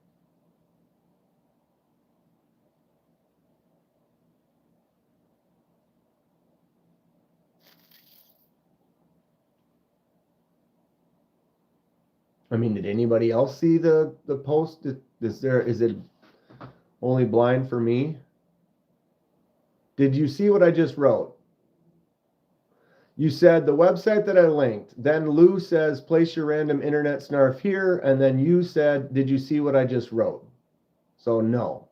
I mean, did anybody else see the post? Is it only blind for me? Did you see what I just wrote? You said the website that I linked. Then Lou says, place your random internet snarf here. And then you said, did you see what I just wrote? So no.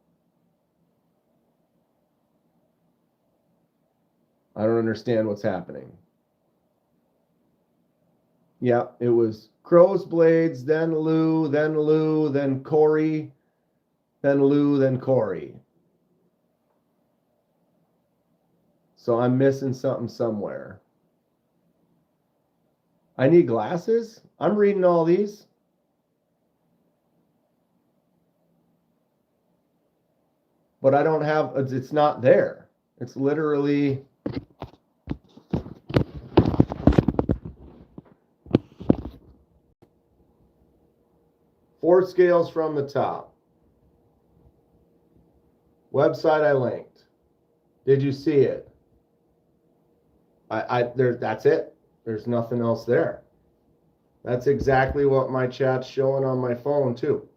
I don't understand what's happening. Yeah, it was Crow's Blades, then Lou, then Corey, then Lou, then Corey. So I'm missing something somewhere. I need glasses? I'm reading all these. But I don't have, it's not there. It's literally... Four scales from the top. Website I linked. Did you see it? That's it. There's nothing else there. That's exactly what my chat's showing on my phone too.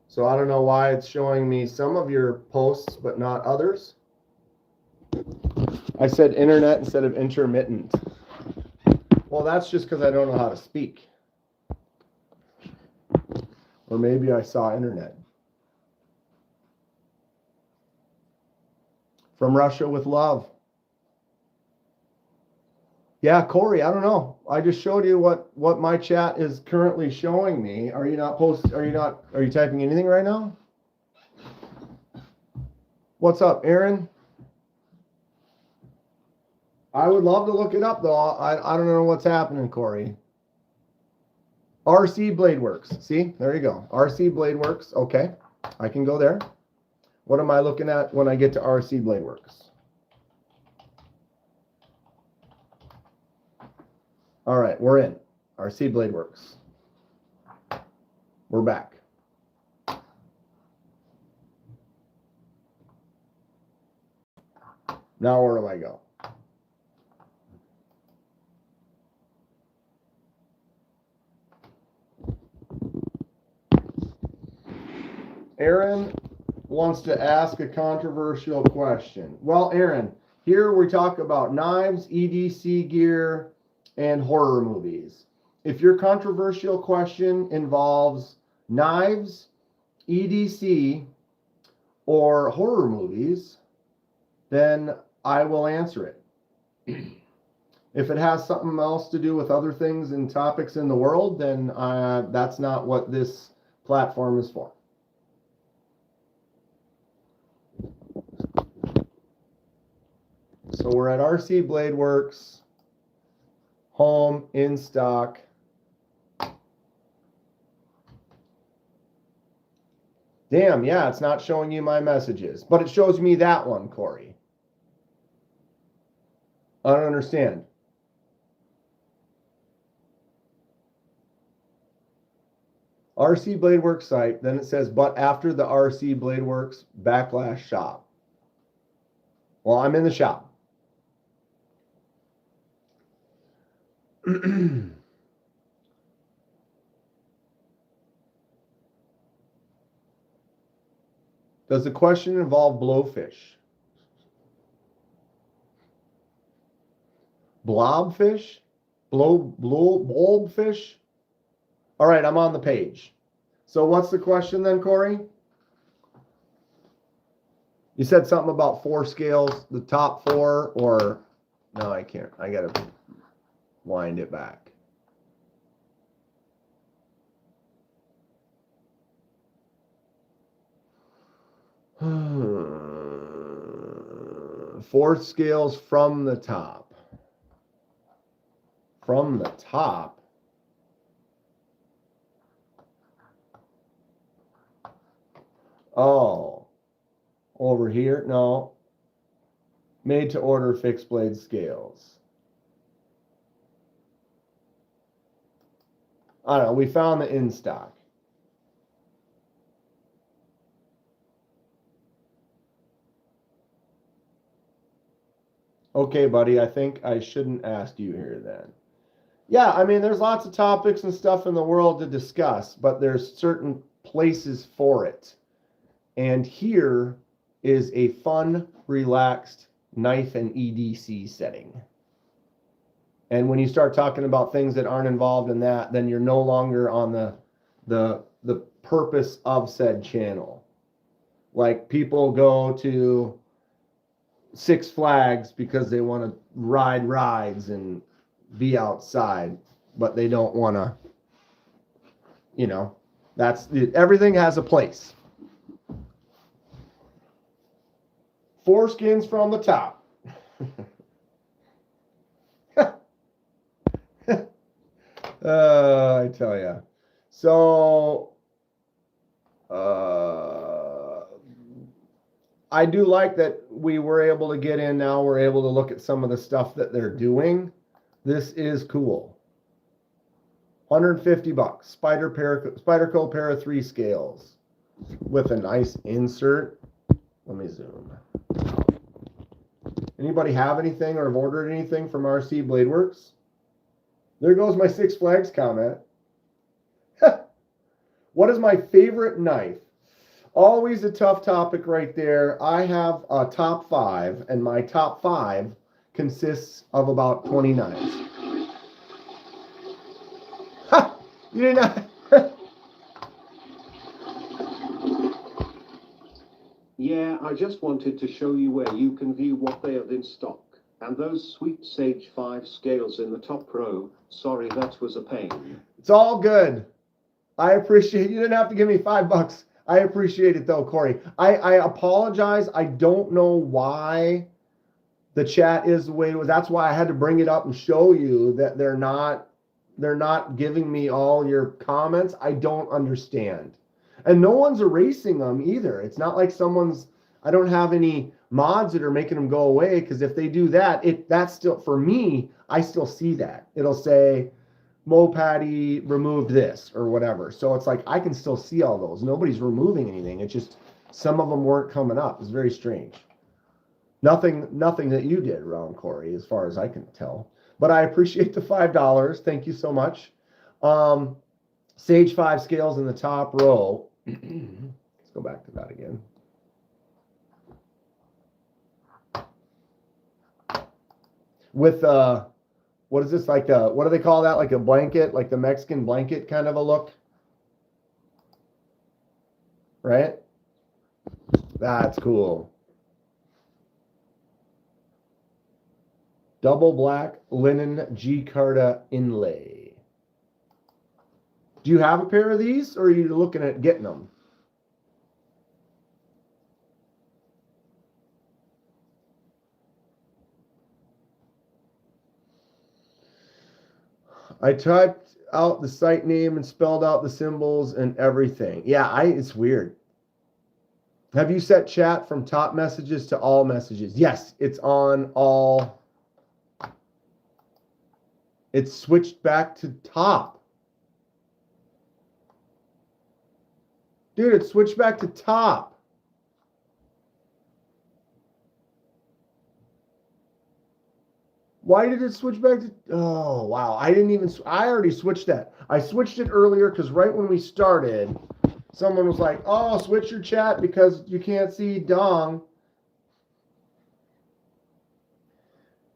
So I don't know why it's showing me some of your posts, but not others. I said internet instead of intermittent. Well, that's just because I don't know how to speak. Or maybe I saw internet. From Russia with love. Yeah, Corey, I don't know. I just showed you what my chat is currently showing me. Are you typing anything right now? What's up, Aaron? I would love to look it up though. I don't know what's happening, Corey. RC Blade Works. See, there you go. RC Blade Works. Okay, I can go there. What am I looking at when I get to RC Blade Works? All right, we're in. RC Blade Works. We're back. Now where do I go? Aaron wants to ask a controversial question. Well, Aaron, here we talk about knives, EDC gear, and horror movies. If your controversial question involves knives, EDC, or horror movies, then I will answer it. If it has something else to do with other things and topics in the world, then that's not what this platform is for. So we're at RC Blade Works, home, in stock. Damn, yeah, it's not showing you my messages, but it shows me that one, Corey. I don't understand. RC Blade Works site. Then it says, but after the RC Blade Works backlash shop. Well, I'm in the shop. Does the question involve blowfish? Blobfish? Bulbfish? All right, I'm on the page. So what's the question then, Corey? You said something about 4 scales, the top 4, or no, I can't. I got to wind it back. Four scales from the top. From the top. Oh, over here? No. Made to order fixed blade scales. I don't know. We found the in stock. Okay, buddy, I think I shouldn't ask you here then. Yeah, I mean, there's lots of topics and stuff in the world to discuss, but there's certain places for it. And here is a fun, relaxed knife and EDC setting. And when you start talking about things that aren't involved in that, then you're no longer on the purpose of said channel. Like people go to Six Flags because they want to ride rides and be outside, but they don't want to, you know, everything has a place. 4 skins from the top. I tell you. So, I do like that we were able to get in now. We're able to look at some of the stuff that they're doing. This is cool. $150. Spyderco Para 3 scales with a nice insert. Let me zoom. Anybody have anything or have ordered anything from RC Blade Works? There goes my Six Flags comment. What is my favorite knife? Always a tough topic right there. I have a top 5, and my top 5 consists of about 20 knives. Ha! You did not. Yeah, I just wanted to show you where you can view what they have in stock. And those sweet Sage 5 scales in the top row. Sorry, that was a pain. It's all good. I appreciate you. Didn't have to give me $5. I appreciate it though, Corey. I apologize. I don't know why the chat is the way it was. That's why I had to bring it up and show you that they're not giving me all your comments. I don't understand. And no one's erasing them either. It's not like I don't have any mods that are making them go away, because if they do that, that's still, for me, I still see that. It'll say, Mo Patty removed this or whatever. So it's like, I can still see all those. Nobody's removing anything. It's just some of them weren't coming up. It's very strange. Nothing that you did wrong, Corey, as far as I can tell. But I appreciate the $5. Thank you so much. Sage 5 scales in the top row. Let's go back to that again. With what is this, like what do they call that? Like a blanket, like the Mexican blanket kind of a look, right? That's cool. Double black linen G-Carta inlay. Do you have a pair of these, or are you looking at getting them? I typed out the site name and spelled out the symbols and everything. Yeah, it's weird. Have you set chat from top messages to all messages? Yes, it's on all. It's switched back to top. Dude, it switched back to top. Why did it switch back to... Oh, wow. I already switched that. I switched it earlier because right when we started, someone was like, oh, switch your chat because you can't see Dong.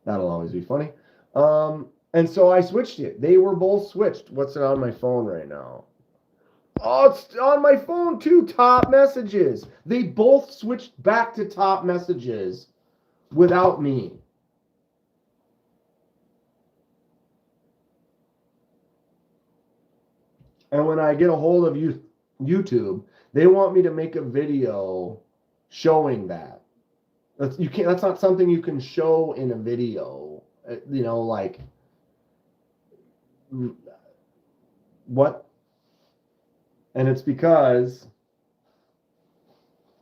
That'll always be funny. And so I switched it. They were both switched. What's it on my phone right now? Oh, it's on my phone too. Top messages. They both switched back to top messages without me. And when I get a hold of YouTube, they want me to make a video showing that. That's not something you can show in a video. You know, like what? And it's because,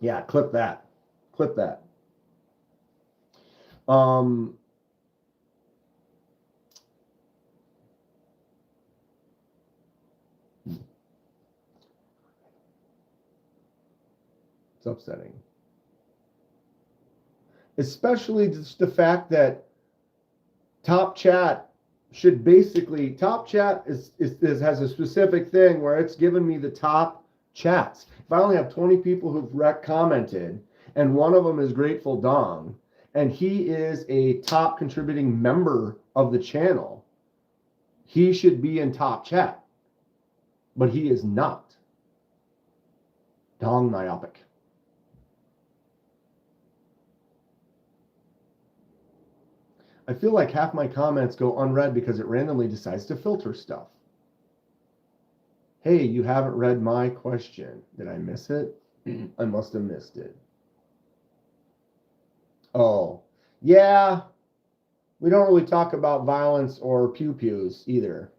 yeah, clip that. It's upsetting. Especially just the fact that Top Chat should basically, Top Chat has a specific thing where it's given me the top chats. If I only have 20 people who've commented, and one of them is Grateful Dong, and he is a top contributing member of the channel, he should be in Top Chat. But he is not. Dong myopic. I feel like half my comments go unread because it randomly decides to filter stuff. Hey, you haven't read my question. Did I miss it? I must have missed it. Oh, yeah. We don't really talk about violence or pew-pews either.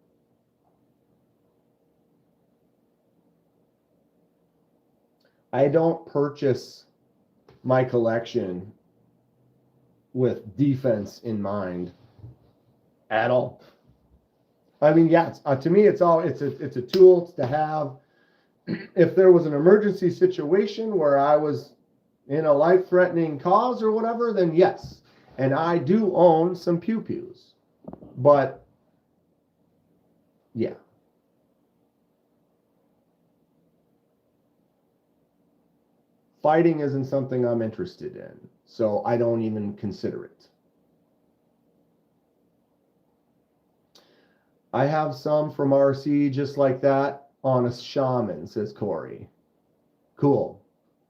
I don't purchase my collection with defense in mind at all. I mean, yeah, to me, it's a tool to have. If there was an emergency situation where I was in a life-threatening cause or whatever, then yes. And I do own some pew-pews. But, yeah. Fighting isn't something I'm interested in, so I don't even consider it. I have some from RC just like that on a shaman, says Corey. Cool.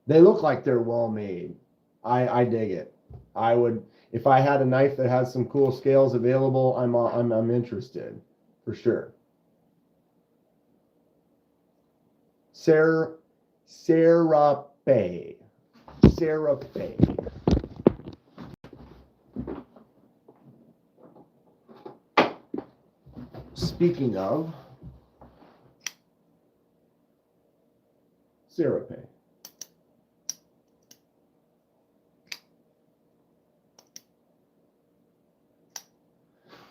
They look like they're well made. I dig it. I would, if I had a knife that has some cool scales available, I'm interested for sure. Serape. Speaking of Serape.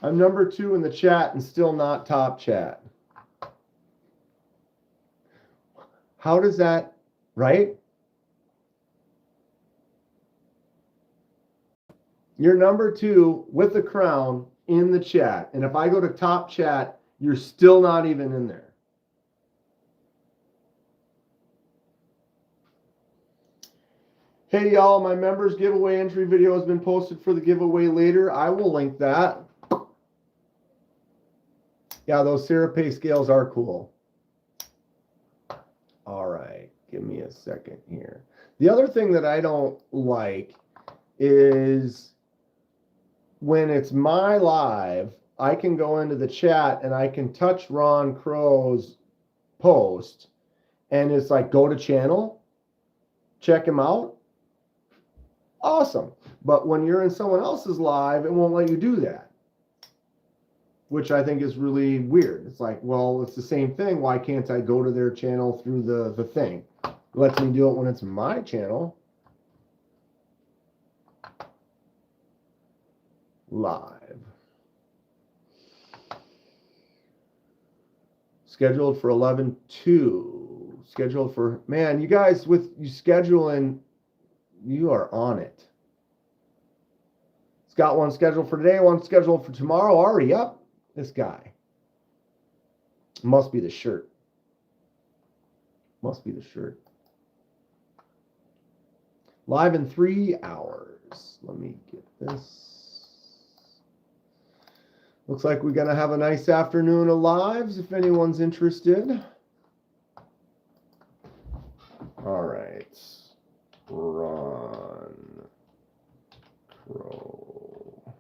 I'm number 2 in the chat and still not top chat. How does that, right? You're number 2 with the crown in the chat. And if I go to top chat, you're still not even in there. Hey, y'all, my members giveaway entry video has been posted for the giveaway later. I will link that. Yeah, those Serape scales are cool. All right, give me a second here. The other thing that I don't like is when it's my live, I can go into the chat and I can touch Ron Crow's post and it's like, go to channel, check him out. Awesome. But when you're in someone else's live, it won't let you do that, which I think is really weird. It's like, well, it's the same thing. Why can't I go to their channel through the thing? It lets me do it when it's my channel. Live. Scheduled for 11/2. scheduled for, man, you guys with you scheduling, you are on it. It's got one scheduled for today, one scheduled for tomorrow. Already up. This guy. Must be the shirt. Must be the shirt. Live in 3 hours. Let me get this. Looks like we're going to have a nice afternoon of lives if anyone's interested. All right. Run. Crow.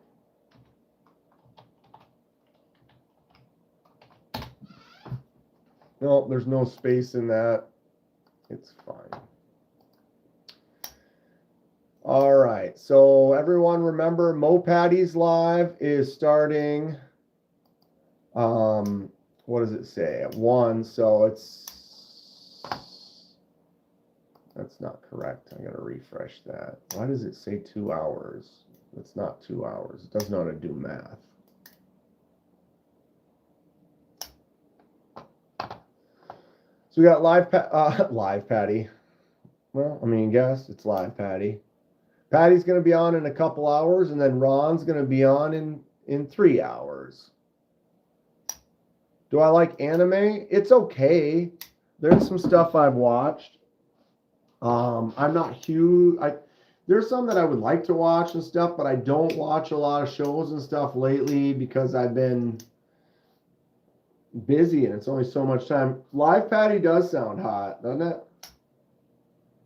No, there's no space in that. It's fine. All right. So everyone remember Mo Patty's live is starting. What does it say? At 1. So it's, that's not correct. I gotta refresh that. Why does it say 2 hours? It's not 2 hours. It doesn't know how to do math. So we got live Patty. Well, I mean, guess it's live Patty. Patty's going to be on in a couple hours, and then Ron's going to be on in 3 hours. Do I like anime? It's okay. There's some stuff I've watched. I'm not huge. There's some that I would like to watch and stuff, but I don't watch a lot of shows and stuff lately because I've been busy and it's only so much time. Live Patty does sound hot, doesn't it?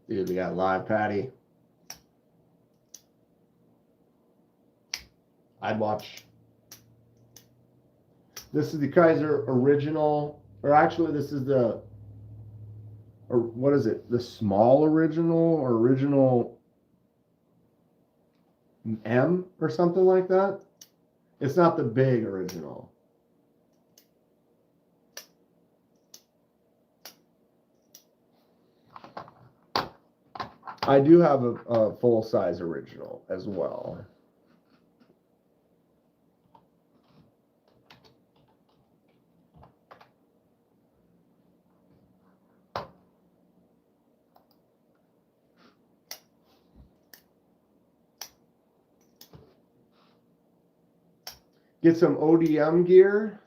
Dude, we got live Patty. I'd watch. This is the Kaiser original, or actually this is the, or what is it? The small original or original M or something like that. It's not the big original. I do have a full-size original as well. Get some ODM gear,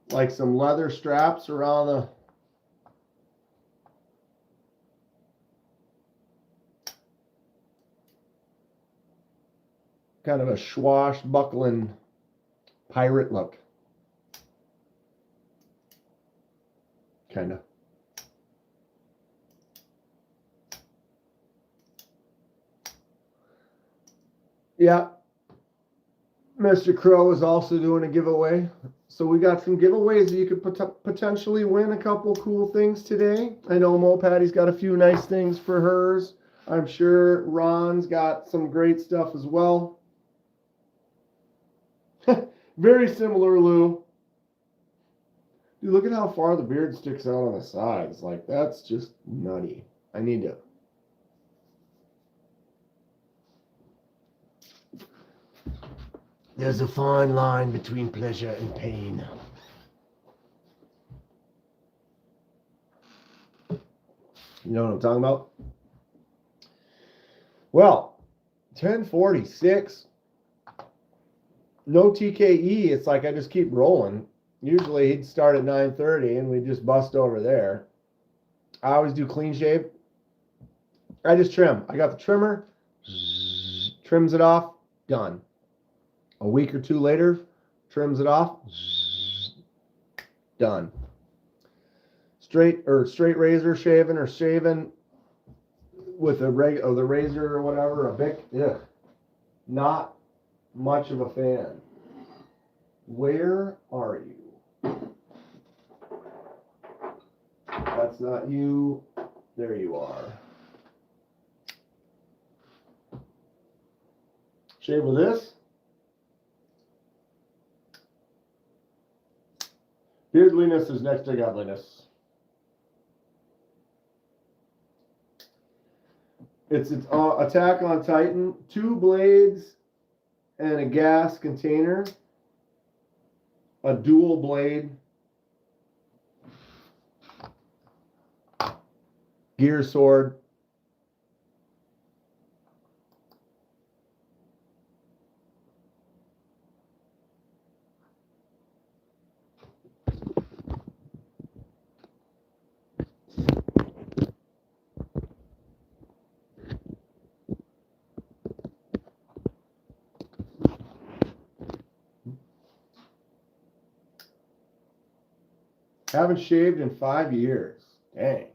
like some leather straps around the kind of a swashbuckling pirate look. Kind of. Yeah. Mr. Crow is also doing a giveaway. So we got some giveaways that you could potentially win a couple cool things today. I know Mo Patty's got a few nice things for hers. I'm sure Ron's got some great stuff as well. Very similar, Lou. Dude, look at how far the beard sticks out on the sides. Like, that's just nutty. I need to. There's a fine line between pleasure and pain. You know what I'm talking about? Well, 10:46. No TKE. It's like I just keep rolling. Usually he'd start at 9:30 and we just bust over there. I always do clean shave. I just trim. I got the trimmer. Trims it off. Done. A week or two later, trims it off. Done. Straight razor shaving or shaving with the razor or whatever, a Bic. Ugh. Not much of a fan. Where are you? That's not you. There you are. Shave with this. Beardliness is next to godliness. It's Attack on Titan. 2 blades and a gas container. A dual blade. Gear sword. Haven't shaved in 5 years. Dang.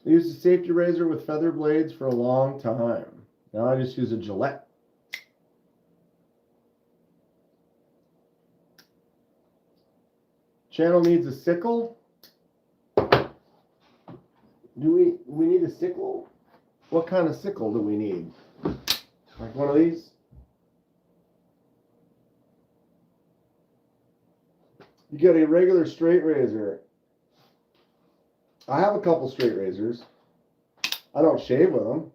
I used a safety razor with feather blades for a long time. Now I just use a Gillette. Channel needs a sickle. Do we need a sickle? What kind of sickle do we need? Like one of these? You get a regular straight razor. I have a couple straight razors. I don't shave with them.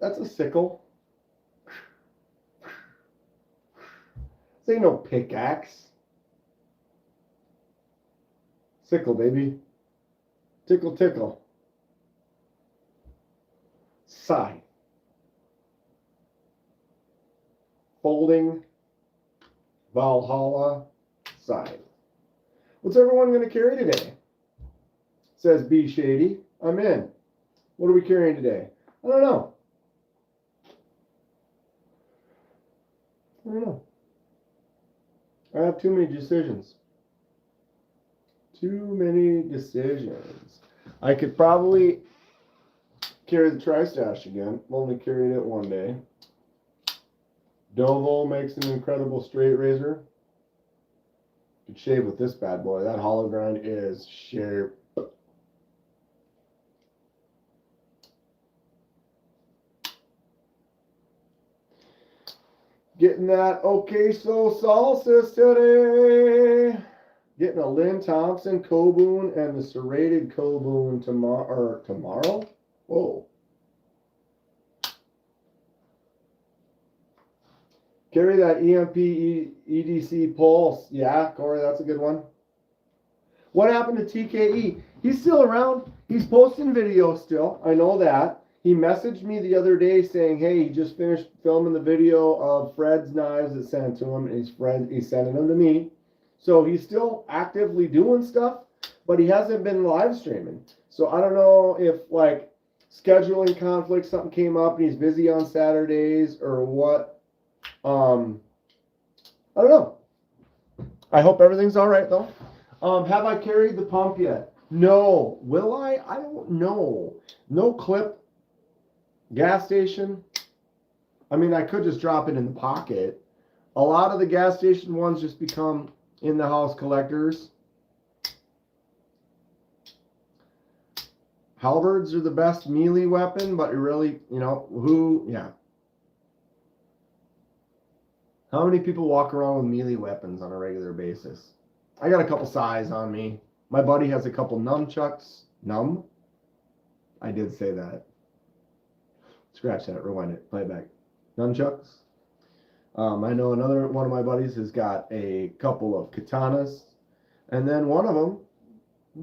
That's a sickle. This ain't no pickaxe. Sickle, baby. Tickle, tickle. Scythe. Folding. Valhalla. Scythe. What's everyone going to carry today? Says B Shady. I'm in. What are we carrying today? I don't know. I have too many decisions. Too many decisions. I could probably carry the Tri-Stash again. Only carried it one day. Dovo makes an incredible straight razor. Could shave with this bad boy. That hollow grind is sharp. Getting that okay so salsas today. Getting a Lynn Thompson Coboon and the serrated Coboon tomorrow. Whoa. Carry that EMP EDC Pulse. Yeah, Corey, that's a good one. What happened to TKE? He's still around. He's posting videos still. I know that. He messaged me the other day saying, hey, he just finished filming the video of Fred's knives that sent to him, and he's sending them to me. So he's still actively doing stuff, but he hasn't been live streaming. So I don't know if, like, scheduling conflict, something came up and he's busy on Saturdays or what. I don't know. I hope everything's all right, though. Have I carried the pump yet? No. Will I? I don't know. No clip. Gas station. I mean, I could just drop it in the pocket. A lot of the gas station ones just become in-the-house collectors. Halberds are the best melee weapon, but really, you know, yeah. How many people walk around with melee weapons on a regular basis? I got a couple sais on me. My buddy has a couple nunchucks. Numb? I did say that. Scratch that, rewind it, play it back. Nunchucks. I know another one of my buddies has got a couple of katanas, and then one of them,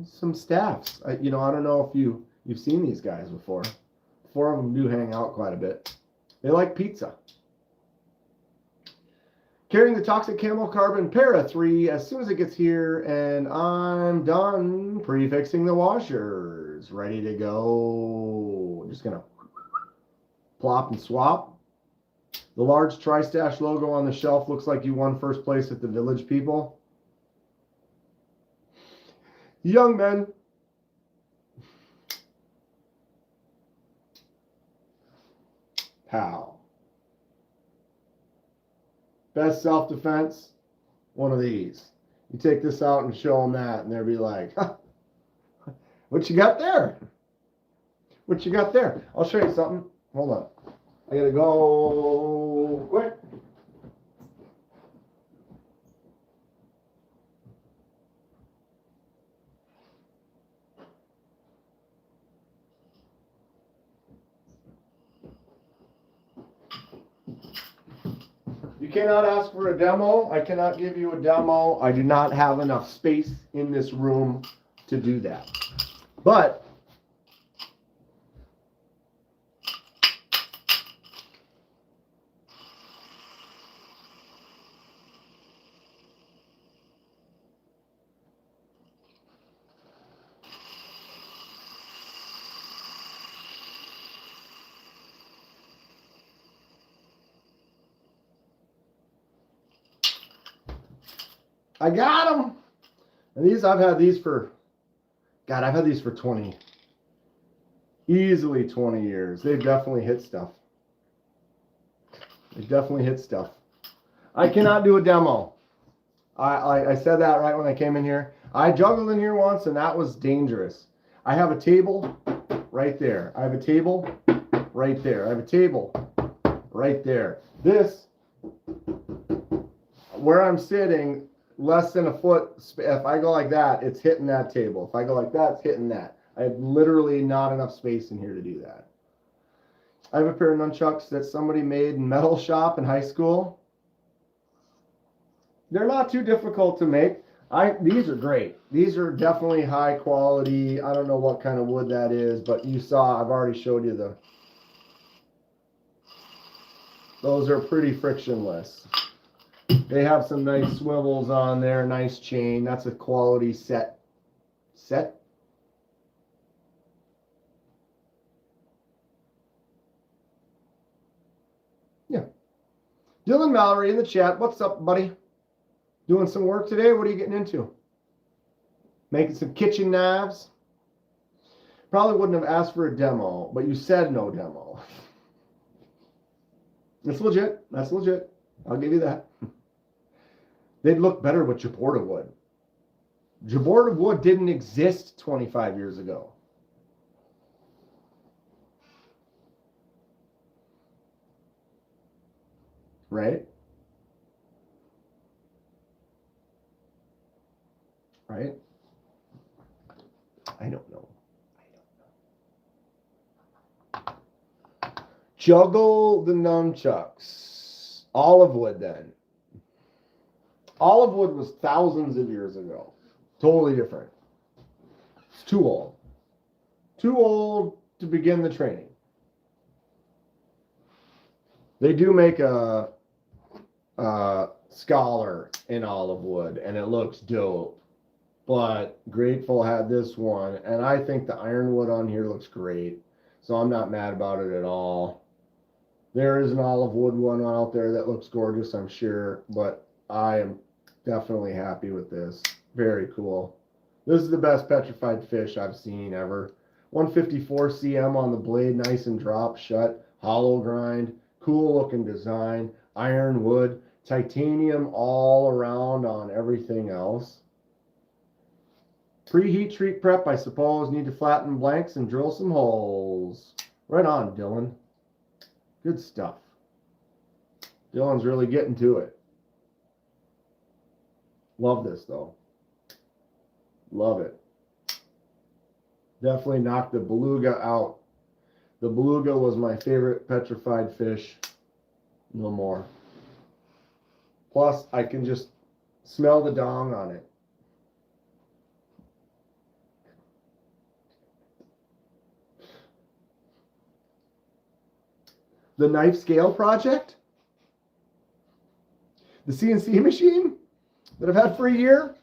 some staffs. I don't know if you've seen these guys before. 4 of them do hang out quite a bit. They like pizza. Carrying the toxic camo carbon para 3 as soon as it gets here, and I'm done prefixing the washers. Ready to go. Just gonna plop and swap. The large Tri-Stash logo on the shelf looks like you won first place at the Village People. Young men. Pow. Best self-defense, one of these. You take this out and show them that, and they'll be like, huh, what you got there? What you got there? I'll show you something. Hold on. I gotta go quick. You You cannot ask for a demo. I cannot give you a demo. I do not have enough space in this room to do that. But I got them. And these, I've had these for, God, I've had these for 20, easily 20 years. They've definitely hit stuff. They definitely hit stuff. I cannot do a demo. I said that right when I came in here. I juggled in here once and that was dangerous. I have a table right there. I have a table right there. I have a table right there. This, where I'm sitting, less than a foot, if I go like that, it's hitting that table. If I go like that, it's hitting that. I have literally not enough space in here to do that. I have a pair of nunchucks that somebody made in metal shop in high school. They're not too difficult to make. These are great. These are definitely high quality. I don't know what kind of wood that is, but you saw, I've already showed you those are pretty frictionless. They have some nice swivels on there, nice chain. That's a quality set. Yeah. Dylan Mallory in the chat. What's up, buddy? Doing some work today? What are you getting into? Making some kitchen knives? Probably wouldn't have asked for a demo, but you said no demo. That's legit. That's legit. I'll give you that. They'd look better with Jaborda wood. Jaborda wood didn't exist 25 years ago. Right? Right? I don't know. Juggle the nunchucks. Olive wood then. Olive wood was thousands of years ago. Totally different. It's too old. Too old to begin the training. They do make a scholar in olive wood, and it looks dope. But Grateful had this one, and I think the ironwood on here looks great. So I'm not mad about it at all. There is an olive wood one out there that looks gorgeous, I'm sure, but I am definitely happy with this. Very cool. This is the best petrified fish I've seen ever. 154 cm on the blade, nice and drop shut. Hollow grind, cool looking design. Iron wood, titanium all around on everything else. Preheat treat prep, I suppose. Need to flatten blanks and drill some holes. Right on, Dylan. Good stuff. Dylan's really getting to it. Love this, though. Love it. Definitely knocked the beluga out. The beluga was my favorite petrified fish. No more. Plus, I can just smell the dong on it. The knife scale project? The CNC machine that I've had for a year?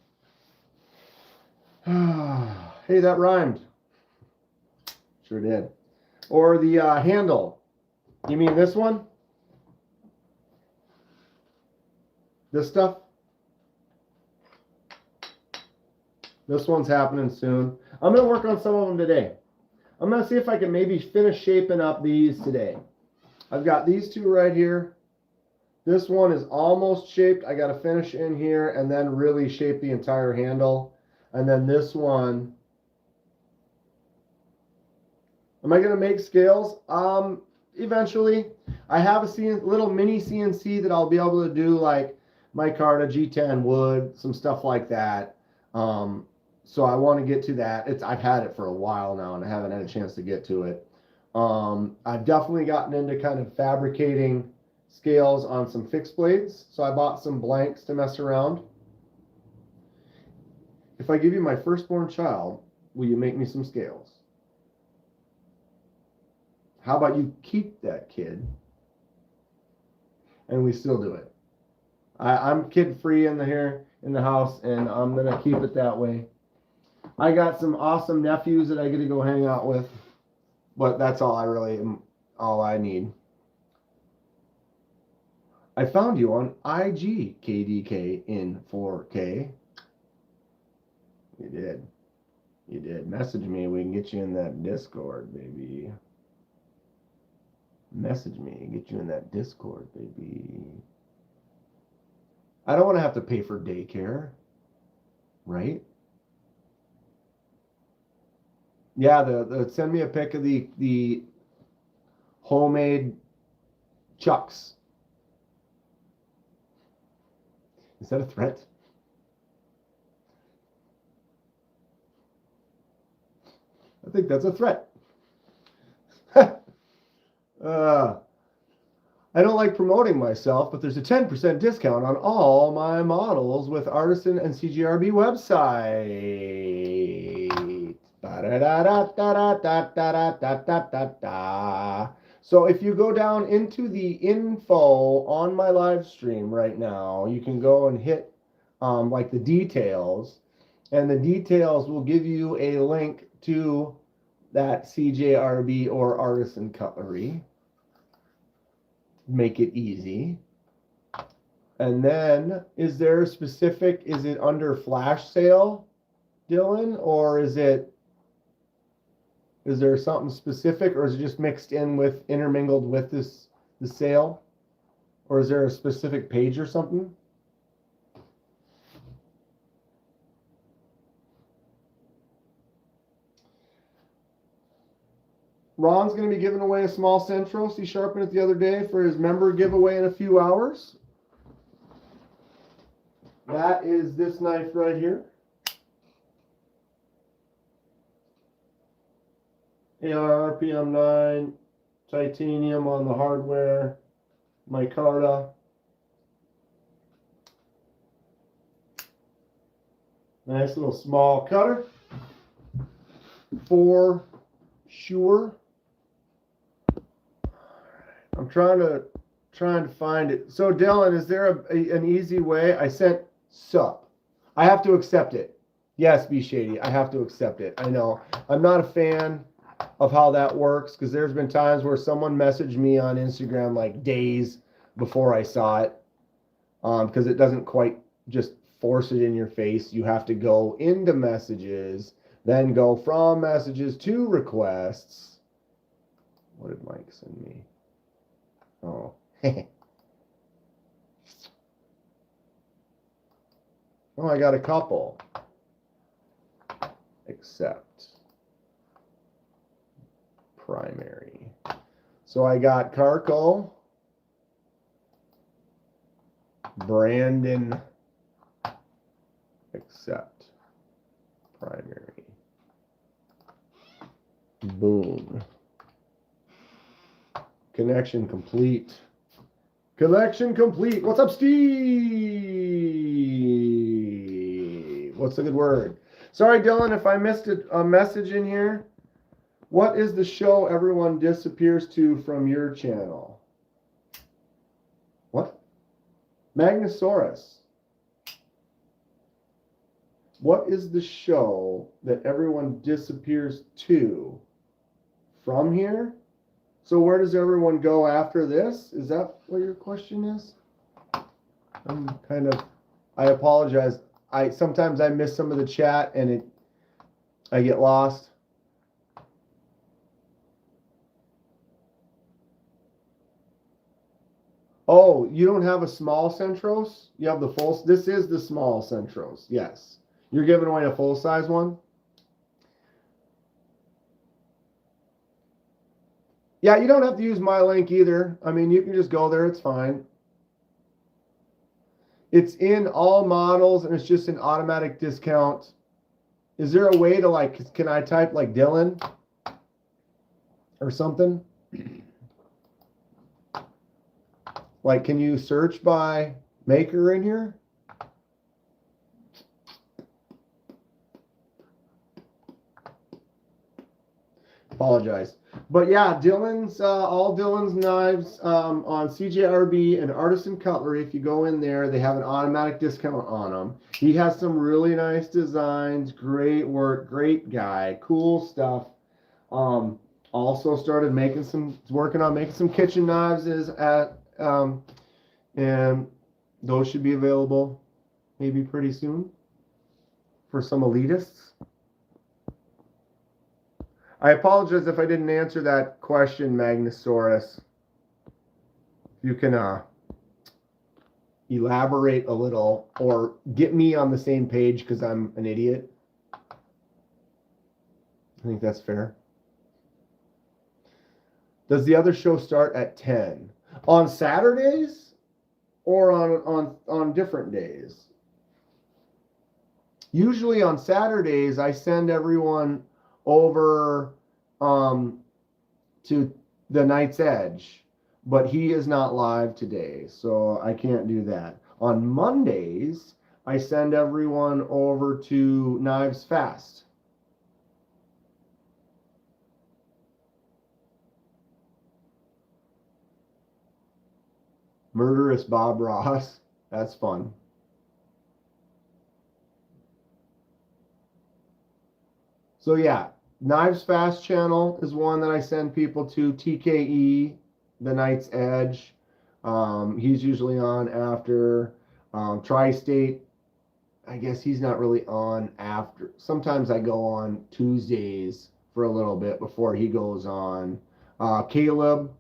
Hey, that rhymed. Sure did. Or the handle. You mean this one? This stuff? This one's happening soon. I'm going to work on some of them today. I'm going to see if I can maybe finish shaping up these today. I've got these two right here. This one is almost shaped. I got to finish in here and then really shape the entire handle. And then this one. Am I going to make scales? Eventually. I have a little mini CNC that I'll be able to do like micarta, G10 wood, some stuff like that. So I want to get to that. I've had it for a while now and I haven't had a chance to get to it. I've definitely gotten into kind of fabricating scales on some fixed blades. So I bought some blanks to mess around. If I give you my firstborn child, will you make me some scales? How about you keep that kid and we still do it? I'm kid free in the house, and I'm gonna keep it that way. I got some awesome nephews that I get to go hang out with, but that's all I need. I found you on IG, KDK in 4K. You did. You did. Message me. We can get you in that Discord, baby. Message me and get you in that Discord, baby. I don't want to have to pay for daycare, right? Yeah, send me a pic of the homemade chucks. Is that a threat? I think that's a threat. I don't like promoting myself, but there's a 10% discount on all my models with Artisan and CGRB website. So if you go down into the info on my live stream right now, you can go and hit like the details, and the details will give you a link to that CJRB or Artisan cutlery. Make it easy. And then, is there a specific, is it under flash sale, Dylan, or is there something specific, or is it just mixed in with, intermingled with the sale? Or is there a specific page or something? Ron's going to be giving away a small Centros. He sharpened it the other day for his member giveaway in a few hours. That is this knife right here. AR RPM9, titanium on the hardware, micarta. Nice little small cutter. For sure. I'm trying to find it. So Dylan, is there an easy way? I sent sup. I have to accept it. Yes, be shady. I have to accept it. I know. I'm not a fan of how that works, because there's been times where someone messaged me on Instagram like days before I saw it, because it doesn't quite just force it in your face. You have to go into messages, then go from messages to requests. What did Mike send me? Oh. Oh, I got a couple. Accept. Primary. So I got Carco, Brandon, accept. Primary. Boom. Connection complete. Connection complete. What's up, Steve? What's a good word? Sorry, Dylan, if I missed a message in here. What is the show everyone disappears to from your channel? What? Magnosaurus. What is the show that everyone disappears to from here? So where does everyone go after this? Is that what your question is? I apologize. Sometimes I miss some of the chat and I get lost. Oh, you don't have a small Centros? You have the full. This is the small Centros. Yes. You're giving away a full size one? Yeah, you don't have to use my link either. I mean, you can just go there. It's fine. It's in all models, and it's just an automatic discount. Is there a way to, like, can I type, like, Dylan or something? Like, can you search by maker in here? Apologize. But yeah, Dylan's, all Dylan's knives on CJRB and Artisan Cutlery. If you go in there, they have an automatic discount on them. He has some really nice designs, great work, great guy, cool stuff. Also started working on making some kitchen knives and those should be available maybe pretty soon for some elitists. I apologize if I didn't answer that question, Magnosaurus. You can elaborate a little or get me on the same page because I'm an idiot. I think that's fair. Does the other show start at 10? On Saturdays or on different days? Usually on Saturdays, I send everyone over to the Night's Edge, but he is not live today, so I can't do that. On Mondays, I send everyone over to Knives Fast. Murderous Bob Ross. That's fun. So yeah, Knives Fast channel is one that I send people to. TKE, The Night's Edge. He's usually on after. Tri-State, I guess he's not really on after. Sometimes I go on Tuesdays for a little bit before he goes on. Caleb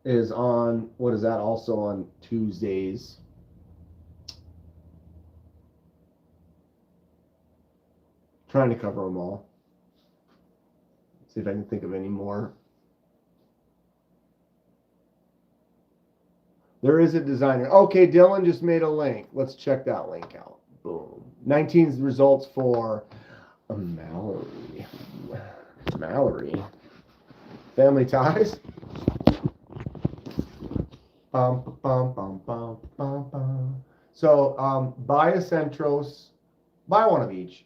is on, what is that, also on Tuesdays. Trying to cover them all. See if I can think of any more. There is a designer. Okay, Dylan just made a link. Let's check that link out. Boom. 19 results for Mallory. Mallory. Family Ties. So buy a Centros. Buy one of each.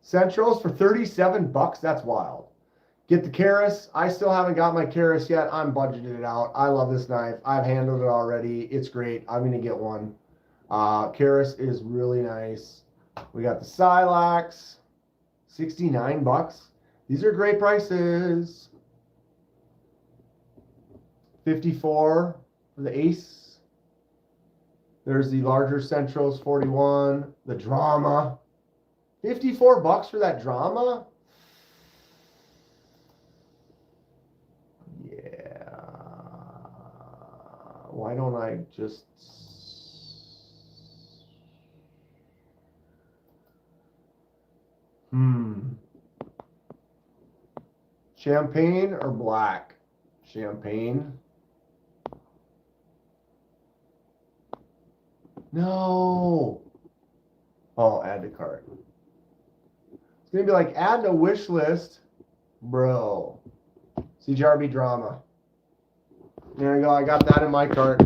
Centros for $37. That's wild. Get the Karis. I still haven't got my Karis yet. I'm budgeted it out. I love this knife. I've handled it already. It's great. I'm going to get one. Karis is really nice. We got the Silax. $69. These are great prices. $54 for the Ace. There's the larger Centros, $41. The Drama. $54 for that Drama? Yeah. Why don't I just... Champagne or black? Champagne. No. Oh, add to cart. It's going to be like, add to wish list. Bro. CJRB Drama. There you go. I got that in my cart.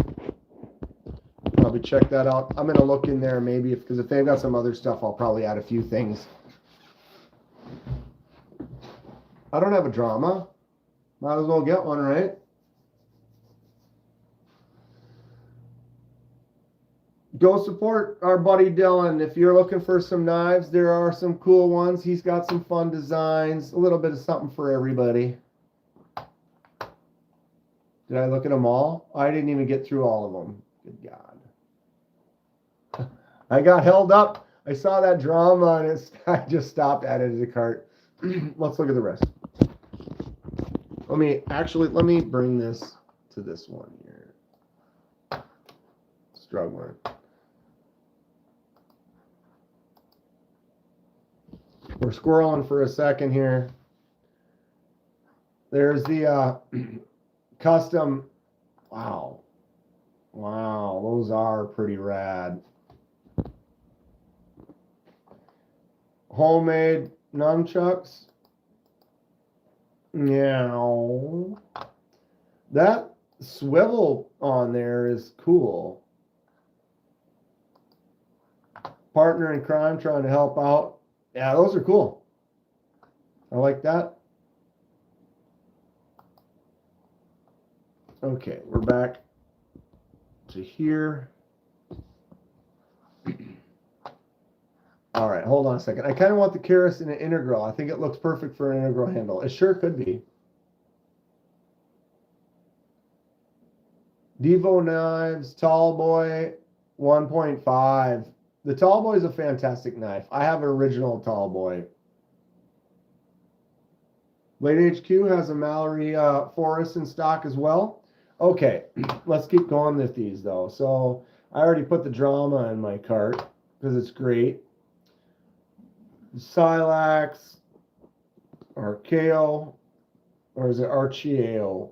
Probably check that out. I'm going to look in there maybe, because if they've got some other stuff, I'll probably add a few things. I don't have a Drama. Might as well get one, right? Go support our buddy Dylan. If you're looking for some knives, there are some cool ones. He's got some fun designs. A little bit of something for everybody. Did I look at them all? I didn't even get through all of them. Good God. I got held up. I saw that Drama and I just stopped, added to the cart. Let's look at the rest. Let me bring this to this one here. Struggling. We're squirreling for a second here. There's the custom. Wow. Wow, those are pretty rad. Homemade nunchucks. Yeah. That swivel on there is cool. Partner in crime trying to help out. Yeah, those are cool. I like that. Okay, we're back to here. All right, hold on a second. I kind of want the Keras in an integral. I think it looks perfect for an integral handle. It sure could be. Devo knives, Tall Boy, 1.5. The Tall Boy is a fantastic knife. I have an original Tall Boy. Blade HQ has a Mallory Forest in stock as well. Okay, let's keep going with these though. So I already put the Drama in my cart because it's great. Silax, Archeo, or is it Archeo?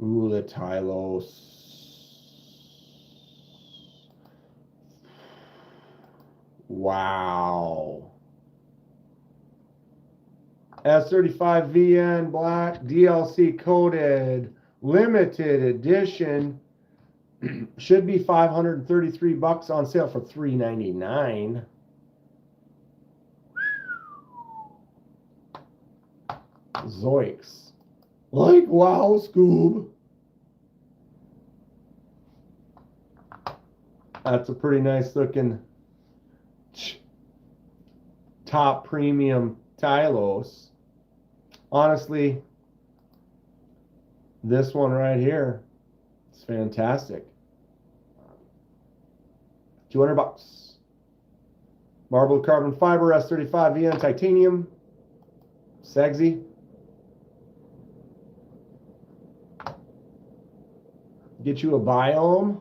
Ooh, the Tylos. Wow. S35 VN black DLC coated limited edition should be $533 on sale for $399. Zoiks. Like wow, Scoob. That's a pretty nice looking top premium Tylos. Honestly, this one right here, it's fantastic. $200. Marble carbon fiber S35 VN titanium. Segsy. Get you a biome.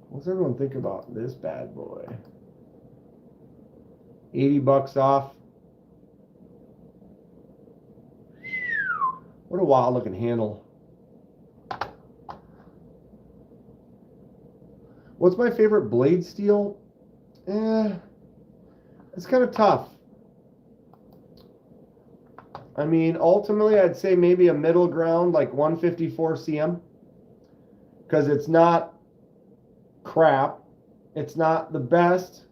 What's everyone think about this bad boy? $80 off. What a wild looking handle. What's my favorite blade steel? It's kind of tough. I mean, ultimately, I'd say maybe a middle ground like 154 cm. Because it's not crap. It's not the best,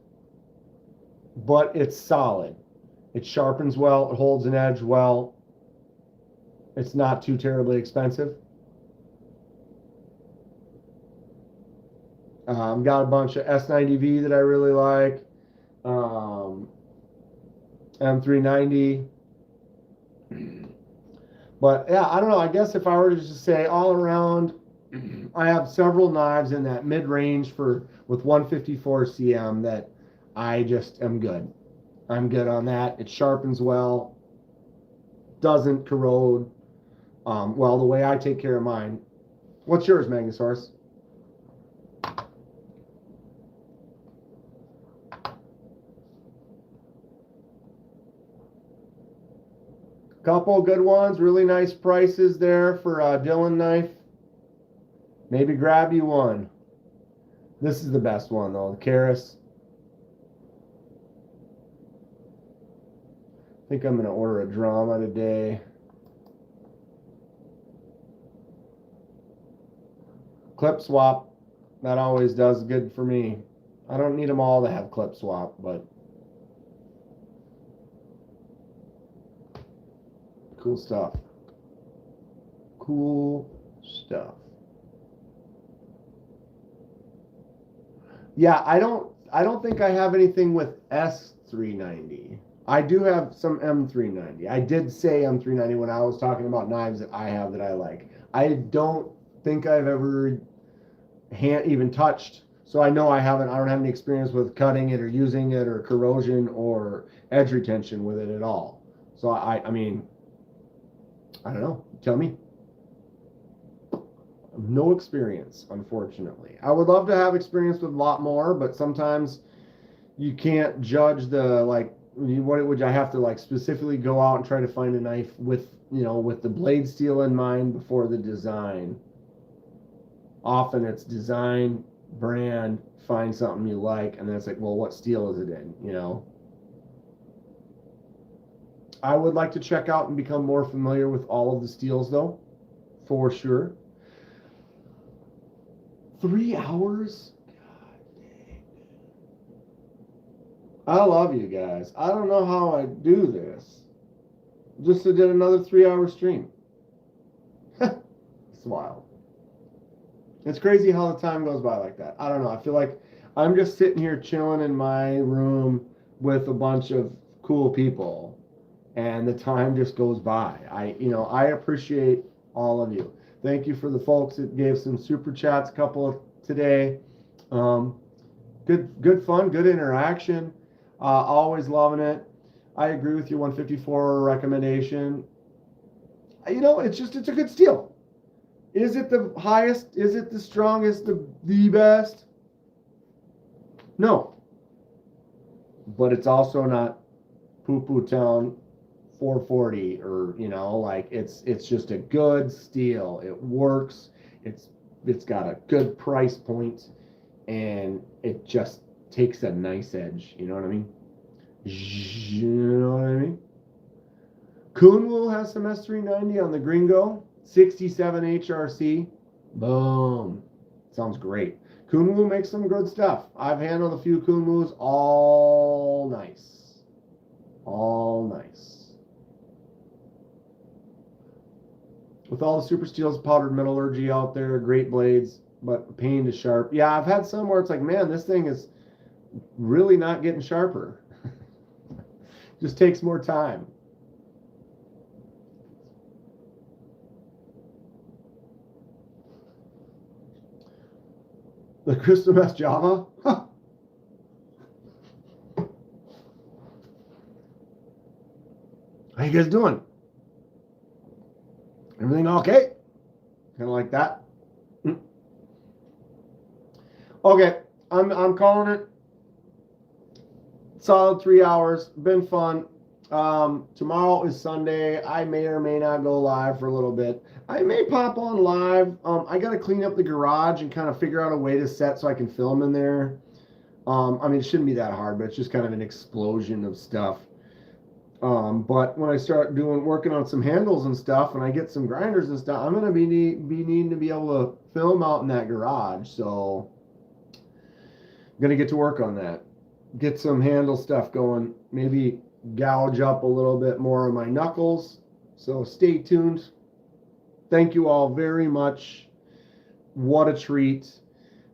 but it's solid. It sharpens well. It holds an edge well. It's not too terribly expensive. Got a bunch of S90V that I really like. M390. But yeah, I don't know. I guess if I were to just say all around, I have several knives in that mid-range with 154 cm that I just am good. I'm good on that. It sharpens well, doesn't corrode. Well, the way I take care of mine. What's yours, Magnusaurus? Couple good ones, really nice prices there for a Dylan knife. Maybe grab you one. This is the best one though, the Keras. I think I'm going to order a Drama today. Clip swap, that always does good for me. I don't need them all to have clip swap, but cool stuff. Cool stuff. Yeah, I don't think I have anything with S390. I do have some M390. I did say M390 when I was talking about knives that I have that I like. I don't think I've ever even touched, so I know I don't have any experience with cutting it or using it or corrosion or edge retention with it at all. So I mean, I don't know. Tell me. No experience, unfortunately. I would love to have experience with a lot more, but sometimes you can't judge the, like, what would I have to like specifically go out and try to find a knife with, with the blade steel in mind before the design. Often it's design brand, find something you like, and then it's like, well, what steel is it in, you know? I would like to check out and become more familiar with all of the steels, though, for sure. 3 hours? God dang. I love you guys. I don't know how I do this. Just did another 3-hour stream. It's wild. It's crazy how the time goes by like that. I don't know. I feel like I'm just sitting here chilling in my room with a bunch of cool people, and the time just goes by. I appreciate all of you. Thank you for the folks that gave some super chats, a couple of today. Good fun, good interaction. Always loving it. I agree with your 154 recommendation. It's a good steel. Is it the highest? Is it the strongest? The best? No. But it's also not poo-poo town 440 or it's just a good steel. It works. It's got a good price point, and it just takes a nice edge. You know what I mean? Kunwu has some S390 on the Gringo. 67 HRC. Boom. Sounds great. Kunwu makes some good stuff. I've handled a few Kunwus. All nice. All nice. With all the super steels, powdered metallurgy out there, great blades, but a pain to sharp. Yeah, I've had some where it's like, man, this thing is really not getting sharper. Just takes more time. The Crystal S Java? Huh. How you guys doing? Everything okay? Kind of like that. Okay, I'm calling it. Solid 3 hours. Been fun. Tomorrow is Sunday. I may or may not go live for a little bit. I may pop on live. I got to clean up the garage and kind of figure out a way to set so I can film in there. It shouldn't be that hard, but it's just kind of an explosion of stuff. But when I start working on some handles and stuff, and I get some grinders and stuff, I'm gonna be needing to be able to film out in that garage. So I'm gonna get to work on that. Get some handle stuff going. Maybe gouge up a little bit more of my knuckles. So stay tuned. Thank you all very much. What a treat.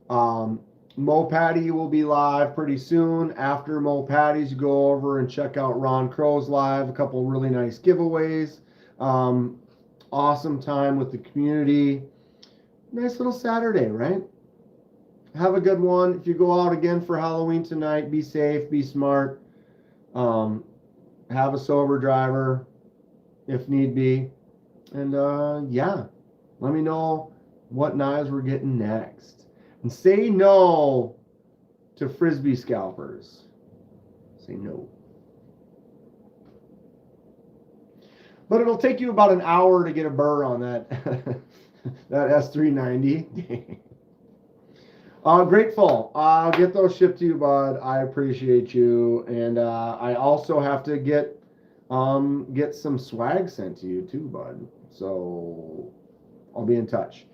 Mo Patty will be live pretty soon. After Mo Patty's, go over and check out Ron Crow's live. A couple really nice giveaways. Awesome time with the community. Nice little Saturday, right? Have a good one. If you go out again for Halloween tonight, be safe, be smart. Have a sober driver if need be. And yeah, let me know what knives we're getting next. And say no to Frisbee scalpers. Say no. But it'll take you about an hour to get a burr on that that S390. Grateful. I'll get those shipped to you, bud. I appreciate you. And I also have to get some swag sent to you too, bud. So I'll be in touch.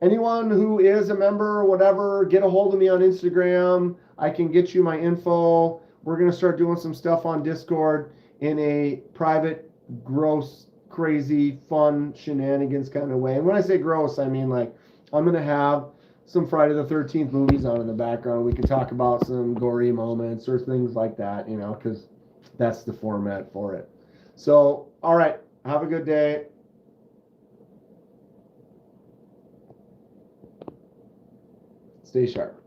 Anyone who is a member or whatever, get a hold of me on Instagram. I can get you my info. We're going to start doing some stuff on Discord in a private, gross, crazy, fun, shenanigans kind of way. And when I say gross, I mean like I'm going to have some Friday the 13th movies on in the background. We can talk about some gory moments or things like that, because that's the format for it. So, all right. Have a good day. Stay sharp.